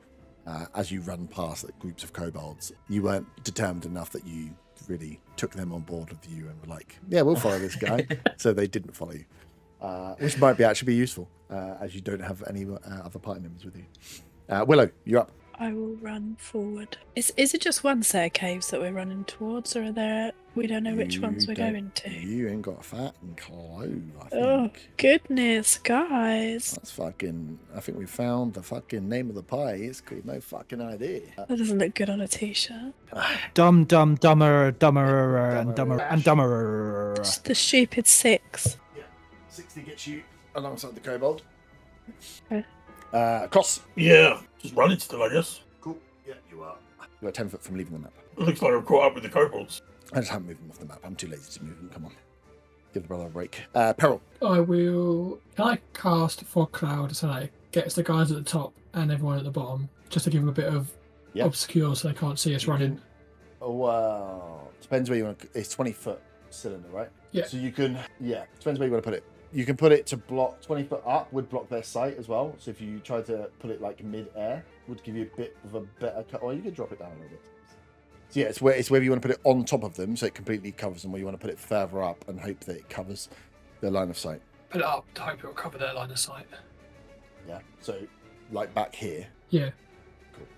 as you run past groups of kobolds. You weren't determined enough that you really took them on board with you and were like, yeah, we'll follow this guy. So they didn't follow you, which might actually be useful as you don't have any other party members with you. Willow, you're up. I will run forward. Is it just one set of caves that we're running towards, or are there? We don't know which ones we're going to. You ain't got a fucking clue, I think. Oh goodness, guys! That's fucking. I think we found the fucking name of the pie. It's called no fucking idea. That doesn't look good on a t-shirt. Dumb, dumber, and dumber. Just the stupid 6. Yeah, 60 gets you alongside the kobold. Okay. Cross. Yeah, just running still, I guess. Cool. Yeah, you are. You are 10 foot from leaving the map. Looks like I've caught up with the kobolds. I just haven't moved them off the map. I'm too lazy to move them. Come on. Give the brother a break. Peril. I will. Can I cast Fog Cloud so that it gets the guys at the top and everyone at the bottom, just to give them a bit of obscure so they can't see us running? Oh, wow. Depends where you want to. It's 20-foot cylinder, right? Yeah. So you can. Yeah. Depends where you want to put it. You can put it to block 20 foot up, would block their sight as well. So if you try to put it like mid-air, would give you a bit of a better cut. Or you could drop it down a little bit. So yeah, it's whether you want to put it on top of them so it completely covers them, or you want to put it further up and hope that it covers their line of sight. Put it up to hope it'll cover their line of sight. Yeah. So like back here. Yeah. Cool.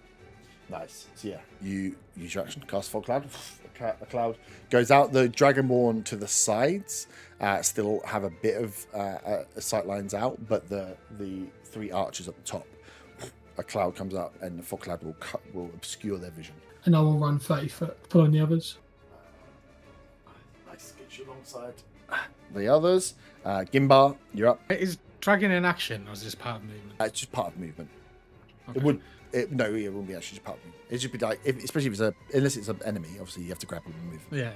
Nice. So yeah, you use your action, cast Fog Cloud. The cloud goes out. The Dragonborn to the sides still have a bit of sight lines out, but the 3 archers at the top, a cloud comes out and the Fog Cloud will obscure their vision. And I will run 30 foot, following the others. Nice, get you alongside the others. Gimbar, you're up. Is dragging in action, or is this part of movement? It's just part of movement. Okay. It would. It wouldn't be actually just part of movement. It'd just be like, especially if unless it's an enemy, obviously you have to grapple and move. Yeah.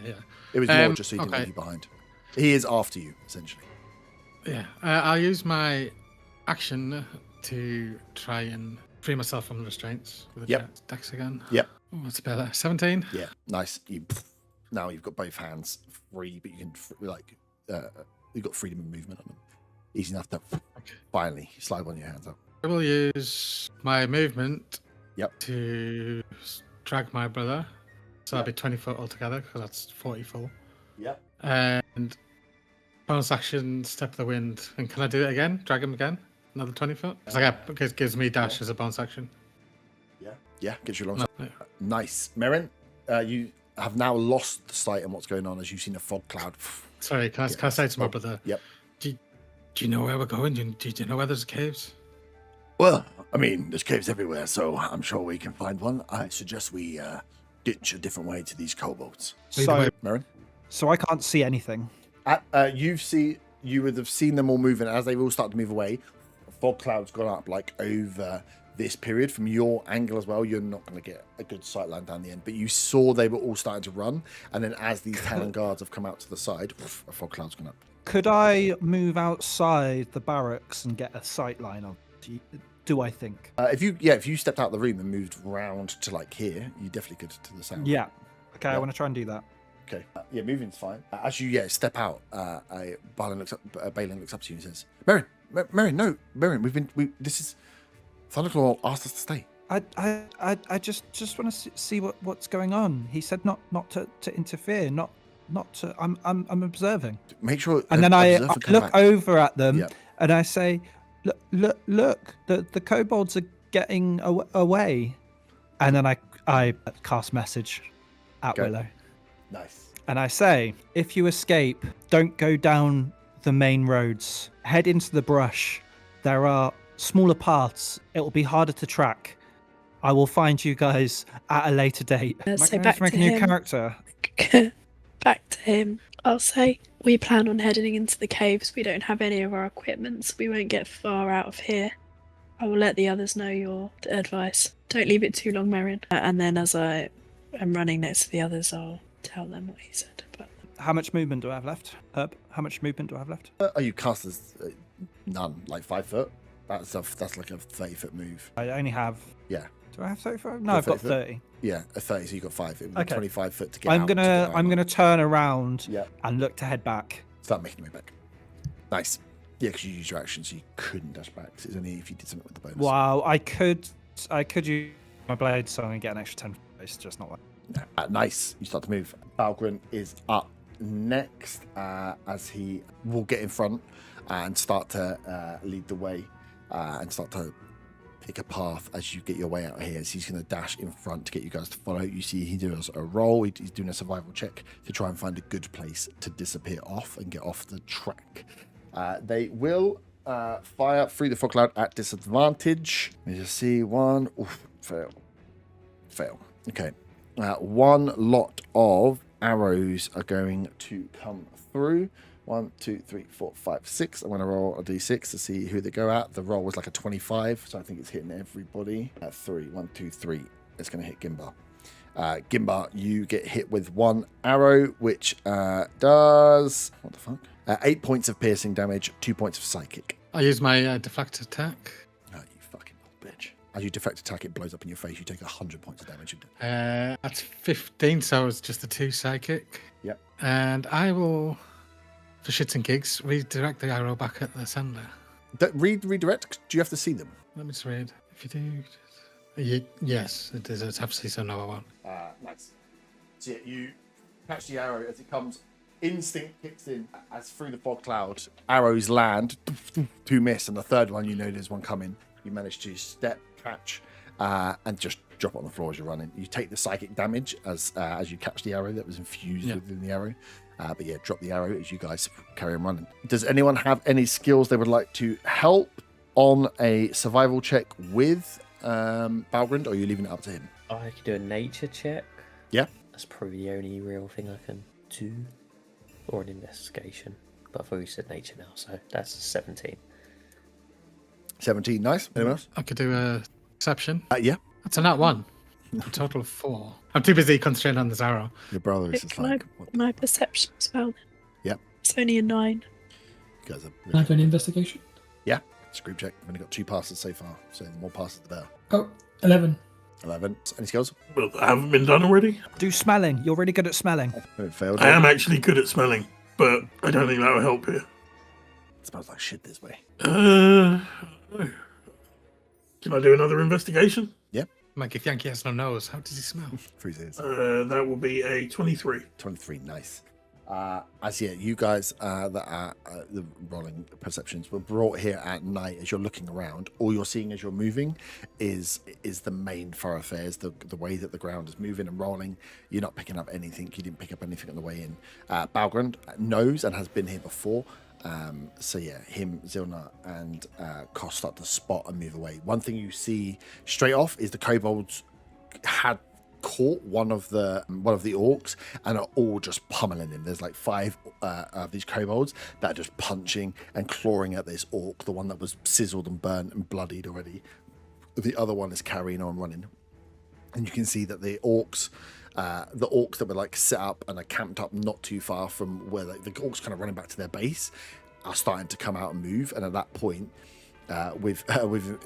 It was more just so you didn't leave you behind. He is after you, essentially. Yeah. I'll use my action to try and free myself from the restraints with the dex again. Yep. What's better? 17? Yeah, nice. Now you've got both hands free, but you can you've got freedom of movement on them. Easy enough to finally slide one of your hands up. I will use my movement Yep. to drag my brother. So that'll be 20 foot altogether, because that's 40 full. Yep. And bonus action, step of the wind. And can I do it again? Drag him again? Another 20 foot? Because it gives me dash as a bonus action. Yeah, gets you alongside. No. Nice. Merrin, you have now lost sight on what's going on as you've seen a fog cloud. Sorry, can I say to my brother? Yep. Do you know where we're going? Do you know where there's caves? Well, I mean, there's caves everywhere, so I'm sure we can find one. I suggest we ditch a different way to these kobolds. So, Merrin? so I can't see anything. You would have seen them all moving as they've all started to move away. A fog cloud's gone up like over this period from your angle as well. You're not going to get a good sight line down the end, but you saw they were all starting to run, and then as these talon guards have come out to the side, a fog cloud's gone up. Could I move outside the barracks and get a sight line on? Do I think? If you stepped out of the room and moved round to like here, you definitely could to the south. Yeah. Okay, Yeah. I want to try and do that. Okay. Moving's fine. As you step out, Balin looks up to you and says, "Merrin, no, Merrin, this is Thunderclaw asked us to stay." I just want to see what's going on. He said not to interfere, not to. I'm observing. Make sure. And then I observe and come look back. over at them, Yep. and I say, look, the kobolds are getting away. And then I cast message at Go. Willow, Nice. and I say, if you escape, don't go down the main roads. Head into the brush. There are smaller paths. It will be harder to track. I will find you guys at a later date. Am I So going back to make to a new him. character? Back to him. I'll say, we plan on heading into the caves. We don't have any of our equipment, so we won't get far out of here. I will let the others know your advice. Don't leave it too long, Marion. And then as I am running next to the others, I'll tell them what he said. But How much movement do I have left? Herb, how much movement do I have left? Are you cast as none? Like 5 foot? That's like a 30-foot move. I only have... Yeah. Do I have 35? No, I've got 30 foot? 30. Yeah, a 30. So you got 5. It would be Okay. 25 foot to get I'm out. to the gonna diagonal. turn around Yeah. and look to head back. Start making your way back. Nice. Yeah, because you used your action, so you couldn't dash back. So it's only if you did something with the bonus. Wow, I could use my blade so I can get an extra 10. It's just not like. Nice. You start to move. Balgrin is up next as he will get in front and start to lead the way and start to pick a path as you get your way out here. So he's going to dash in front to get you guys to follow. You see he does a roll. He's doing a survival check to try and find a good place to disappear off and get off the track. They will fire through the fog cloud at disadvantage. Let me just see. One. Oof, fail. Okay. One lot of arrows are going to come through. 1, 2, 3, 4, 5, 6. I'm going to roll a d6 to see who they go at. The roll was like a 25, so I think it's hitting everybody. 3. 1, 2, 3. It's going to hit Gimba. Gimba, you get hit with one arrow, which does... What the fuck? 8 points of piercing damage, 2 points of psychic. I use my deflect attack. Oh, you fucking old bitch. As you deflect attack, it blows up in your face. You take 100 points of damage. That's 15, so it's just a 2 psychic. Yep. And I will, for shits and gigs, redirect the arrow back at the sender. Redirect? Do you have to see them? Let me just read. If you do... yes, it is. It's obviously so no, I won't. Nice. So yeah, you catch the arrow as it comes. Instinct kicks in as through the fog cloud, arrows land, 2 miss, and the third one you know there's one coming. You manage to step, catch, and just drop it on the floor as you're running. You take the psychic damage as you catch the arrow that was infused within the arrow. But yeah, drop the arrow as you guys carry on running. Does anyone have any skills they would like to help on a survival check with Balgrind, or are you leaving it up to him? I could do a nature check. Yeah. That's probably the only real thing I can do. Or an investigation. But I've already said nature now, so that's 17. 17, nice. Anyone else? I could do a perception. Yeah. That's a nat 1. A total of 4. I'm too busy concentrating on this arrow. Your brother is just Can like... what the- my perception as well. Yep. It's only a 9. You guys are... Can I have any investigation? Yeah. It's a group check. We've only got 2 passes so far, so the more passes the better. Oh, 11. 11. Any skills? Well, I haven't been done already. Do smelling. You're really good at smelling. It failed. I am actually good at smelling, but I don't think that will help here. It smells like shit this way. Can I do another investigation? Like if Yankee has no nose, how does he smell? Through his ears. That will be a 23. 23, nice. As yeah, you guys that are the rolling perceptions were brought here at night. As you're looking around, all you're seeing as you're moving is the main thoroughfares, the way that the ground is moving and rolling. You're not picking up anything. You didn't pick up anything on the way in. Balgrind knows and has been here before. So yeah, him, Zilna, and Koss start to spot and move away. One thing you see straight off is the kobolds had caught one of the orcs and are all just pummeling him. There's like 5 of these kobolds that are just punching and clawing at this orc, the one that was sizzled and burnt and bloodied already. The other one is carrying on running, and you can see that the orcs that were like set up and are camped up not too far from where the orcs kind of running back to their base are starting to come out and move. And at that point, with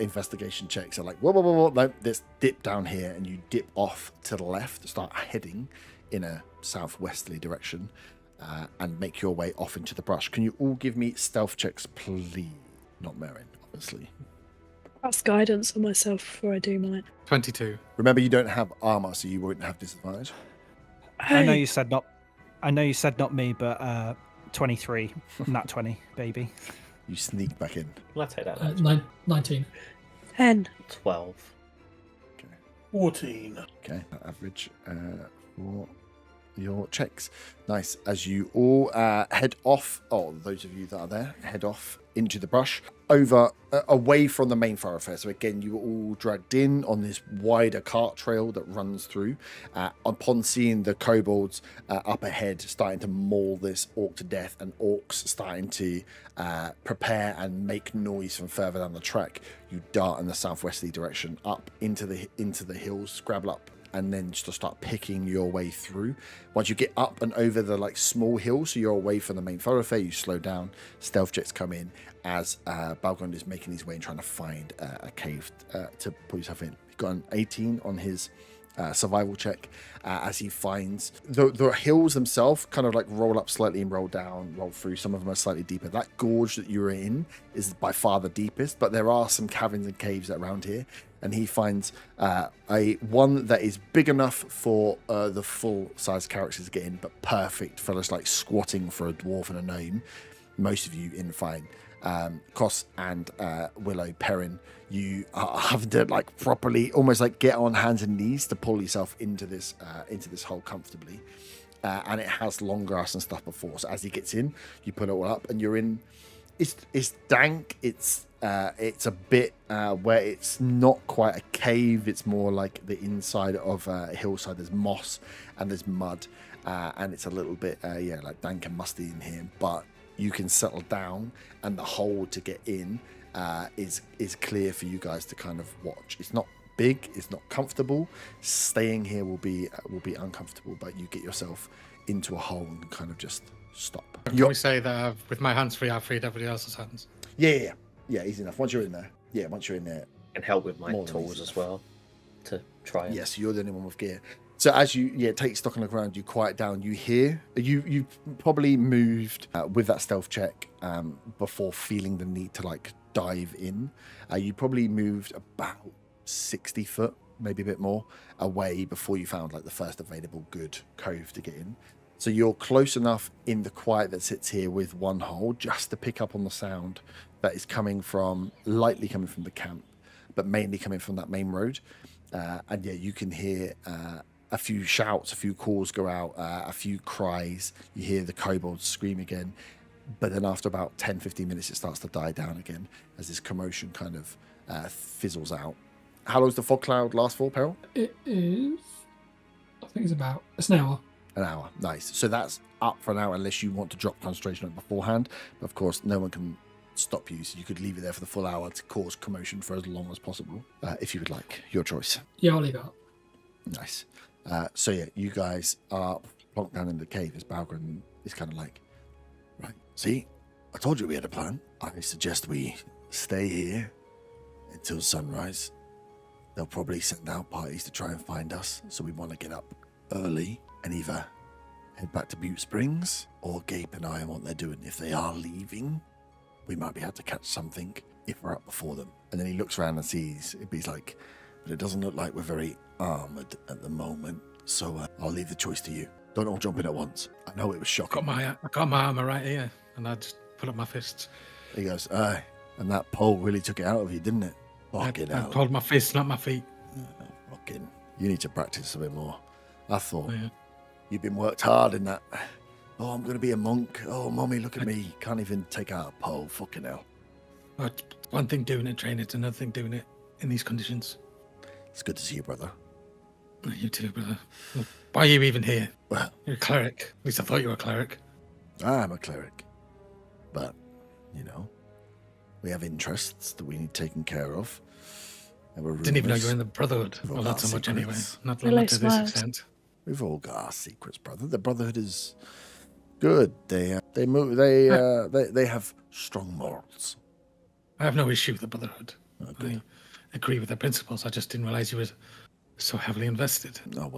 investigation checks, are like, whoa, no, let's dip down here, and you dip off to the left, start heading in a southwesterly direction, and make your way off into the brush. Can you all give me stealth checks, please? Not Marin, obviously. That's guidance on myself before I do mine. 22. Remember, you don't have armor, so you wouldn't have disadvantage. I know you said not. I know you said not me, but 23, not 20, baby. You sneak back in. Can I take that? 19. 10. 12. 14. Okay, average for your checks. Nice. As you all head off, those of you that are there, head off into the brush, over, away from the main thoroughfare. So again, you were all dragged in on this wider cart trail that runs through. Upon seeing the kobolds up ahead starting to maul this orc to death, and orcs starting to prepare and make noise from further down the track, you dart in the southwesterly direction up into the hills, scrabble up, and then just to start picking your way through. Once you get up and over the like small hill, so you're away from the main thoroughfare, you slow down. Stealth checks come in as Balgrund is making his way and trying to find a cave to put himself in. He got an 18 on his survival check as he finds the hills themselves kind of like roll up slightly and roll down, roll through. Some of them are slightly deeper. That gorge that you were in is by far the deepest, but there are some caverns and caves around here. And he finds a one that is big enough for the full-size characters to get in, but perfect for just like squatting for a dwarf and a gnome. Most of you in fine. Koss and Willow Perrin, you are having to like properly, almost like get on hands and knees to pull yourself into this hole comfortably. And it has long grass and stuff before. So as he gets in, you pull it all up, and you're in. It's dank. It's a bit where it's not quite a cave. It's more like the inside of a hillside. There's moss and there's mud, and it's a little bit like dank and musty in here. But you can settle down, and the hole to get in is clear for you guys to kind of watch. It's not big. It's not comfortable. Staying here will be uncomfortable. But you get yourself into a hole and kind of just stop. Can we say that with my hands free, I've freed everybody else's hands? Yeah, easy enough. Once you're in there, And help with my More than tools easy as enough. well to try it. Yes, you're the only one with gear. So as you take stock on the ground, you quiet down. You hear you probably moved with that stealth check before feeling the need to like dive in. You probably moved about 60 foot, maybe a bit more, away before you found like the first available good cove to get in. So you're close enough in the quiet that sits here with one hole just to pick up on the sound that is lightly coming from the camp, but mainly coming from that main road. And yeah, you can hear a few shouts, a few calls go out, a few cries. You hear the kobolds scream again. But then after about 10, 15 minutes, it starts to die down again as this commotion kind of fizzles out. How long does the fog cloud last for, Peril? It is. I think it's an hour. An hour. Nice. So that's up for an hour unless you want to drop concentration on it beforehand. But of course, no one can stop you, so you could leave it there for the full hour to cause commotion for as long as possible, if you would like. Your choice. Yeah, I'll leave it up. Nice. So yeah, you guys are plonked down in the cave as Balgren is kind of like, right, see, I told you we had a plan. I suggest we stay here until sunrise. They'll probably send out parties to try and find us, so we want to get up early and either head back to Butte Springs or gape an eye on what they're doing. If they are leaving, we might be able to catch something if we're up before them. And then he looks around and sees, he's like, but it doesn't look like we're very armored at the moment, so I'll leave the choice to you. Don't all jump in at once. I know it was shocking. I got my armor right here, and I just put up my fists. He goes, aye, and that pole really took it out of you, didn't it? Fucking I hell. pulled my fists, not my feet. Fucking, you need to practice a bit more. I thought Yeah. you've been worked hard in that. Oh, I'm going to be a monk. Oh, mommy, look at me. Can't even take out a pole. Fucking hell. But one thing doing it, training, it's another thing doing it in these conditions. It's good to see you, brother. You too, brother. Why are you even here? Well, You're a cleric. At least I thought you were a cleric. I'm a cleric. But, we have interests that we need taken care of. There were Didn't even know rumours. you were in the Brotherhood. We've all Well, not got so much anyway. secrets. Not Hello, to this Smiles. extent. We've all got our secrets, brother. The Brotherhood is good. They have strong morals. I have no issue with the Brotherhood. Oh, good. I agree with their principles. I just didn't realize you were so heavily invested. Oh,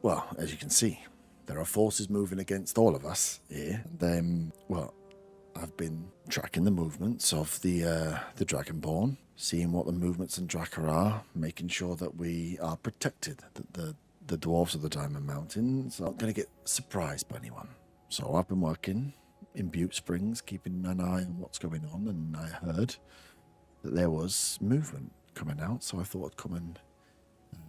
well, as you can see, there are forces moving against all of us here. I've been tracking the movements of the Dragonborn. seeing what the movements in Draka are, making sure that we are protected, that the dwarves of the Diamond Mountains aren't going to get surprised by anyone. So I've been working in Butte Springs, keeping an eye on what's going on, and I heard that there was movement coming out, so I thought I'd come and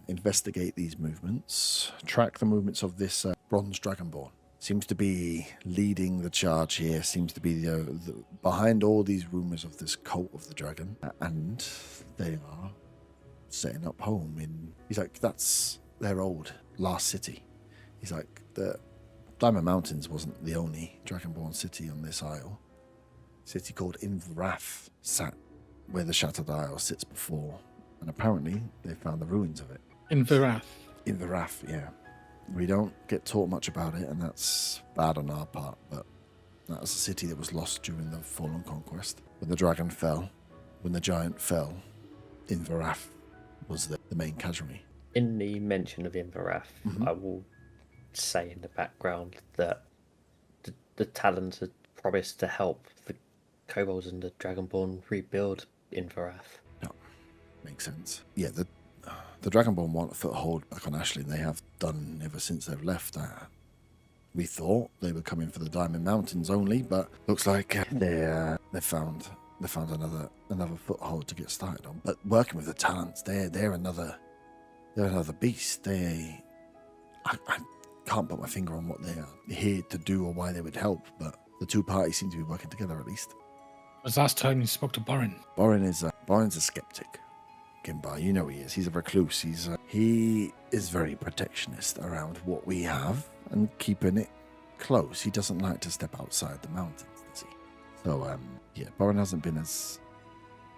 investigate these movements, track the movements of this bronze dragonborn. Seems to be leading the charge here, seems to be the behind all these rumors of this cult of the dragon, and they are setting up home in... He's like, that's their old last city. He's like, the Diamond Mountains wasn't the only dragonborn city on this isle. A city called Inverath sat where the Shattered Isle sits before, and apparently they found the ruins of it. Inverath. Inverath, yeah. We don't get taught much about it, and that's bad on our part, but that was a city that was lost during the Fallen Conquest. When the dragon fell, when the giant fell, Inverath was the main casualty. In the mention of Inverath, I will say in the background that the Talons had promised to help the kobolds and the dragonborn rebuild Inverath. No, makes sense. Yeah, the Dragonborn want a foothold back on Ashley, and they have done ever since they've left. We thought they were coming for the Diamond Mountains only, but looks like they found another foothold to get started on. But working with the Talents, they're another beast. I can't put my finger on what they are here to do or why they would help, but the two parties seem to be working together at least. Was last time you spoke to Borin? Borin's a skeptic. Gimbar, you know he is. He's a recluse. He is very protectionist around what we have and keeping it close. He doesn't like to step outside the mountains, does he? So, Borin hasn't been as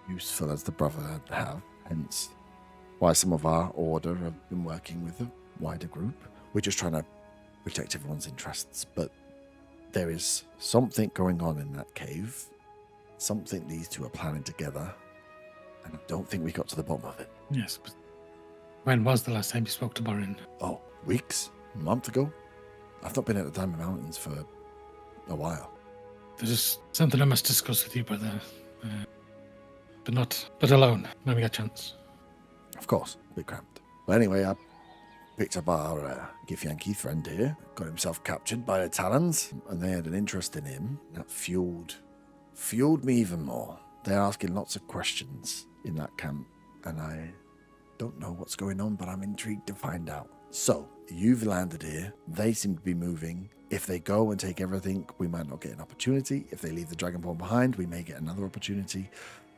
useful as the Brotherhood have. Hence, why some of our order have been working with a wider group. We're just trying to protect everyone's interests, but there is something going on in that cave. Something these two are planning together. And I don't think we got to the bottom of it. Yes, but when was the last time you spoke to Borin? Oh, weeks? A month ago? I've not been at the Diamond Mountains for a while. There's something I must discuss with you, brother. But alone, when we get a chance. Of course, a bit cramped. But anyway, I picked up our Githyanki friend here, got himself captured by the Talons, and they had an interest in him. That fueled me even more. They're asking lots of questions in that camp, and I don't know what's going on, but I'm intrigued to find out. So, you've landed here. They seem to be moving. If they go and take everything, we might not get an opportunity. If they leave the Dragonborn behind, we may get another opportunity.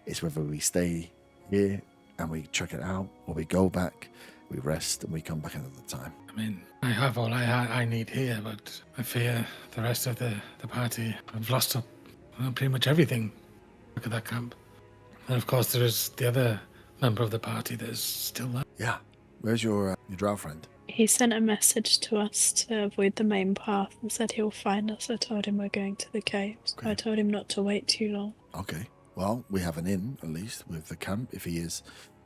It's whether we stay here and we check it out, or we go back, we rest, and we come back another time. I mean, I have all I need here, but I fear the rest of the party have lost up pretty much everything. Look at that camp. And of course, there is the other member of the party that is still there. Yeah. Where's your drow friend? He sent a message to us to avoid the main path and said he'll find us. I told him we're going to the caves. Okay. I told him not to wait too long. Okay. Well, we have an in, at least, with the camp. If he is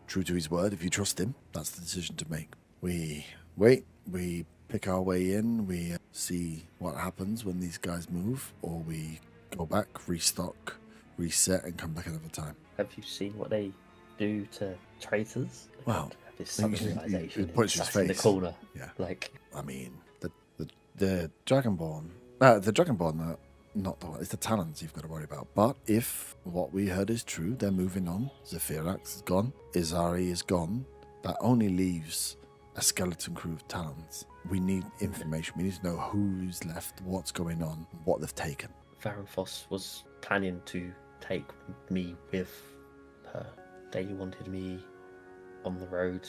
true to his word, if you trust him, that's the decision to make. We wait, we pick our way in, we see what happens when these guys move, or we go back, restock, reset, and come back another time. Have you seen what they do to traitors? Wow. This sudden realization. It puts his in the face. corner. Yeah. Like, I mean, the Dragonborn, the Dragonborn are not the one. It's the Talons you've got to worry about. But if what we heard is true, they're moving on. Zephirax is gone. Izari is gone. That only leaves a skeleton crew of Talons. We need information. We need to know who's left, what's going on, what they've taken. Varanfos was planning to take me with her. They wanted me on the road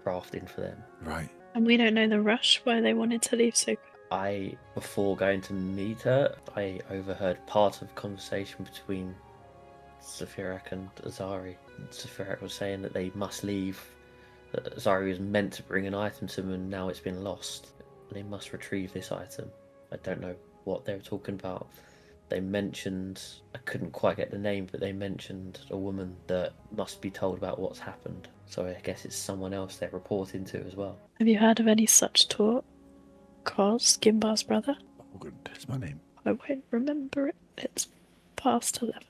crafting for them. Right. And we don't know the rush why they wanted to leave so quick. Before going to meet her, I overheard part of a conversation between Zephirax and Azari. Zephirax was saying that they must leave, that Azari was meant to bring an item to them and now it's been lost. They must retrieve this item. I don't know what they were talking about. They mentioned, I couldn't quite get the name, but they mentioned a woman that must be told about what's happened. So I guess it's someone else they're reporting to as well. Have you heard of any such talk? Cos, Gimbar's brother? Oh, good. It's my name. I won't remember it. It's past 11.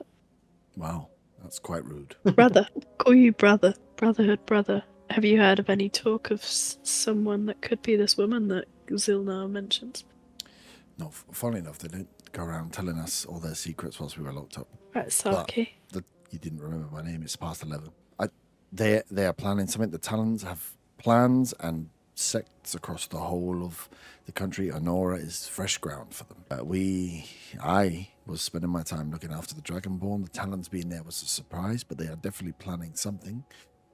Wow. That's quite rude. Brother. Call you brother. Brotherhood, brother. Have you heard of any talk of someone that could be this woman that Zilnar mentions? No, funnily enough, they didn't go around telling us all their secrets whilst we were locked up. Right, Saki. You didn't remember my name. It's past 11. They are planning something. The Talons have plans and sects across the whole of the country. Honora is fresh ground for them. I was spending my time looking after the Dragonborn. The Talons being there was a surprise, but they are definitely planning something.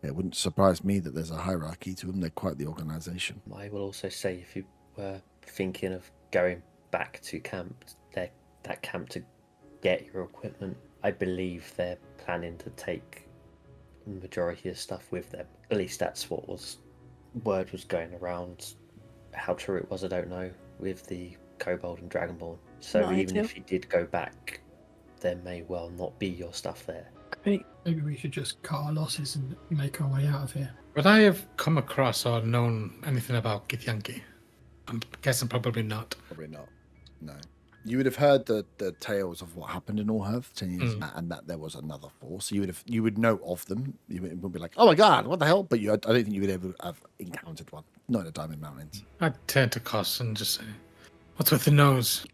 It wouldn't surprise me that there's a hierarchy to them. They're quite the organisation. I will also say, if you were thinking of going back to camp, that camp to get your equipment, I believe they're planning to take the majority of stuff with them. At least that's what word was going around. How true it was, I don't know, with the Kobold and Dragonborn. So Not even ideal. if you did go back, there may well not be your stuff there. Great. Maybe we should just cut our losses and make our way out of here. Would I have come across or known anything about Githyanki? I'm guessing probably not. Probably not. No. You would have heard the tales of what happened in Allhearth 10 years back, and that there was another force. You would know of them. You would be like, oh my god, what the hell? But I don't think you would ever have encountered one. Not in the Diamond Mountains. I'd turn to Cos and just say, what's with the nose?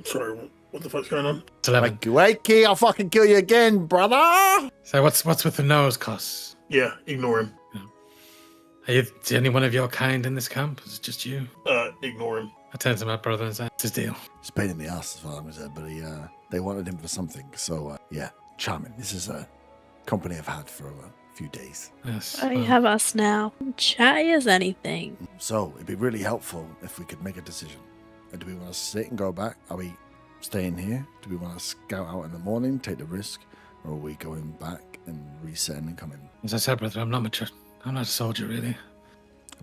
Sorry, what the fuck's going on? It's 11. Wakey, I'll fucking kill you again, brother! So what's with the nose, Cos? Yeah, ignore him. Is any one of your kind in this camp? Is it just you? Ignore him. I turned to my brother and said, it's his deal. It's a pain in the ass as far as I'm concerned, but they wanted him for something. So, yeah, charming. This is a company I've had for a few days. Yes. You well, have us now. Chatty as anything. So, it'd be really helpful if we could make a decision. Do we want to sit and go back? Are we staying here? Do we want to scout out in the morning, take the risk? Or are we going back and resetting and coming? as I said, brother, I'm not a soldier, really.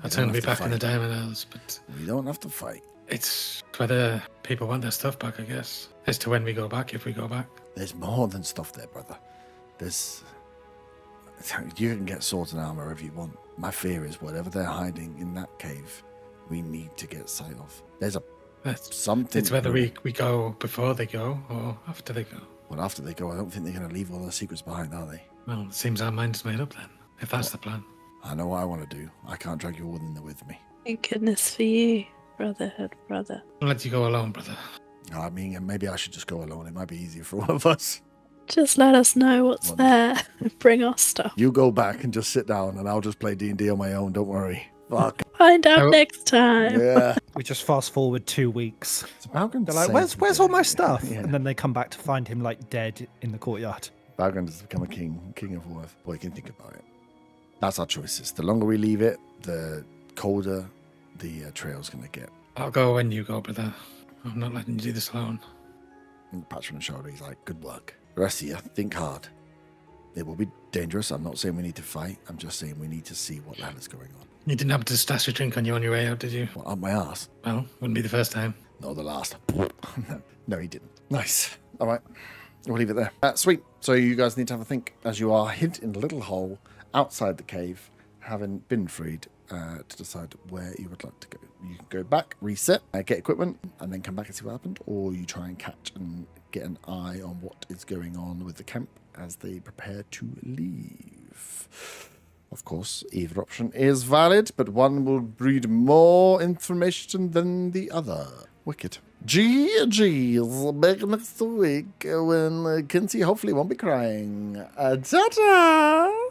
I We turned to don't be have to back in the fight. Diamond Isles, but We don't have to fight. it's whether people want their stuff back, I guess. As to when we go back, if we go back. There's more than stuff there, brother. You can get swords and armor if you want. My fear is whatever they're hiding in that cave, we need to get sight of. There's something. It's whether we go before they go or after they go. Well, after they go, I don't think they're going to leave all their secrets behind, are they? Well, it seems our mind's made up then, if that's the plan. I know what I want to do. I can't drag you all in there with me. Thank goodness for you, brotherhood, brother. I'll let you go alone, brother. I mean, maybe I should just go alone. It might be easier for all of us. Just let us know what's Well, there. Bring our stuff. You go back and just sit down, and I'll just play D&D on my own. Don't worry. Fuck. Find out I will- next time. Yeah. We just fast forward 2 weeks. So Balgrund They're like, says where's we all my don't- stuff? Yeah. And then they come back to find him like dead in the courtyard. Balgrund has become a king of Worth. Boy, you can think about it. That's our choices. The longer we leave it, the colder the trail's going to get. I'll go when you go, brother. I'm not letting you do this alone. And pats on the shoulder, he's like, good work. The rest of you, think hard. It will be dangerous. I'm not saying we need to fight. I'm just saying we need to see what the hell is going on. You didn't happen to stash a drink on your way out, did you? Well, up my ass. Well, wouldn't be the first time. Not the last. No, he didn't. Nice. All right. We'll leave it there. Sweet. So you guys need to have a think as you are hid in a little hole outside the cave, having been freed to decide where you would like to go. You can go back, reset, get equipment, and then come back and see what happened, or you try and catch and get an eye on what is going on with the camp as they prepare to leave. Of course, either option is valid, but one will breed more information than the other. Wicked. GG's. Back next week when Kinsey hopefully won't be crying. Ta-ta!